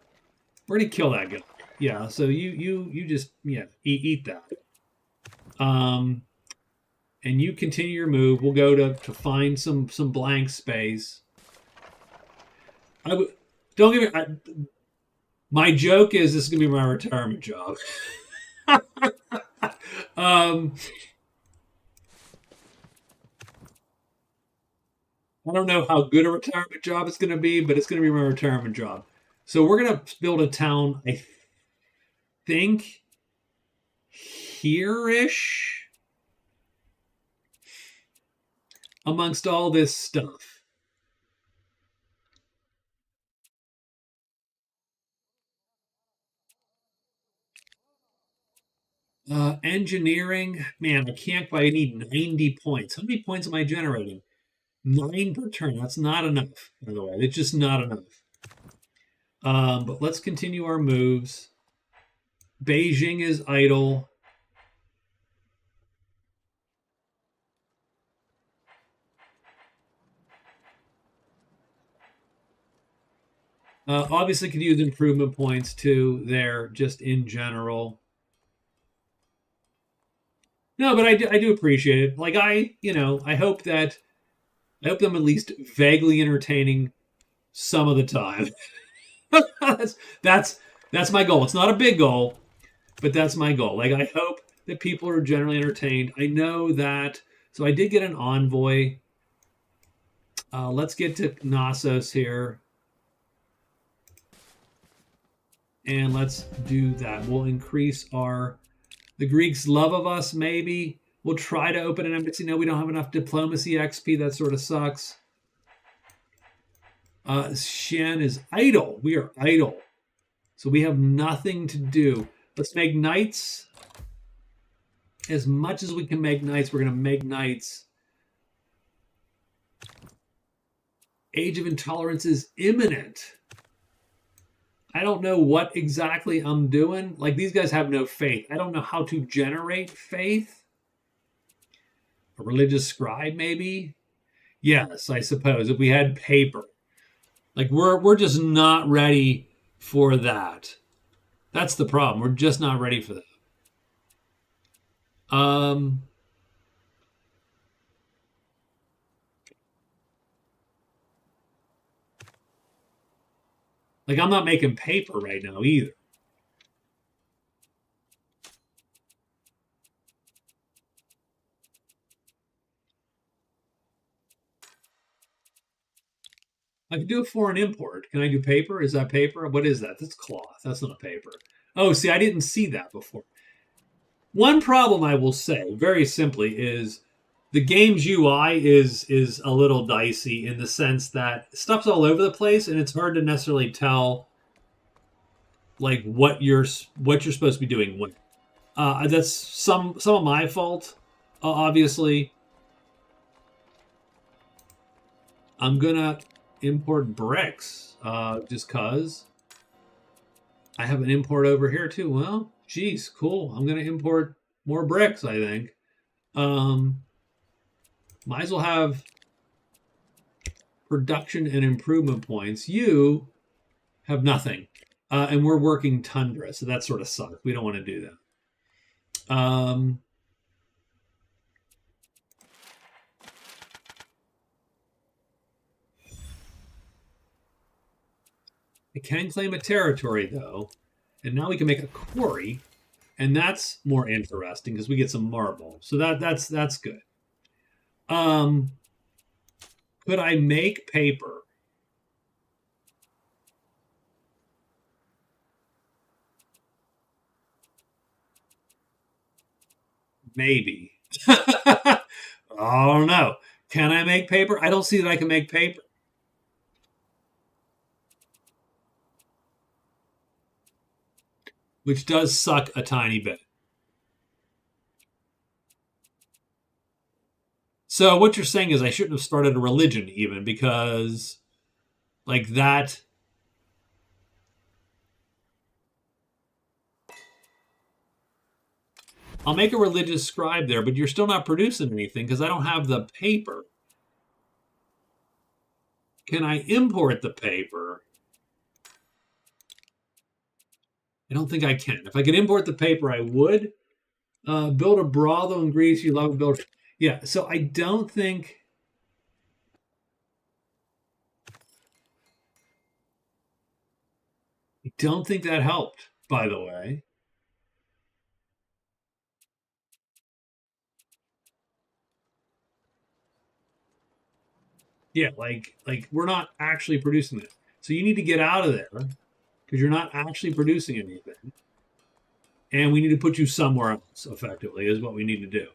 We're going to kill that guy. Yeah. So you just eat that. And you continue your move. We'll go to find some blank space. Don't give me. My joke is this is gonna be my retirement job. I don't know how good a retirement job it's gonna be, but it's gonna be my retirement job. So we're gonna build a town. I think here-ish amongst all this stuff. Engineering, man, I can't. I need 90 points. How many points am I generating? 9 per turn. That's not enough, by the way. It's just not enough. But let's continue our moves. Beijing is idle. Obviously, could use improvement points too there, just in general. No, but I do appreciate it. Like I hope them at least vaguely entertaining some of the time. that's my goal. It's not a big goal, but that's my goal. Like I hope that people are generally entertained. I know that. So I did get an envoy. Let's get to Knossos here. And let's do that. We'll increase the Greeks' love of us, maybe. We'll try to open an embassy. No, we don't have enough diplomacy XP. That sort of sucks. Shen is idle. We are idle. So we have nothing to do. Let's make knights. As much as we can make knights, we're going to make knights. Age of Intolerance is imminent. I don't know what exactly I'm doing. Like, these guys have no faith. I don't know how to generate faith. A religious scribe, maybe? Yes, I suppose. If we had paper. Like, we're just not ready for that. That's the problem. We're just not ready for that. Like, I'm not making paper right now either. I can do a foreign import. Can I do paper? Is that paper? What is that? That's cloth. That's not paper. Oh, see, I didn't see that before. One problem I will say, very simply, is the game's UI is a little dicey in the sense that stuff's all over the place, and it's hard to necessarily tell like what you're supposed to be doing when. That's some of my fault, obviously. I'm gonna import bricks just cause. I have an import over here too. Well, geez, cool. I'm gonna import more bricks, I think. Um, might as well have production and improvement points. You have nothing. And we're working tundra, so that sort of sucks. We don't want to do that. I can claim a territory, though. And now we can make a quarry, and that's more interesting because we get some marble. So that's good. Um, could I make paper? Maybe. Oh no. Can I make paper? I don't see that I can make paper. Which does suck a tiny bit. So what you're saying is I shouldn't have started a religion even because like that. I'll make a religious scribe there, but you're still not producing anything because I don't have the paper. Can I import the paper? I don't think I can. If I could import the paper, I would. Build a brothel in Greece. You love build. Yeah. So I don't think. I don't think that helped. By the way. Yeah. Like we're not actually producing this. So you need to get out of there because you're not actually producing anything. And we need to put you somewhere else. Effectively, is what we need to do.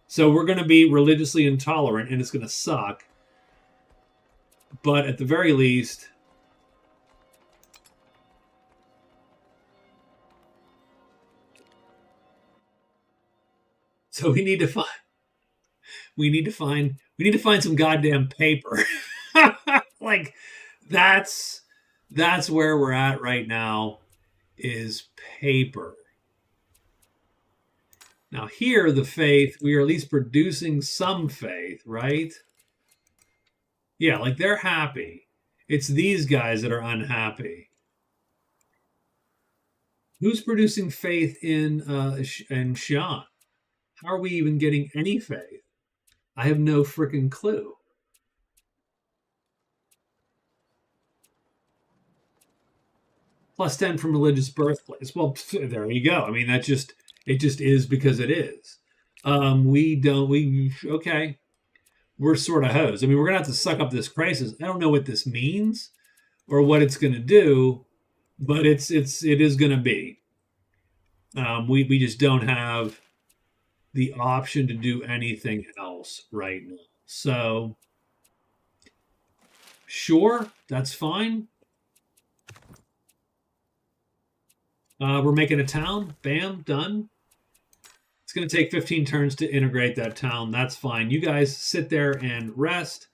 So we're going to be religiously intolerant, and it's going to suck. But at the very least, so we need to find some goddamn paper. Like that's that's where we're at right now is paper. Now here the faith, we are at least producing some faith, right? Yeah, like they're happy. It's these guys that are unhappy. Who's producing faith in Sean? How are we even getting any faith? I have no freaking clue. Plus 10 from religious birthplace. Well, there you go. I mean, it just is because it is. Okay, we're sort of hosed. I mean, we're going to have to suck up this crisis. I don't know what this means or what it's going to do, but it is going to be. We just don't have the option to do anything else right now. So, sure, that's fine. We're making a town. Bam, done. It's going to take 15 turns to integrate that town. That's fine. You guys sit there and rest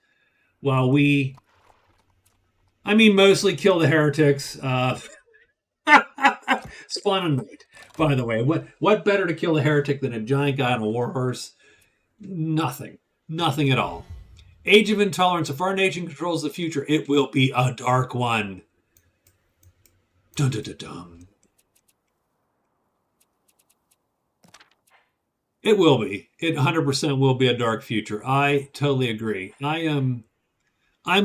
while we, I mean, mostly kill the heretics. Splendid. By the way, what better to kill a heretic than a giant guy on a war horse? Nothing. Nothing at all. Age of Intolerance. If our nation controls the future, it will be a dark one. Dun dun dun dun. It will be. It 100% will be a dark future. I totally agree. I'm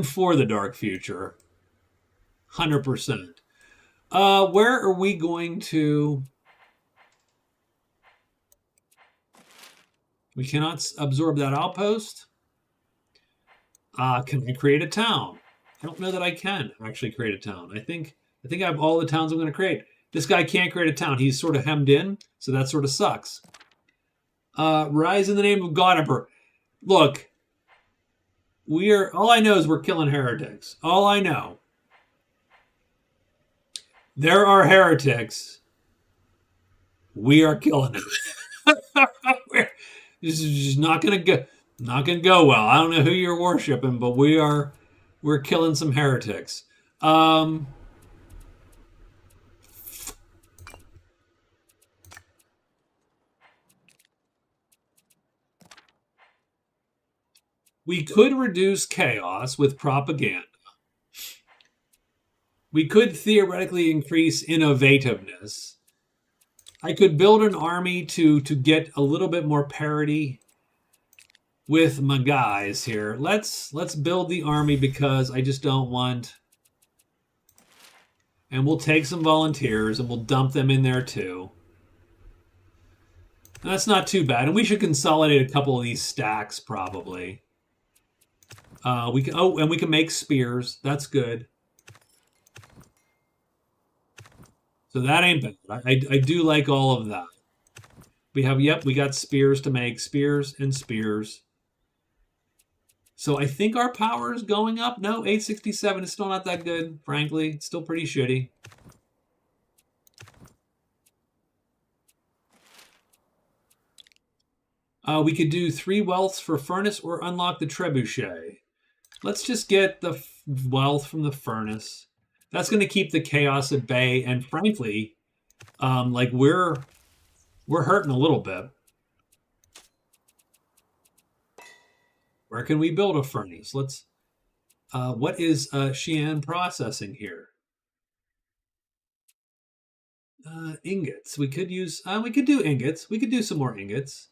for the dark future. 100%. Where are we going to? We cannot absorb that outpost. Can I create a town? I don't know that I can actually create a town. I think I have all the towns I'm going to create. This guy can't create a town. He's sort of hemmed in, so that sort of sucks. Rise in the name of God Emperor. Look, all I know is we're killing heretics. All I know. There are heretics. We are killing them. This is just not gonna go well. I don't know who you're worshiping, but we're killing some heretics. Um, We could reduce chaos with propaganda. We could theoretically increase innovativeness. I could build an army to get a little bit more parity with my guys here. Let's build the army because I just don't want. And we'll take some volunteers and we'll dump them in there too. And that's not too bad. And we should consolidate a couple of these stacks probably. We can. Oh, and we can make spears. That's good. So that ain't bad. I do like all of that. We have, yep, we got spears to make. Spears and spears. So I think our power is going up. No, 867 is still not that good, frankly. It's still pretty shitty. We could do 3 wealths for furnace or unlock the trebuchet. Let's just get the wealth from the furnace. That's going to keep the chaos at bay. And frankly, like we're hurting a little bit. Where can we build a furnace? Let's. What is Xi'an processing here? Ingots. We could use. We could do ingots. We could do some more ingots.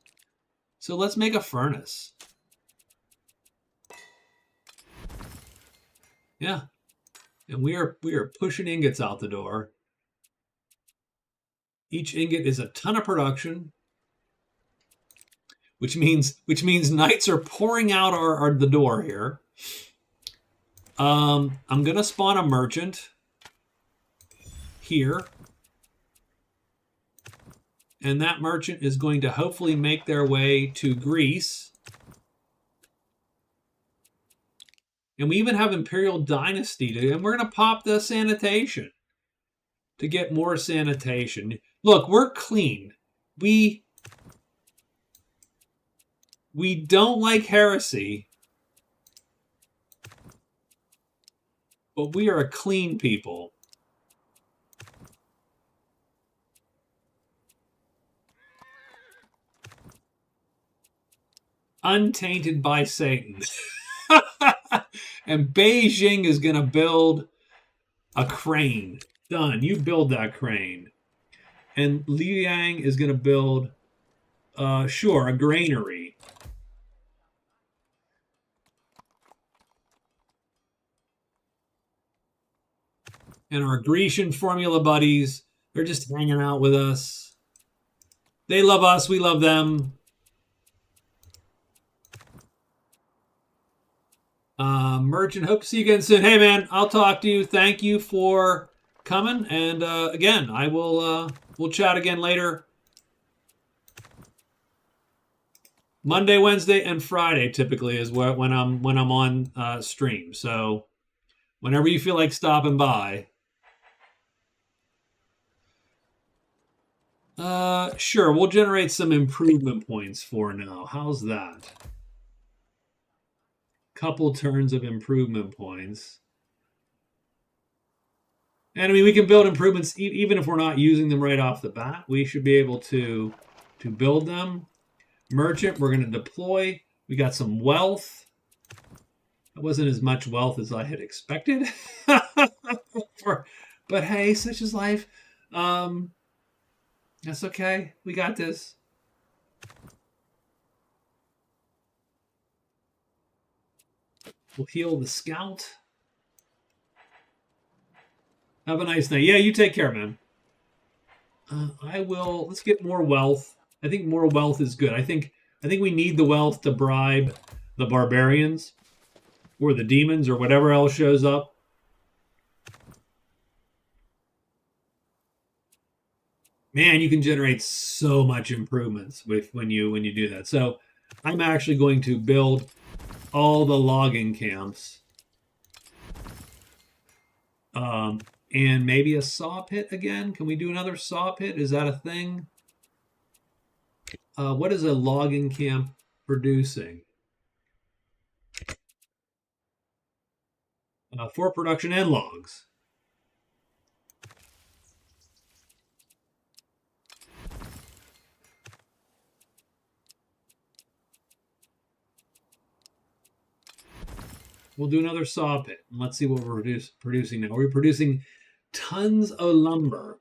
So let's make a furnace. Yeah, and we are pushing ingots out the door. Each ingot is a ton of production, which means knights are pouring out the door here. I'm gonna spawn a merchant here, and that merchant is going to hopefully make their way to Greece. And we even have Imperial Dynasty, and we're going to pop the sanitation to get more sanitation. Look, we're clean. We don't like heresy, but we are a clean people. Untainted by Satan. And Beijing is going to build a crane. Done. You build that crane. And Liang is going to build, sure, a granary. And our Grecian formula buddies, they're just hanging out with us. They love us. We love them. Merchant, hope to see you again soon. Hey, man, I'll talk to you. Thank you for coming. And again, I will. We'll chat again later. Monday, Wednesday, and Friday typically is when I'm on stream. So whenever you feel like stopping by. Sure, we'll generate some improvement points for now. How's that? Couple turns of improvement points. And I mean, we can build improvements even if we're not using them right off the bat. We should be able to build them. Merchant, we're going to deploy. We got some wealth. That wasn't as much wealth as I had expected. But hey, such is life. That's okay. We got this. We'll heal the scout. Have a nice night. Yeah, you take care, man. I will. Let's get more wealth. I think more wealth is good. I think we need the wealth to bribe the barbarians or the demons or whatever else shows up. Man, you can generate so much improvements when you do that. So I'm actually going to build all the logging camps. And maybe a saw pit again. Can we do another saw pit? Is that a thing? What is a logging camp producing? For production and logs. We'll do another saw pit. And let's see what we're producing now. We're producing tons of lumber.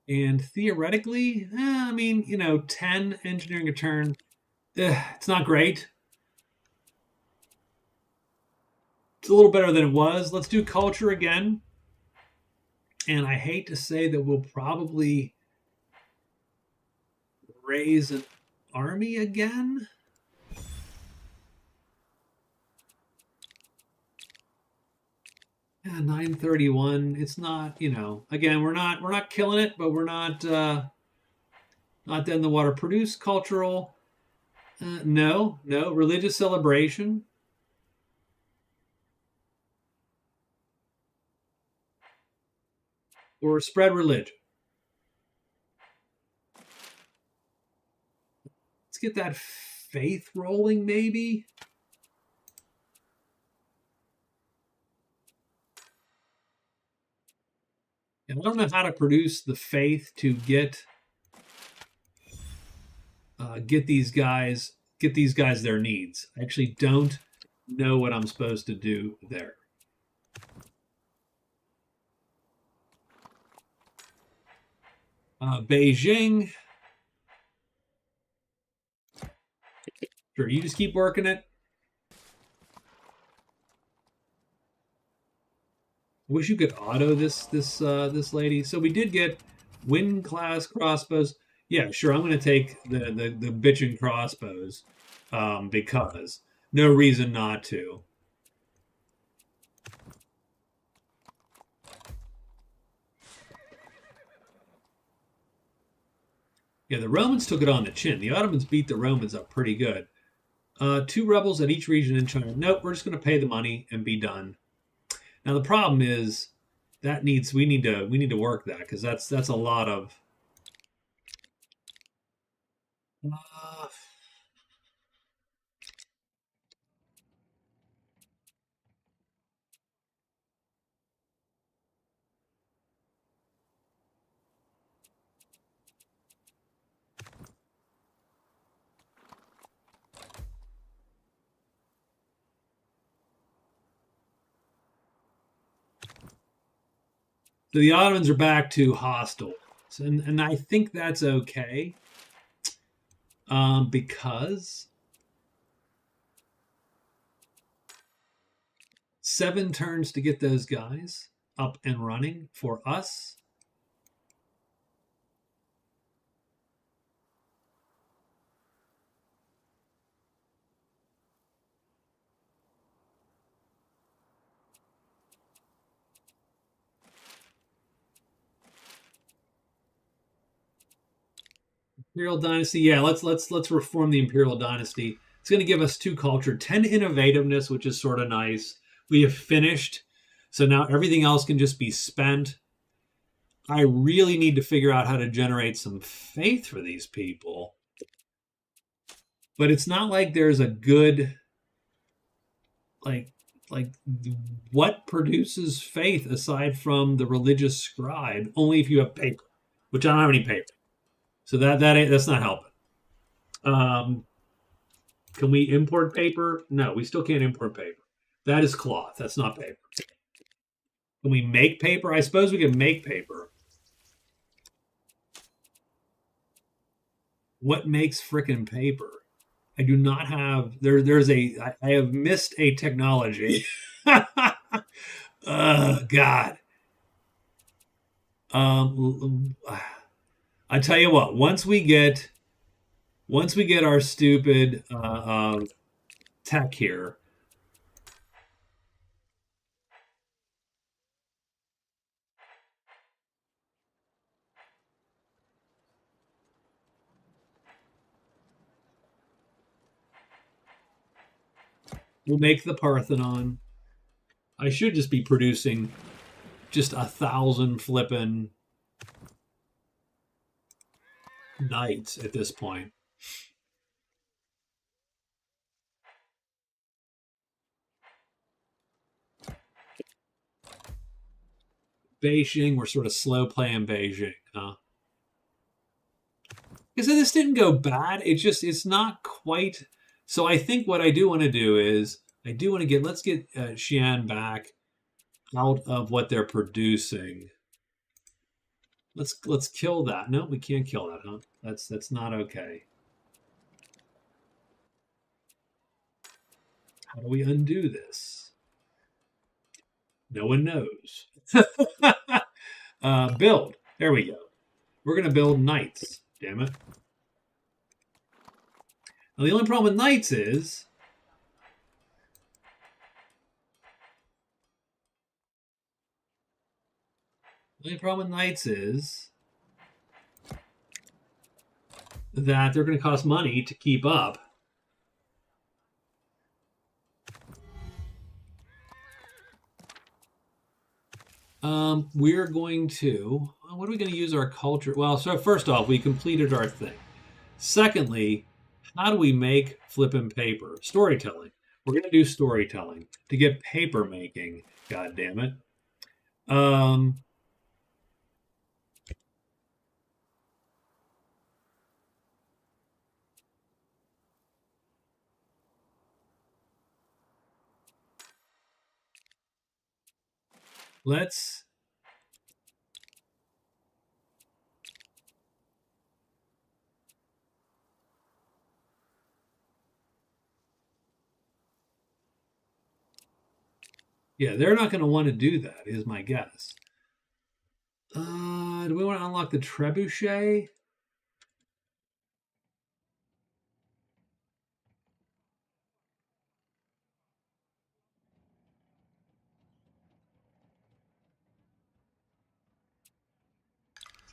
And theoretically, I mean, 10 engineering a turn, it's not great. It's a little better than it was. Let's do culture again. And I hate to say that we'll probably raise an army again. Yeah, 931. It's not, again, we're not killing it, but we're not dead in the water. Produce cultural. No. Religious celebration. Or spread religion. Let's get that faith rolling, maybe. And I don't know how to produce the faith to get these guys their needs. I actually don't know what I'm supposed to do there. Beijing. Sure, you just keep working it. Wish you could auto this lady. So we did get wind class crossbows. Yeah, sure. I'm going to take the bitchin' crossbows because no reason not to. Yeah, the Romans took it on the chin. The Ottomans beat the Romans up pretty good. 2 rebels at each region in China. Nope, we're just going to pay the money and be done. Now the problem is we need to work that because that's a lot of. So the Ottomans are back to hostile, and I think that's okay, because 7 turns to get those guys up and running for us. Imperial Dynasty, yeah, let's reform the Imperial Dynasty. It's going to give us 2 culture, 10 innovativeness, which is sort of nice. We have finished, so now everything else can just be spent. I really need to figure out how to generate some faith for these people. But it's not like there's a good like what produces faith aside from the religious scribe? Only if you have paper, which I don't have any paper. So that's not helping. Can we import paper? No, we still can't import paper. That is cloth. That's not paper. Can we make paper? I suppose we can make paper. What makes frickin' paper? I do not have. I have missed a technology. God. I tell you what. Once we get our stupid tech here. We'll make the Parthenon. I should just be producing just 1,000 flippin' knights at this point. Beijing, we're sort of slow playing Beijing, huh? I said, this didn't go bad. It's not quite. So I think what I do want to do is I do want to let's get Xi'an back out of what they're producing. Let's kill that. No, we can't kill that, huh? That's not okay. How do we undo this? No one knows. Build. There we go. We're going to build knights. Damn it. Now, the only problem with knights is that they're going to cost money to keep up. We're going to, what are we going to use our culture? Well, so first off, we completed our thing. Secondly, how do we make flipping paper? Storytelling. We're going to do storytelling to get paper making. God damn it. Let's yeah, they're not going to want to do that, is my guess. Do we want to unlock the trebuchet?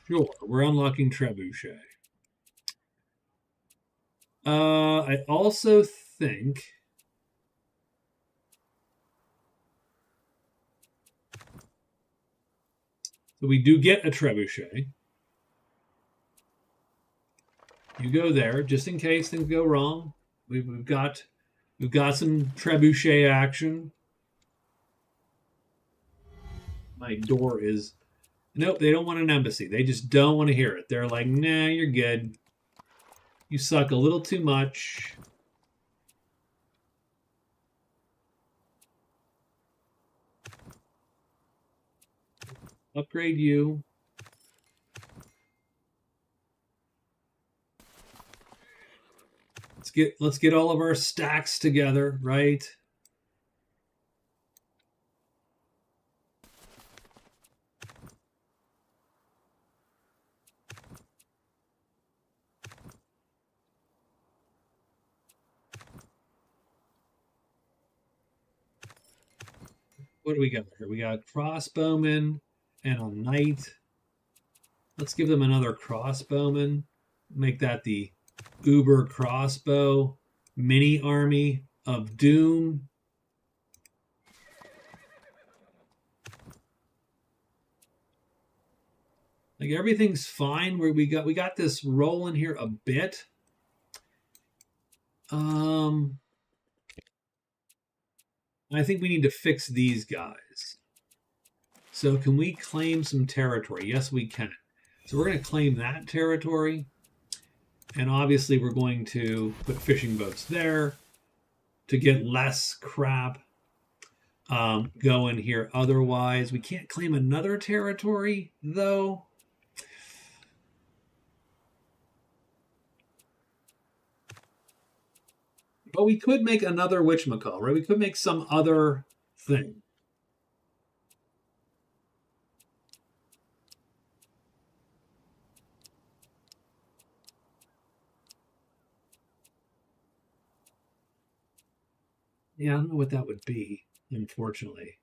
Sure, we're unlocking trebuchet. I also think that we do get a trebuchet. You go there just in case things go wrong. We've got some trebuchet action. My door is nope. They don't want an embassy. They just don't want to hear it. They're like, nah, you're good. You suck a little too much. Upgrade you. Let's get all of our stacks together, right? What do we got here? We got crossbowmen and a knight. Let's give them another crossbowman. Make that the Uber crossbow mini army of doom. Like everything's fine. Where we got this rolling here a bit. I think we need to fix these guys. So can we claim some territory? Yes, we can. So we're going to claim that territory. And obviously we're going to put fishing boats there to get less crap going here. Otherwise, we can't claim another territory, though. But we could make another witchmacall, right? We could make some other thing. Yeah, I don't know what that would be, unfortunately.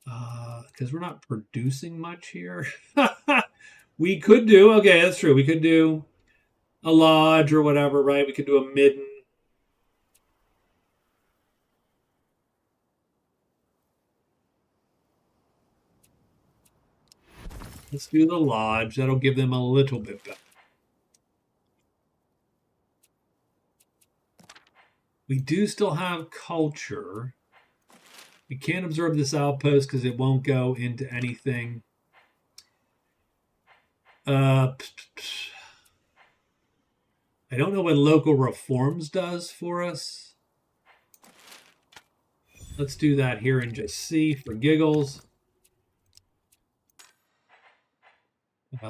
Because we're not producing much here. We could do, okay, that's true. We could do a lodge or whatever, right? We could do a midden. Let's do the lodge. That'll give them a little bit better. We do still have culture. We can't absorb this outpost because it won't go into anything. I don't know what local reforms does for us. Let's do that here and just see for giggles.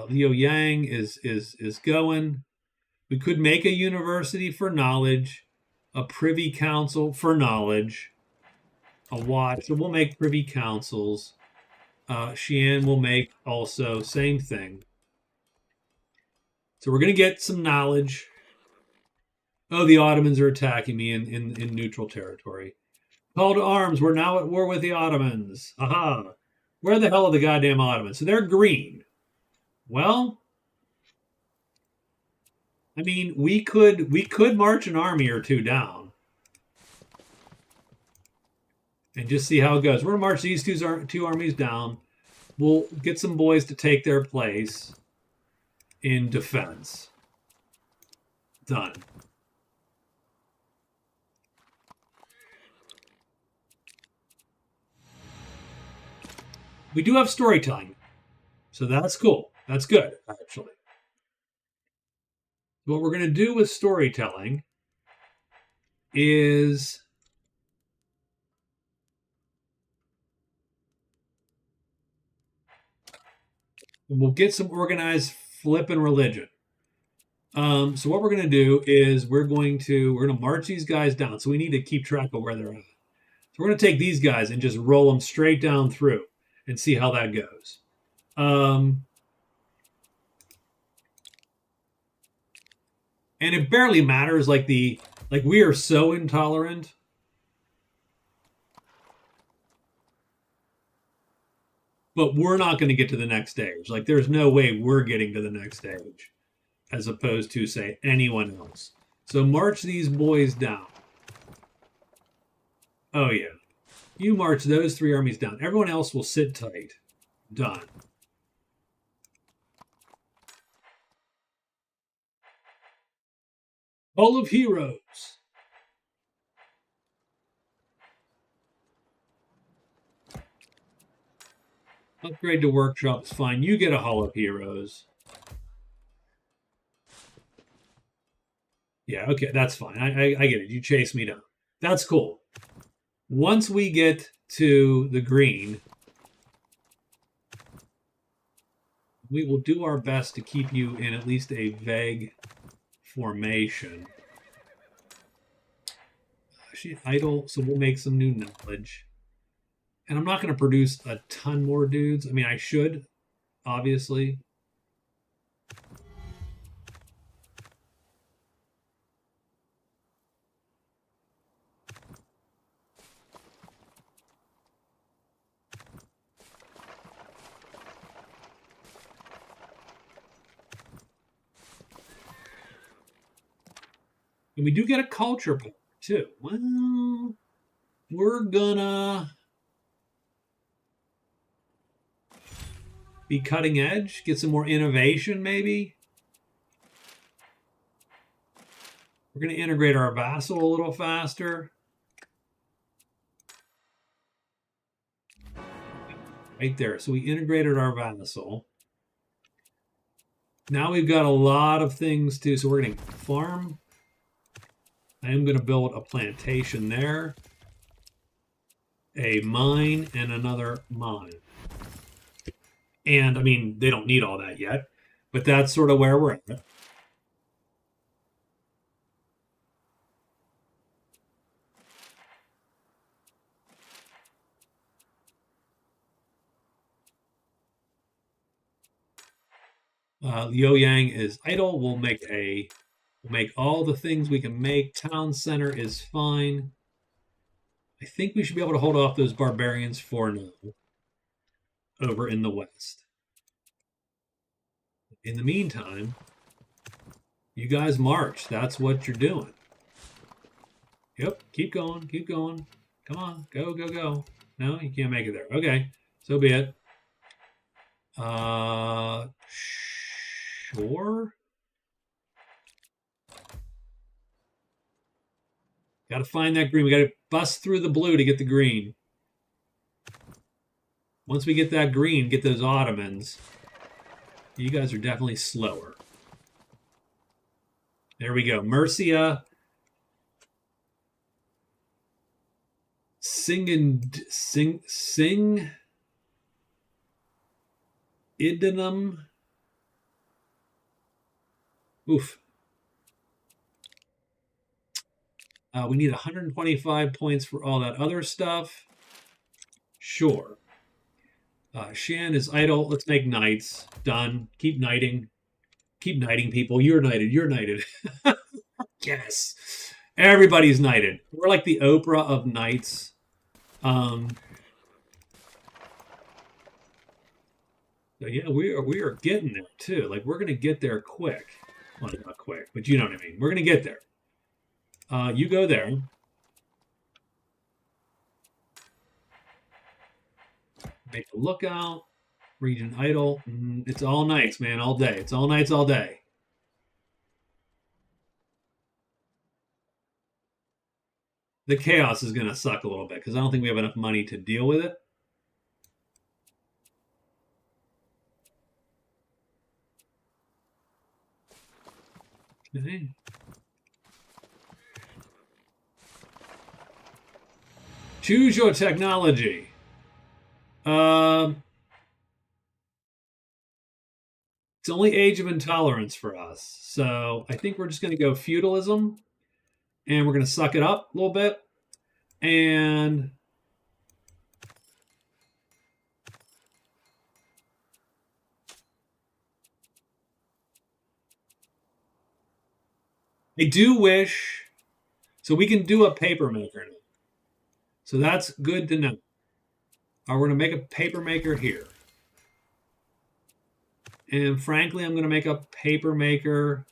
Liu Yang is going. We could make a university for knowledge, a privy council for knowledge, a watch. So we'll make privy councils. Xi'an will make also same thing. So we're going to get some knowledge. Oh, the Ottomans are attacking me in neutral territory. Call to arms. We're now at war with the Ottomans. Aha. Where the hell are the goddamn Ottomans? So they're green. Well, I mean, we could march an army or two down and just see how it goes. We're gonna march these two armies down. We'll get some boys to take their place in defense. Done. We do have storytelling, so that's cool. That's good, actually. What we're going to do with storytelling is we'll get some organized flipping religion. So what we're going to do is we're going to march these guys down. So we need to keep track of where they're at. So we're going to take these guys and just roll them straight down through and see how that goes. And it barely matters. Like we are so intolerant. But we're not going to get to the next stage. Like there's no way we're getting to the next stage as opposed to, say, anyone else. So march these boys down. Oh, yeah. You march those three armies down. Everyone else will sit tight. Done. Hall of Heroes. Upgrade to workshop is fine. You get a Hall of Heroes. Yeah, okay, that's fine. I get it. You chase me down. That's cool. Once we get to the green, we will do our best to keep you in at least a vague formation. Actually, idle, so we'll make some new knowledge. And I'm not going to produce a ton more dudes. I mean, I should, obviously. And we do get a culture point, too. Well, we're gonna be cutting edge, get some more innovation, maybe. We're going to integrate our vassal a little faster. Right there. So we integrated our vassal. Now we've got a lot of things to, so we're going to farm. I am going to build a plantation there, a mine, and another mine. And, I mean, they don't need all that yet, but that's sort of where we're at. Liu Yang is idle. We'll make all the things we can make. Town center is fine. I think we should be able to hold off those barbarians for now over in the west. In the meantime, you guys march. That's what you're doing. Yep, keep going, keep going. Come on, go, go, go. No, you can't make it there. Okay, so be it. Sure. Got to find that green. We got to bust through the blue to get the green. Once we get that green, get those Ottomans. You guys are definitely slower. There we go. Mercia. Sing Idenum. Oof. We need 125 points for all that other stuff. Sure. Shan is idle. Let's make knights. Done. Keep knighting. Keep knighting people. You're knighted. You're knighted. Yes. Everybody's knighted. We're like the Oprah of knights. So yeah, we are getting there too. Like we're gonna get there quick. Well, not quick, but you know what I mean. We're gonna get there. You go there. Make a lookout. Region idle. It's all nights, man, all day. It's all nights, all day. The chaos is gonna suck a little bit because I don't think we have enough money to deal with it. Okay. Choose your technology. It's only Age of Intolerance for us. So I think we're just going to go feudalism and we're going to suck it up a little bit. And I do wish, so we can do a paper maker now. So that's good to know. We're going to make a paper maker here. And frankly, I'm going to make a paper maker.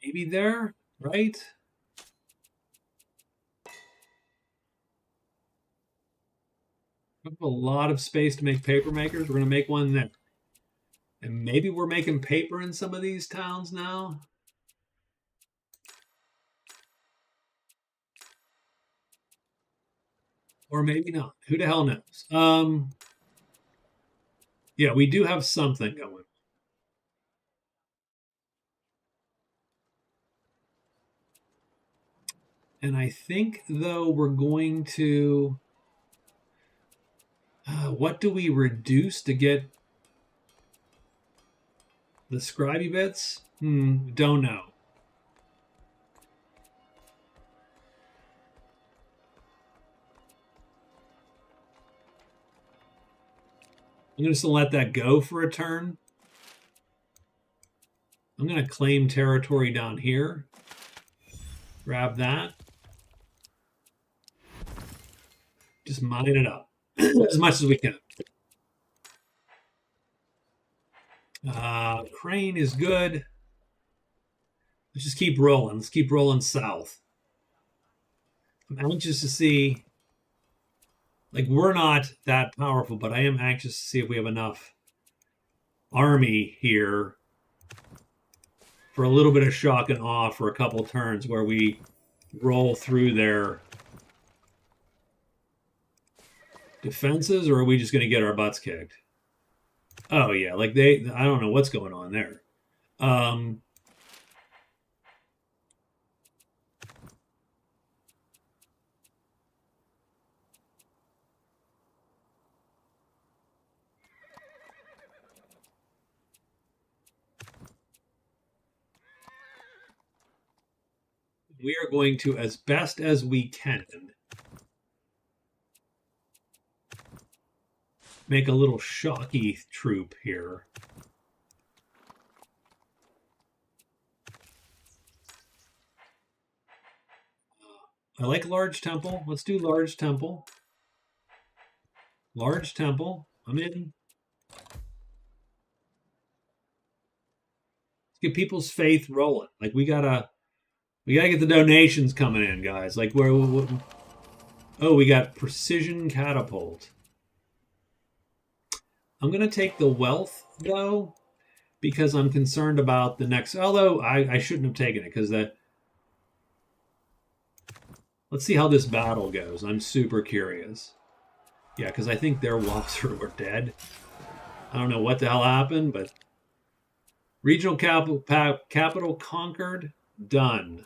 Maybe there, right? We have a lot of space to make paper makers. We're going to make one there. And maybe we're making paper in some of these towns now. Or maybe not. Who the hell knows? Yeah, we do have something going. And I think, though, we're going to... what do we reduce to get the scribey bits? Don't know. I'm just going to let that go for a turn. I'm going to claim territory down here. Grab that. Just mine it up as much as we can. Crane is good. Let's just keep rolling. Let's keep rolling south. I'm anxious to see. Like, we're not that powerful, but I am anxious to see if we have enough army here for a little bit of shock and awe for a couple turns where we roll through their defenses, or are we just going to get our butts kicked? Oh, yeah. Like, I don't know what's going on there. We are going to, as best as we can, make a little shocky troop here. I like large temple. Let's do large temple. Large temple. I'm in. Let's get people's faith rolling. Like, we gotta get the donations coming in, guys. Like, oh, we got precision catapult. I'm gonna take the wealth though, because I'm concerned about the next. Although I shouldn't have taken it because the. Let's see how this battle goes. I'm super curious. Yeah, because I think their walls were dead. I don't know what the hell happened, but regional capital conquered. Done.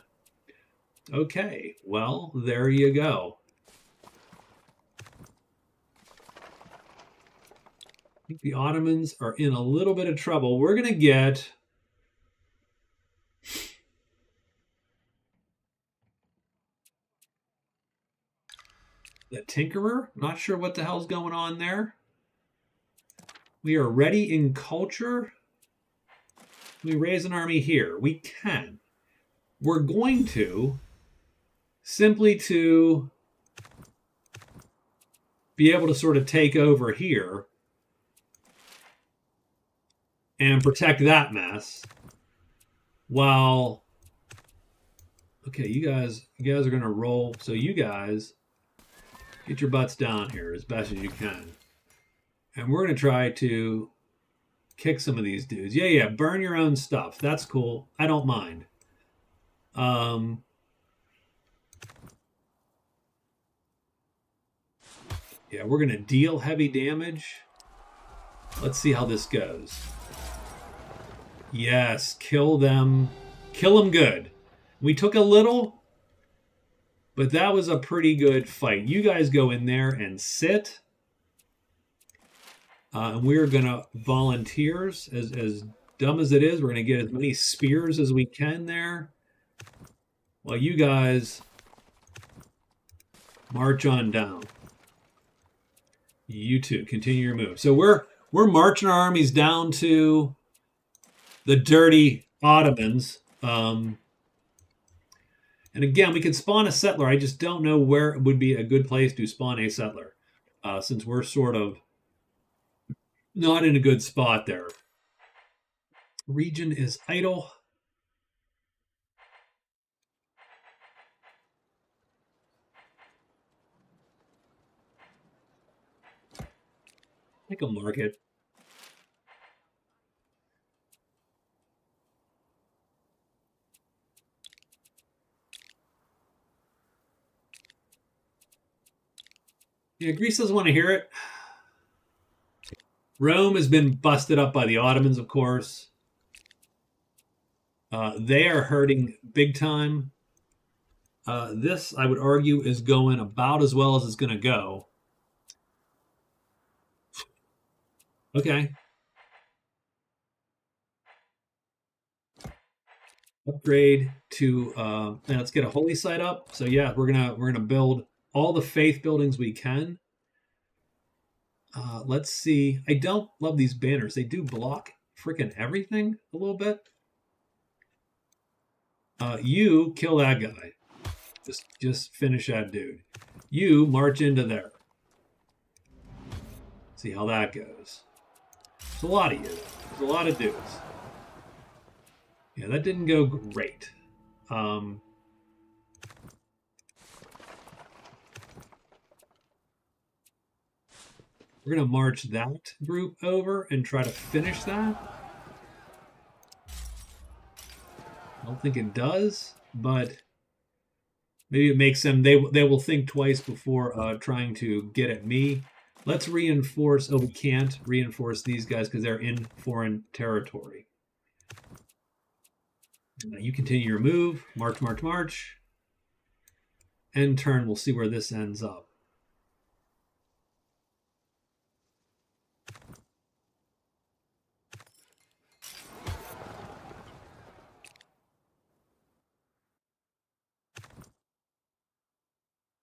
Okay, well, there you go. I think the Ottomans are in a little bit of trouble. We're going to get... the Tinkerer? Not sure what the hell's going on there. We are ready in culture. We raise an army here. We can. We're going to simply to be able to sort of take over here and protect that mess while okay, you guys are going to roll, so you guys get your butts down here as best as you can. And we're going to try to kick some of these dudes. Yeah, burn your own stuff. That's cool. I don't mind. Yeah, we're going to deal heavy damage. Let's see how this goes. Yes, kill them. Kill them good. We took a little, but that was a pretty good fight. You guys go in there and sit. And we're going to volunteers, as dumb as it is, we're going to get as many spears as we can there. While you guys march on down. You two, continue your move. So we're marching our armies down to the dirty Ottomans. And again, we could spawn a settler. I just don't know where would be a good place to spawn a settler, since we're sort of not in a good spot there. Region is idle. Take a market. Yeah, Greece doesn't want to hear it. Rome has been busted up by the Ottomans, of course. They are hurting big time. This, I would argue, is going about as well as it's going to go. Okay. Upgrade to let's get a holy site up. So yeah, we're gonna build all the faith buildings we can. Let's see. I don't love these banners. They do block freaking everything a little bit. You kill that guy. Just finish that dude. You march into there. See how that goes. There's a lot of you. There's a lot of dudes. Yeah, that didn't go great. We're going to march that group over and try to finish that. I don't think it does, but maybe it makes them, they will think twice before trying to get at me. Let's reinforce, we can't reinforce these guys because they're in foreign territory. You continue your move, march, march, march. End turn, we'll see where this ends up.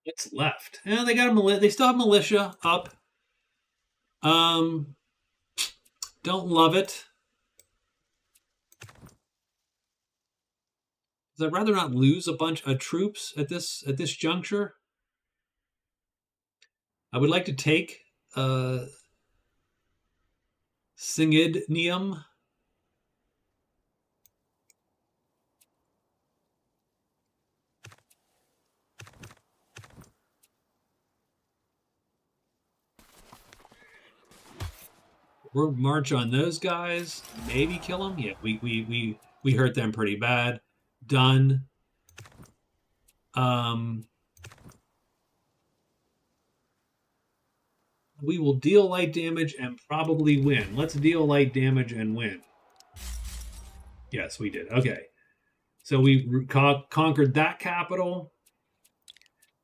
What's left? And they got they still have militia up. Don't love it. I'd rather not lose a bunch of troops at this juncture. I would like to take Singidnium. We'll march on those guys. Maybe kill them. Yeah, we hurt them pretty bad. Done. We will deal light damage and probably win. Let's deal light damage and win. Yes, we did. Okay. So we conquered that capital.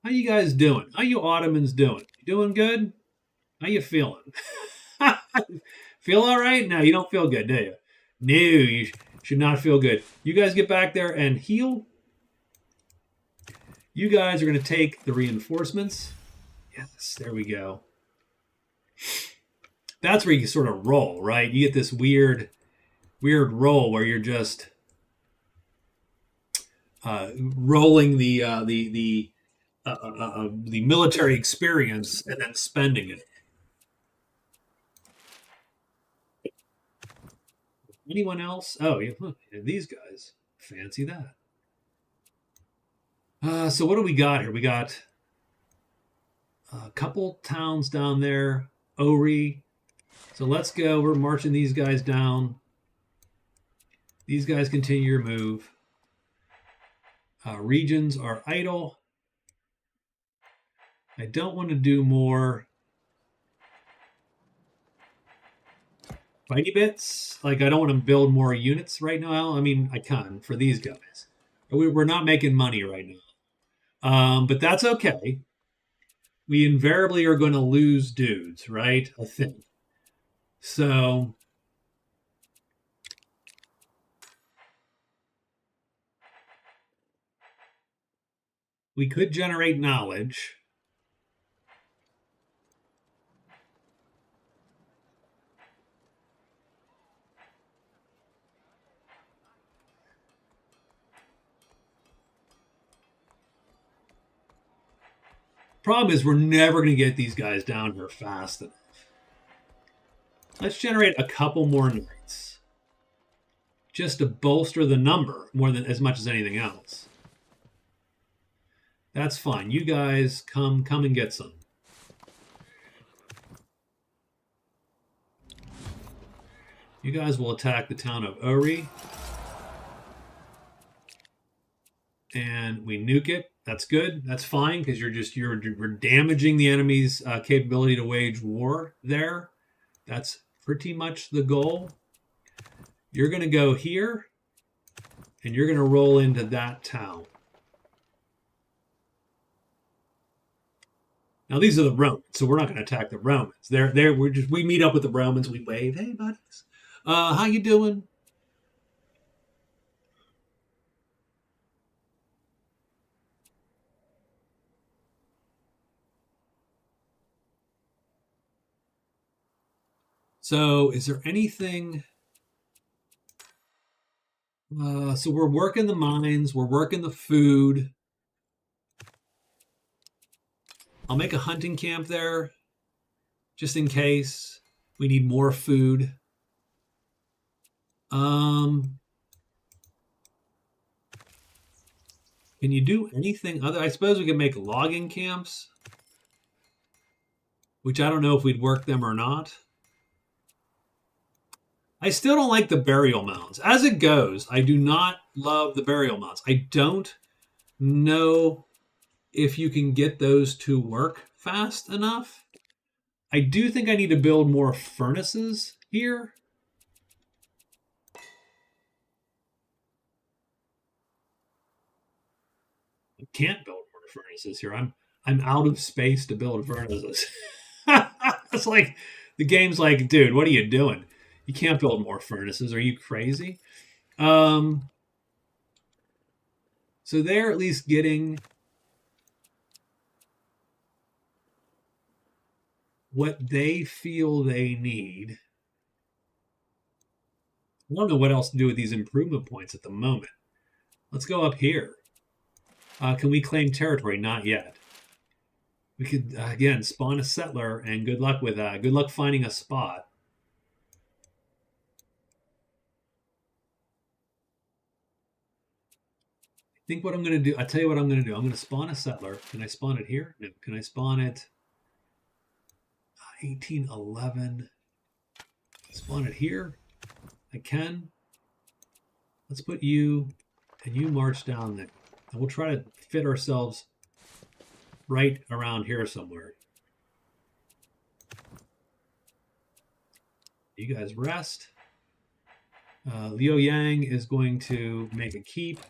How you guys doing? How you Ottomans doing? You doing good? How you feeling? Feel all right? No, you don't feel good, do you? No, you should not feel good. You guys get back there and heal. You guys are going to take the reinforcements. Yes, there we go. That's where you sort of roll, right? You get this weird roll where you're just rolling the military experience and then spending it. Anyone else? Oh, yeah, these guys. Fancy that. So what do we got here? We got a couple towns down there. Ori. So let's go. We're marching these guys down. These guys continue your move. Regions are idle. I don't want to do more fighty bits. Like, I don't want to build more units right now. I mean, I can for these guys. We're not making money right now. But that's okay. We invariably are going to lose dudes, right? I think. So we could generate knowledge. Problem is, we're never going to get these guys down here fast enough. Let's generate a couple more knights, just to bolster the number more than as much as anything else. That's fine. You guys come and get some. You guys will attack the town of Ori. And we nuke it. That's good. That's fine because we're damaging the enemy's capability to wage war there. That's pretty much the goal. You're going to go here, and you're going to roll into that town. Now these are the Romans, so we're not going to attack the Romans. We meet up with the Romans. We wave, hey buddies, how you doing? So is there anything? So we're working the mines. We're working the food. I'll make a hunting camp there just in case we need more food. Can you do anything other? I suppose we can make logging camps, which I don't know if we'd work them or not. I still don't like the burial mounds. As it goes, I do not love the burial mounds. I don't know if you can get those to work fast enough. I do think I need to build more furnaces here. I can't build more furnaces here. I'm out of space to build furnaces. It's like the game's like, dude, what are you doing? You can't build more furnaces. Are you crazy? So they're at least getting what they feel they need. I don't know what else to do with these improvement points at the moment. Let's go up here. Can we claim territory? Not yet. We could, again, spawn a settler, and good luck with that. Good luck finding a spot. I think what I'm going to do, I'll tell you what I'm going to do. I'm going to spawn a settler. Can I spawn it here? No. Can I spawn it? 1811. Spawn it here. I can. Let's put you and you march down there. And we'll try to fit ourselves right around here somewhere. You guys rest. Liu Yang is going to make a keep.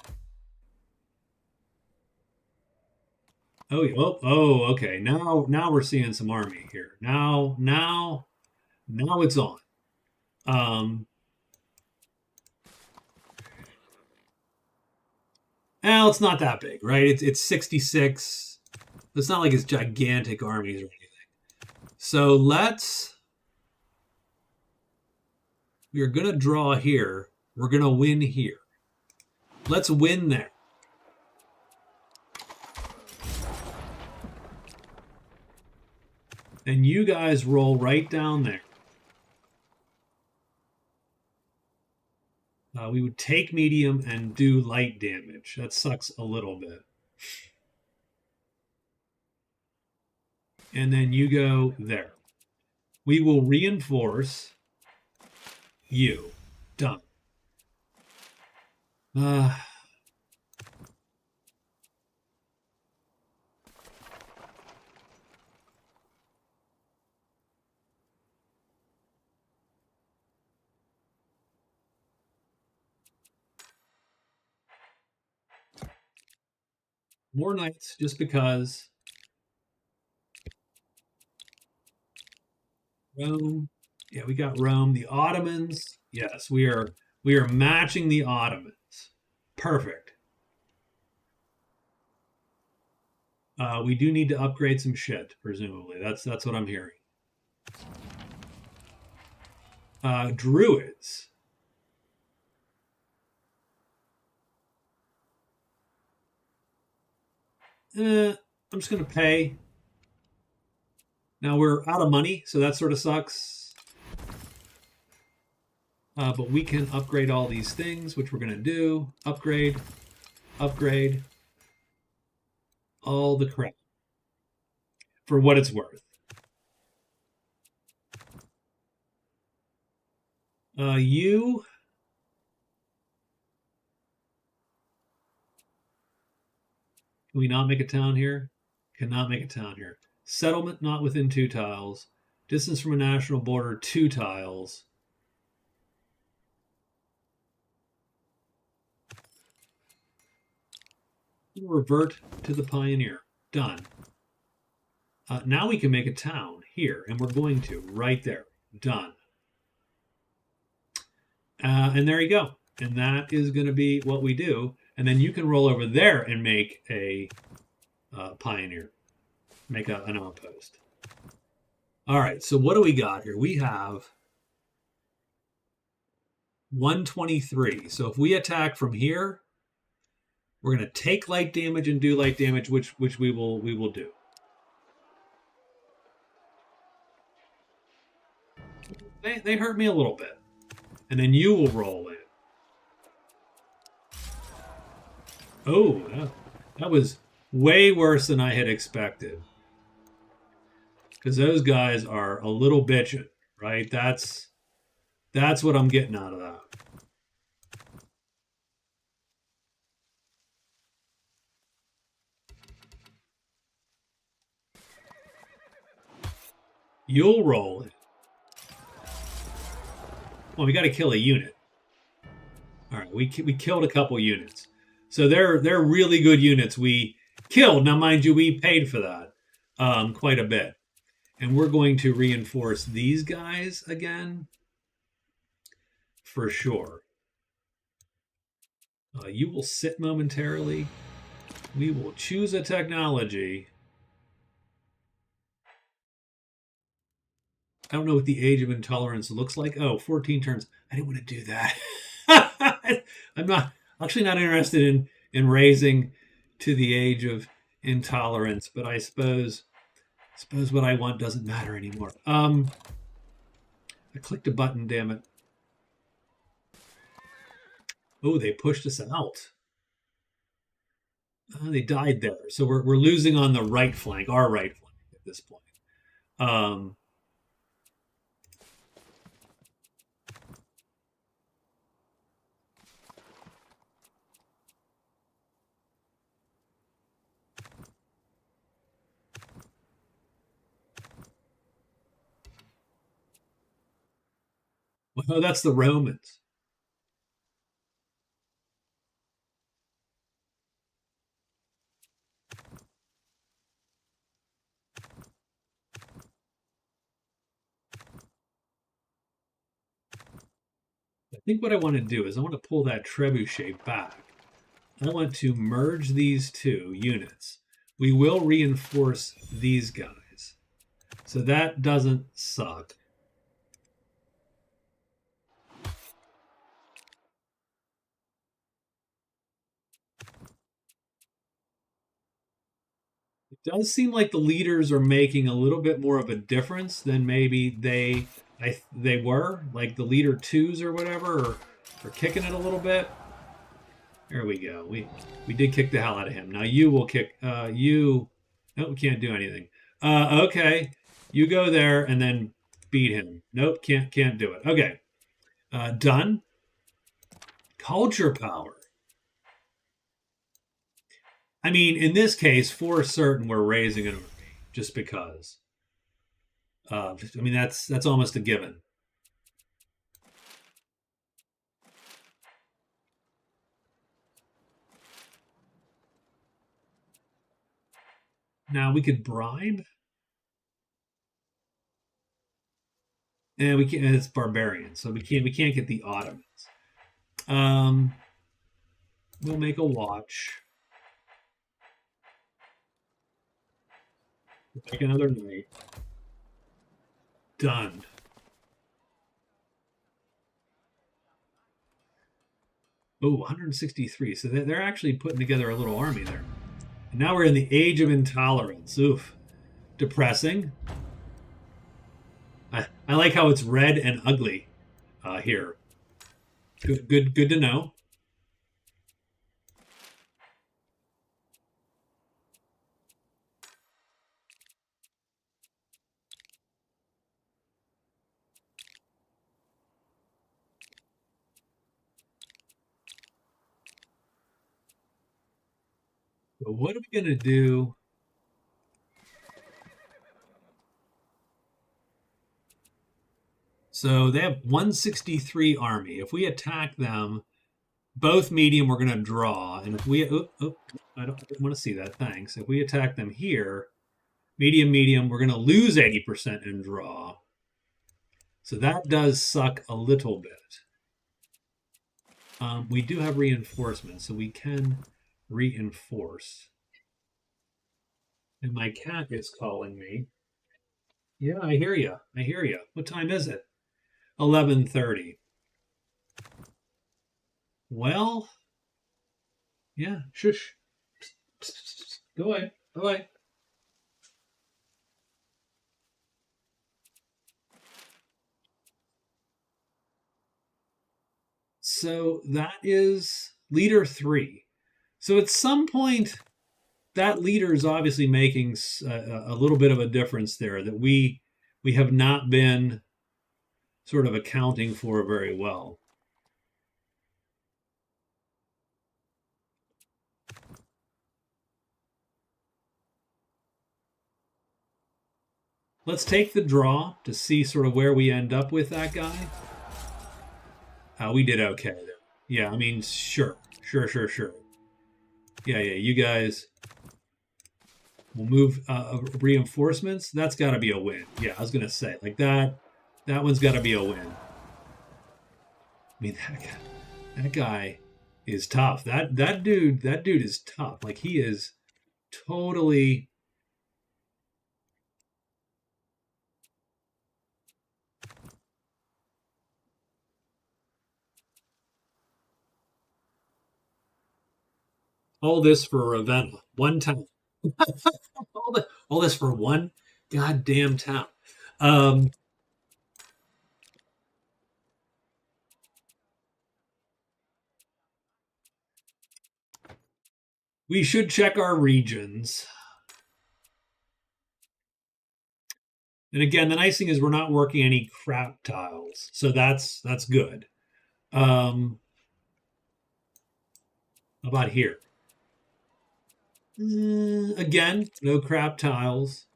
Oh, okay. Now we're seeing some army here. Now it's on. Well, it's not that big, right? It's 66. It's not like it's gigantic armies or anything. So we're gonna draw here. We're gonna win here. Let's win there. And you guys roll right down there. We would take medium and do light damage. That sucks a little bit. And then you go there. We will reinforce you. Done. More knights, just because. Rome. Yeah, we got Rome. The Ottomans. Yes, we are matching the Ottomans. Perfect. We do need to upgrade some shit, presumably. That's what I'm hearing. Druids. I'm just going to pay. Now we're out of money, so that sort of sucks. But we can upgrade all these things, which we're going to do. Upgrade. All the crap. For what it's worth. You... Can we not make a town here? Cannot make a town here. Settlement not within 2 tiles. Distance from a national border, 2 tiles. Revert to the pioneer. Done. Now we can make a town here, and we're going to right there. Done. And there you go. And that is going to be what we do. And then you can roll over there and make a pioneer. Make an outpost. All right, so what do we got here? We have 123. So if we attack from here, we're going to take light damage and do light damage, which we will do. They hurt me a little bit. And then you will roll in. Oh, that was way worse than I had expected. Because those guys are a little bitchin', right? That's what I'm getting out of that. You'll roll it. Well, we got to kill a unit. All right, we killed a couple units. So they're really good units we killed. Now, mind you, we paid for that quite a bit. And we're going to reinforce these guys again for sure. You will sit momentarily. We will choose a technology. I don't know what the age of intolerance looks like. Oh, 14 turns. I didn't want to do that. I'm actually not interested in raising to the age of intolerance, but I suppose what I want doesn't matter anymore. I clicked a button, damn it. Oh, they pushed us out. They died there. So we're losing on the right flank, our right flank at this point. Well, that's the Romans. I think what I want to do is I want to pull that trebuchet back. I want to merge these two units. We will reinforce these guys. So that doesn't suck. It does seem like the leaders are making a little bit more of a difference than maybe they were, like the leader twos or whatever, or kicking it a little bit. There we go. We did kick the hell out of him. Now you will kick you. No, we can't do anything. Okay, you go there and then beat him. Nope, can't do it. Okay, done. Culture power. I mean, in this case, for certain, we're raising an army just because. I mean, that's almost a given. Now we could bribe, and we can't. It's barbarian, so we can't get the Ottomans. Um, we'll make a watch. We'll take another knight. Done. Oh, 163. So they're actually putting together a little army there. And now we're in the age of intolerance. Oof. Depressing. I like how it's red and ugly here. Good to know. So what are we going to do? So they have 163 army. If we attack them, both medium, we're going to draw. And if we, I don't want to see that. Thanks. If we attack them here, medium, we're going to lose 80% and draw. So that does suck a little bit. We do have reinforcements, so we can reinforce. And my cat is calling me. Yeah, I hear you. I hear you. What time is it? 11:30. Well, yeah, shush. Go away. Go away. So that is leader 3. So at some point, that leader is obviously making a little bit of a difference there that we have not been sort of accounting for very well. Let's take the draw to see sort of where we end up with that guy. We did okay there. Yeah, I mean, sure. Yeah, you guys will move reinforcements. That's got to be a win. Yeah, I was gonna say like that. That one's got to be a win. I mean, that guy is tough. That dude is tough. Like he is totally. All this for Ravenna one time. all this for one goddamn town. Um, we should check our regions. And again, the nice thing is we're not working any crap tiles, so that's good. How about here? Again, no crap tiles.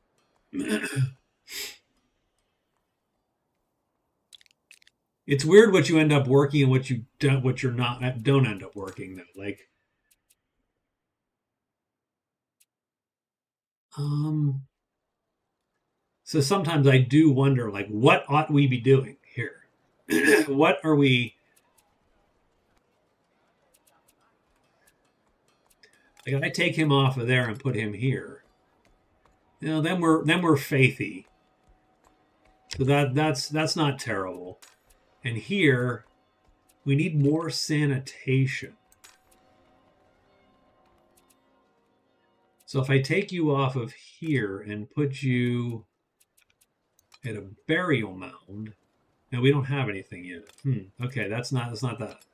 Yeah, It's weird what you end up working and what you're not don't end up working though. Like, um, so sometimes I do wonder, like, what ought we be doing here? What are we? Like, I take him off of there and put him here. You know, then we're faithy. So that's not terrible. And here we need more sanitation. So if I take you off of here and put you at a burial mound, no, we don't have anything yet. Okay, that's not that.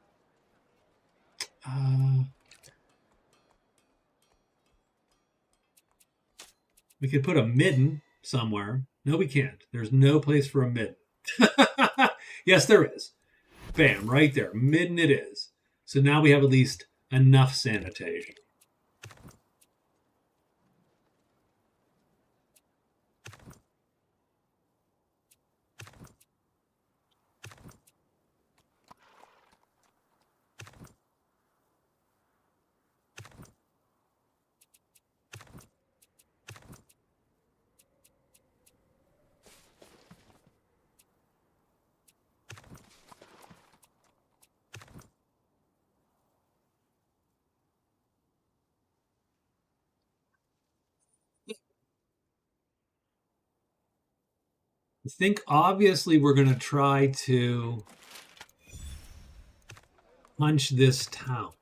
We could put a midden somewhere. No, we can't. There's no place for a midden. Yes, there is. Bam, right there. Midden it is. So now we have at least enough sanitation. I think obviously we're going to try to punch this town.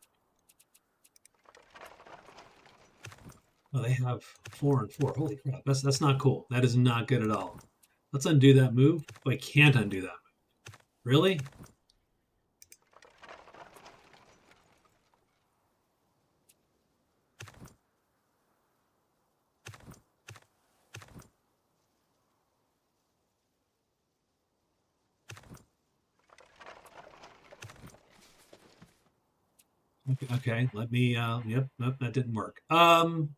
Oh, they have 4 and 4. Holy crap! That's not cool. That is not good at all. Let's undo that move. Oh, I can't undo that move. Really? Okay. Let me. Yep. Nope, that didn't work. I'm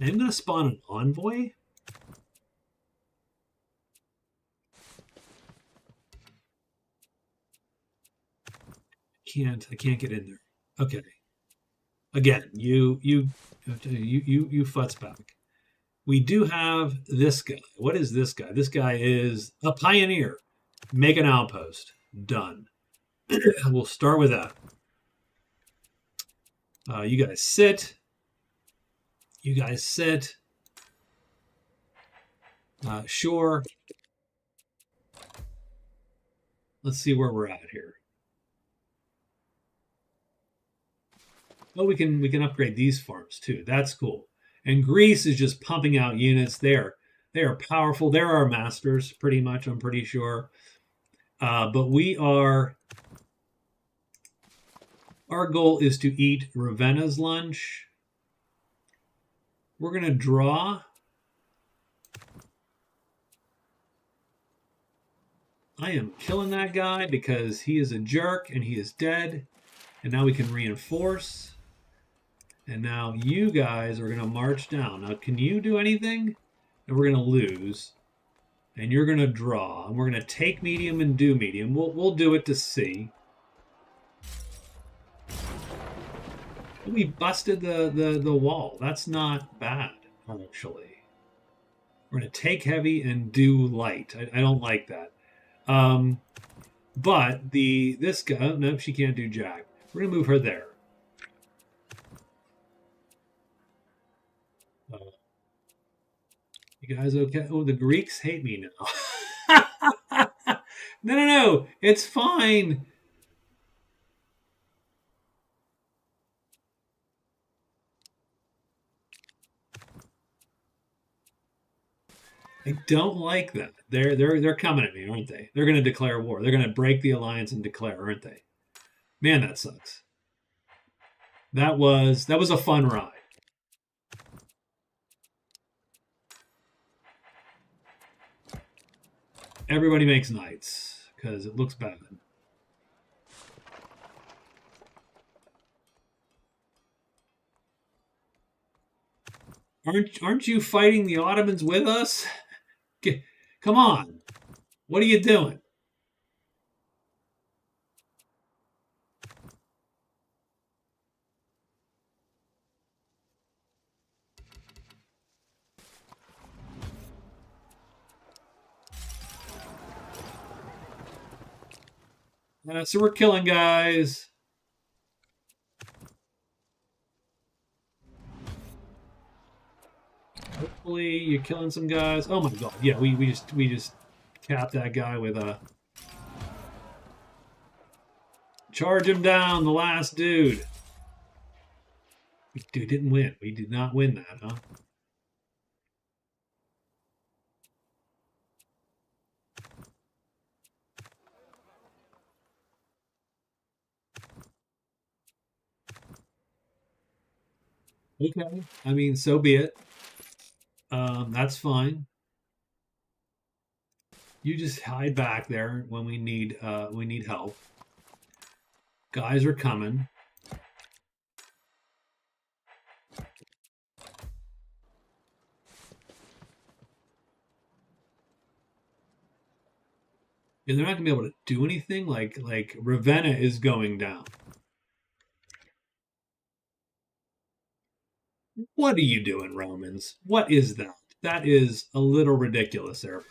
going to spawn an envoy. I can't get in there. Okay. Again, you futz back. We do have this guy. What is this guy? This guy is a pioneer. Make an outpost. Done. We'll start with that. You guys sit. You guys sit. Sure. Let's see where we're at here. Oh, we can upgrade these farms too. That's cool. And Greece is just pumping out units. They are powerful. They're our masters, pretty much. I'm pretty sure. But we are. Our goal is to eat Ravenna's lunch. We're gonna draw. I am killing that guy because he is a jerk and he is dead. And now we can reinforce. And now you guys are going to march down. Now, can you do anything? And we're going to lose. And you're going to draw. And we're going to take medium and do medium. We'll do it to see. We busted the wall. That's not bad, actually. We're going to take heavy and do light. I don't like that. But this guy, oh, no, she can't do jack. We're going to move her there. You guys okay? Oh, the Greeks hate me now. No. It's fine. I don't like that. They're coming at me, aren't they? They're going to declare war. They're going to break the alliance and declare, aren't they? Man, that sucks. That was a fun ride. Everybody makes knights because it looks bad. Aren't you fighting the Ottomans with us? Come on. What are you doing? So we're killing guys. Hopefully you're killing some guys. Oh my god. Yeah, we just capped that guy with a charge him down, the last dude. Dude didn't win. We did not win that, huh? Okay. I mean, so be it. That's fine. You just hide back there when we need help. Guys are coming. And they're not gonna be able to do anything. Like Ravenna is going down. What are you doing, Romans? What is that? That is a little ridiculous there.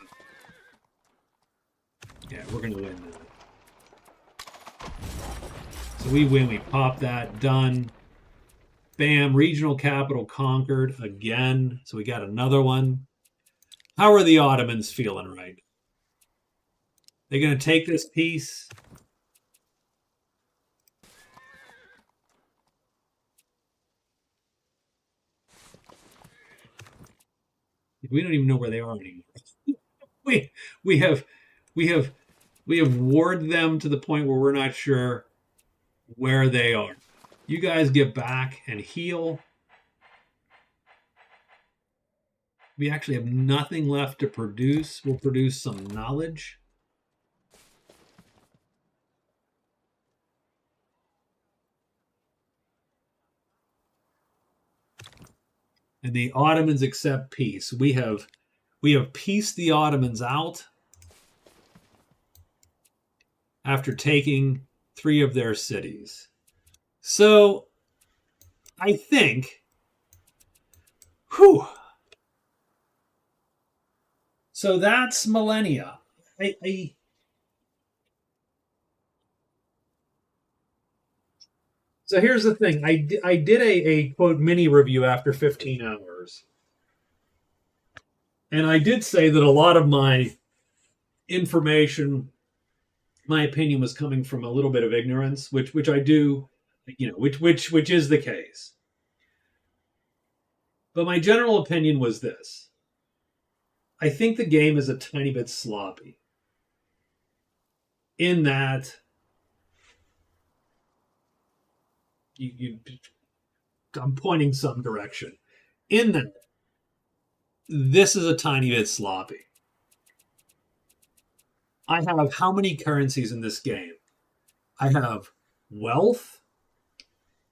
Yeah, we're gonna win that. So we win. We pop that. Done. Bam. Regional capital conquered again. So we got another one. How are the Ottomans feeling right? They're going to take this piece. We don't even know where they are anymore. we we have we have we have warred them to the point where we're not sure where they are. You guys get back and heal. We actually have nothing left to produce. We'll produce some knowledge. And the Ottomans accept peace. We have pieced the Ottomans out after taking 3 of their cities. So I think, whew. So that's Millennia. So here's the thing. I did a quote mini review after 15 hours. And I did say that a lot of my information, my opinion was coming from a little bit of ignorance, which I do, which is the case. But my general opinion was this. I think the game is a tiny bit sloppy. In that I'm pointing some direction. In that this is a tiny bit sloppy. I have how many currencies in this game? I have wealth,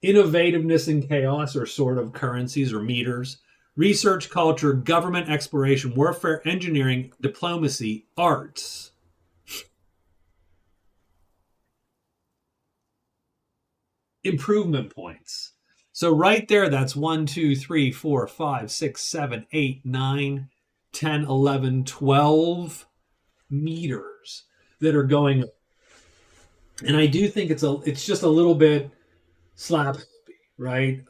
innovativeness and chaos are sort of currencies or meters, research, culture, government, exploration, warfare, engineering, diplomacy, arts. Improvement points. So right there, that's 1, 2, 3, 4, 5, 6, 7, 8, 9, 10, 11, 12 meters that are going. And I do think it's just a little bit slap, right?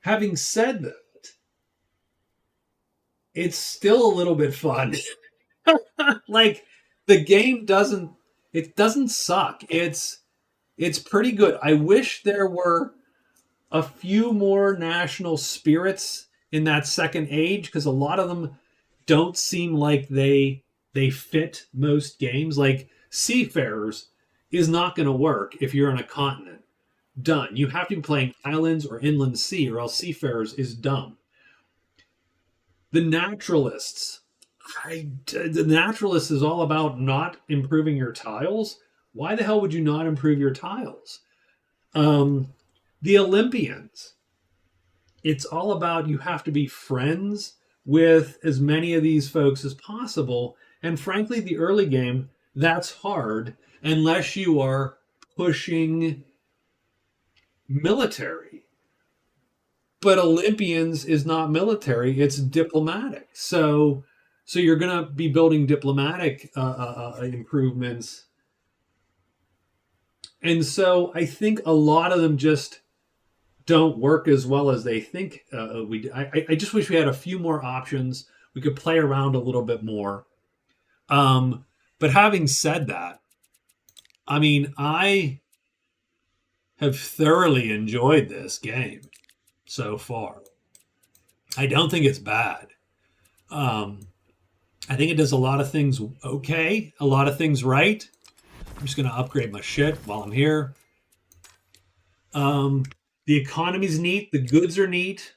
Having said that, it's still a little bit fun. Like the game doesn't suck. It's pretty good. I wish there were a few more national spirits in that second age because a lot of them don't seem like they fit most games. Like Seafarers is not going to work if you're on a continent. Done. You have to be playing islands or inland sea, or else Seafarers is dumb. The Naturalists. The Naturalist is all about not improving your tiles. Why the hell would you not improve your tiles? The Olympians. It's all about you have to be friends with as many of these folks as possible. And frankly, the early game, that's hard unless you are pushing military. But Olympians is not military; it's diplomatic. So you're going to be building diplomatic improvements, and so I think a lot of them just don't work as well as they think we do. I just wish we had a few more options. We could play around a little bit more. Um, but having said that, I mean, I have thoroughly enjoyed this game so far. I don't think it's bad. Um, I think it does a lot of things okay, a lot of things right. I'm just going to upgrade my shit while I'm here. The economy's neat. The goods are neat.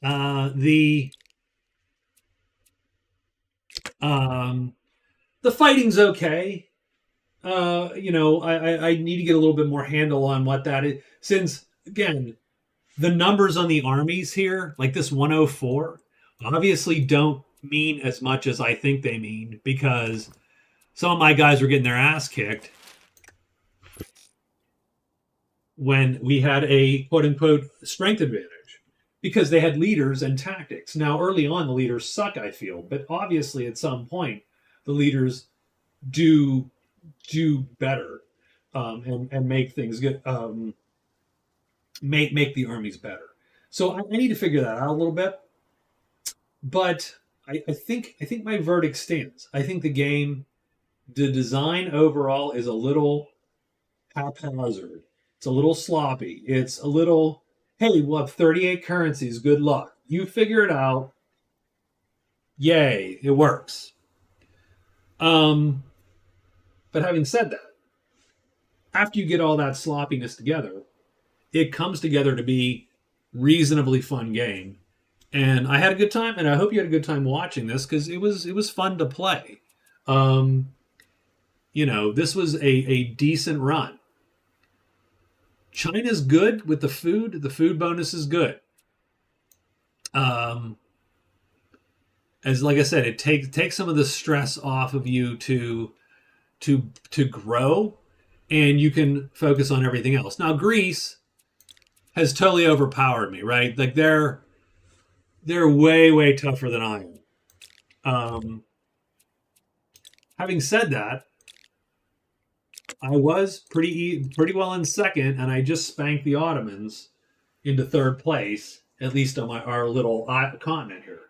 The um, the fighting's okay. I need to get a little bit more handle on what that is. Since again, the numbers on the armies here, like this 104, obviously don't mean as much as I think they mean because some of my guys were getting their ass kicked when we had a quote unquote strength advantage because they had leaders and tactics. Now, early on, the leaders suck, I feel, but obviously at some point, the leaders do better and make things good, make the armies better. So I need to figure that out a little bit. But I think my verdict stands. I think the design overall is a little haphazard. It's a little sloppy. It's a little, hey, we'll have 38 currencies. Good luck. You figure it out. Yay, it works. But having said that, after you get all that sloppiness together, it comes together to be reasonably fun game. And I had a good time, and I hope you had a good time watching this because it was fun to play. This was a decent run. China's good with the food. The food bonus is good. As like I said, it takes some of the stress off of you to grow, and you can focus on everything else. Now Greece has totally overpowered me, right? Like they're way tougher than I am. Having said that, I was pretty well in second, and I just spanked the Ottomans into third place, at least on our little continent here.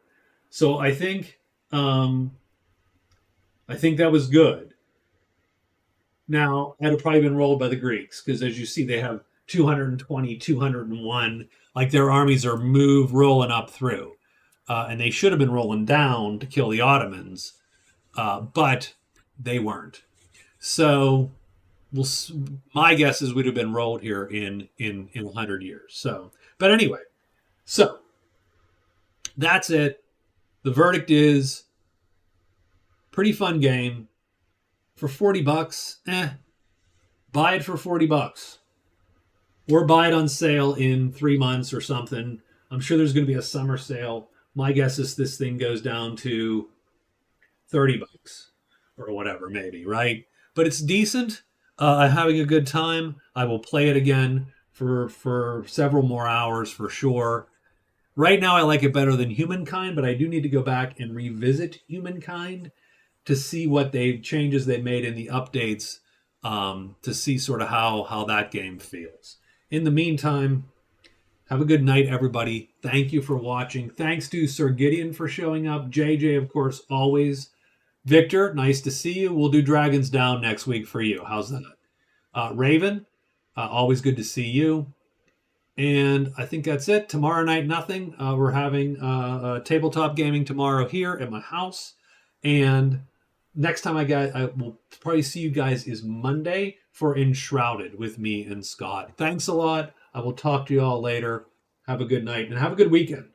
So I think that was good. Now, I'd have probably been rolled by the Greeks because, as you see, they have 220, 201. Like their armies are rolling up through. And they should have been rolling down to kill the Ottomans, but they weren't. So my guess is we'd have been rolled here in 100 years. So, but anyway, so that's it. The verdict is pretty fun game for $40. Buy it for $40, or buy it on sale in 3 months or something. I'm sure there's going to be a summer sale. My guess is this thing goes down to $30 or whatever, maybe, right? But it's decent. I'm having a good time. I will play it again for several more hours for sure. Right now, I like it better than Humankind, but I do need to go back and revisit Humankind to see what changes they made in the updates, to see sort of how that game feels. In the meantime, have a good night, everybody. Thank you for watching. Thanks to Sir Gideon for showing up. JJ, of course, always. Victor, nice to see you. We'll do Dragons Down next week for you. How's that? Raven, always good to see you. And I think that's it. Tomorrow night, nothing. We're having tabletop gaming tomorrow here at my house. And next time I will probably see you guys is Monday for Enshrouded with me and Scott. Thanks a lot. I will talk to you all later. Have a good night and have a good weekend.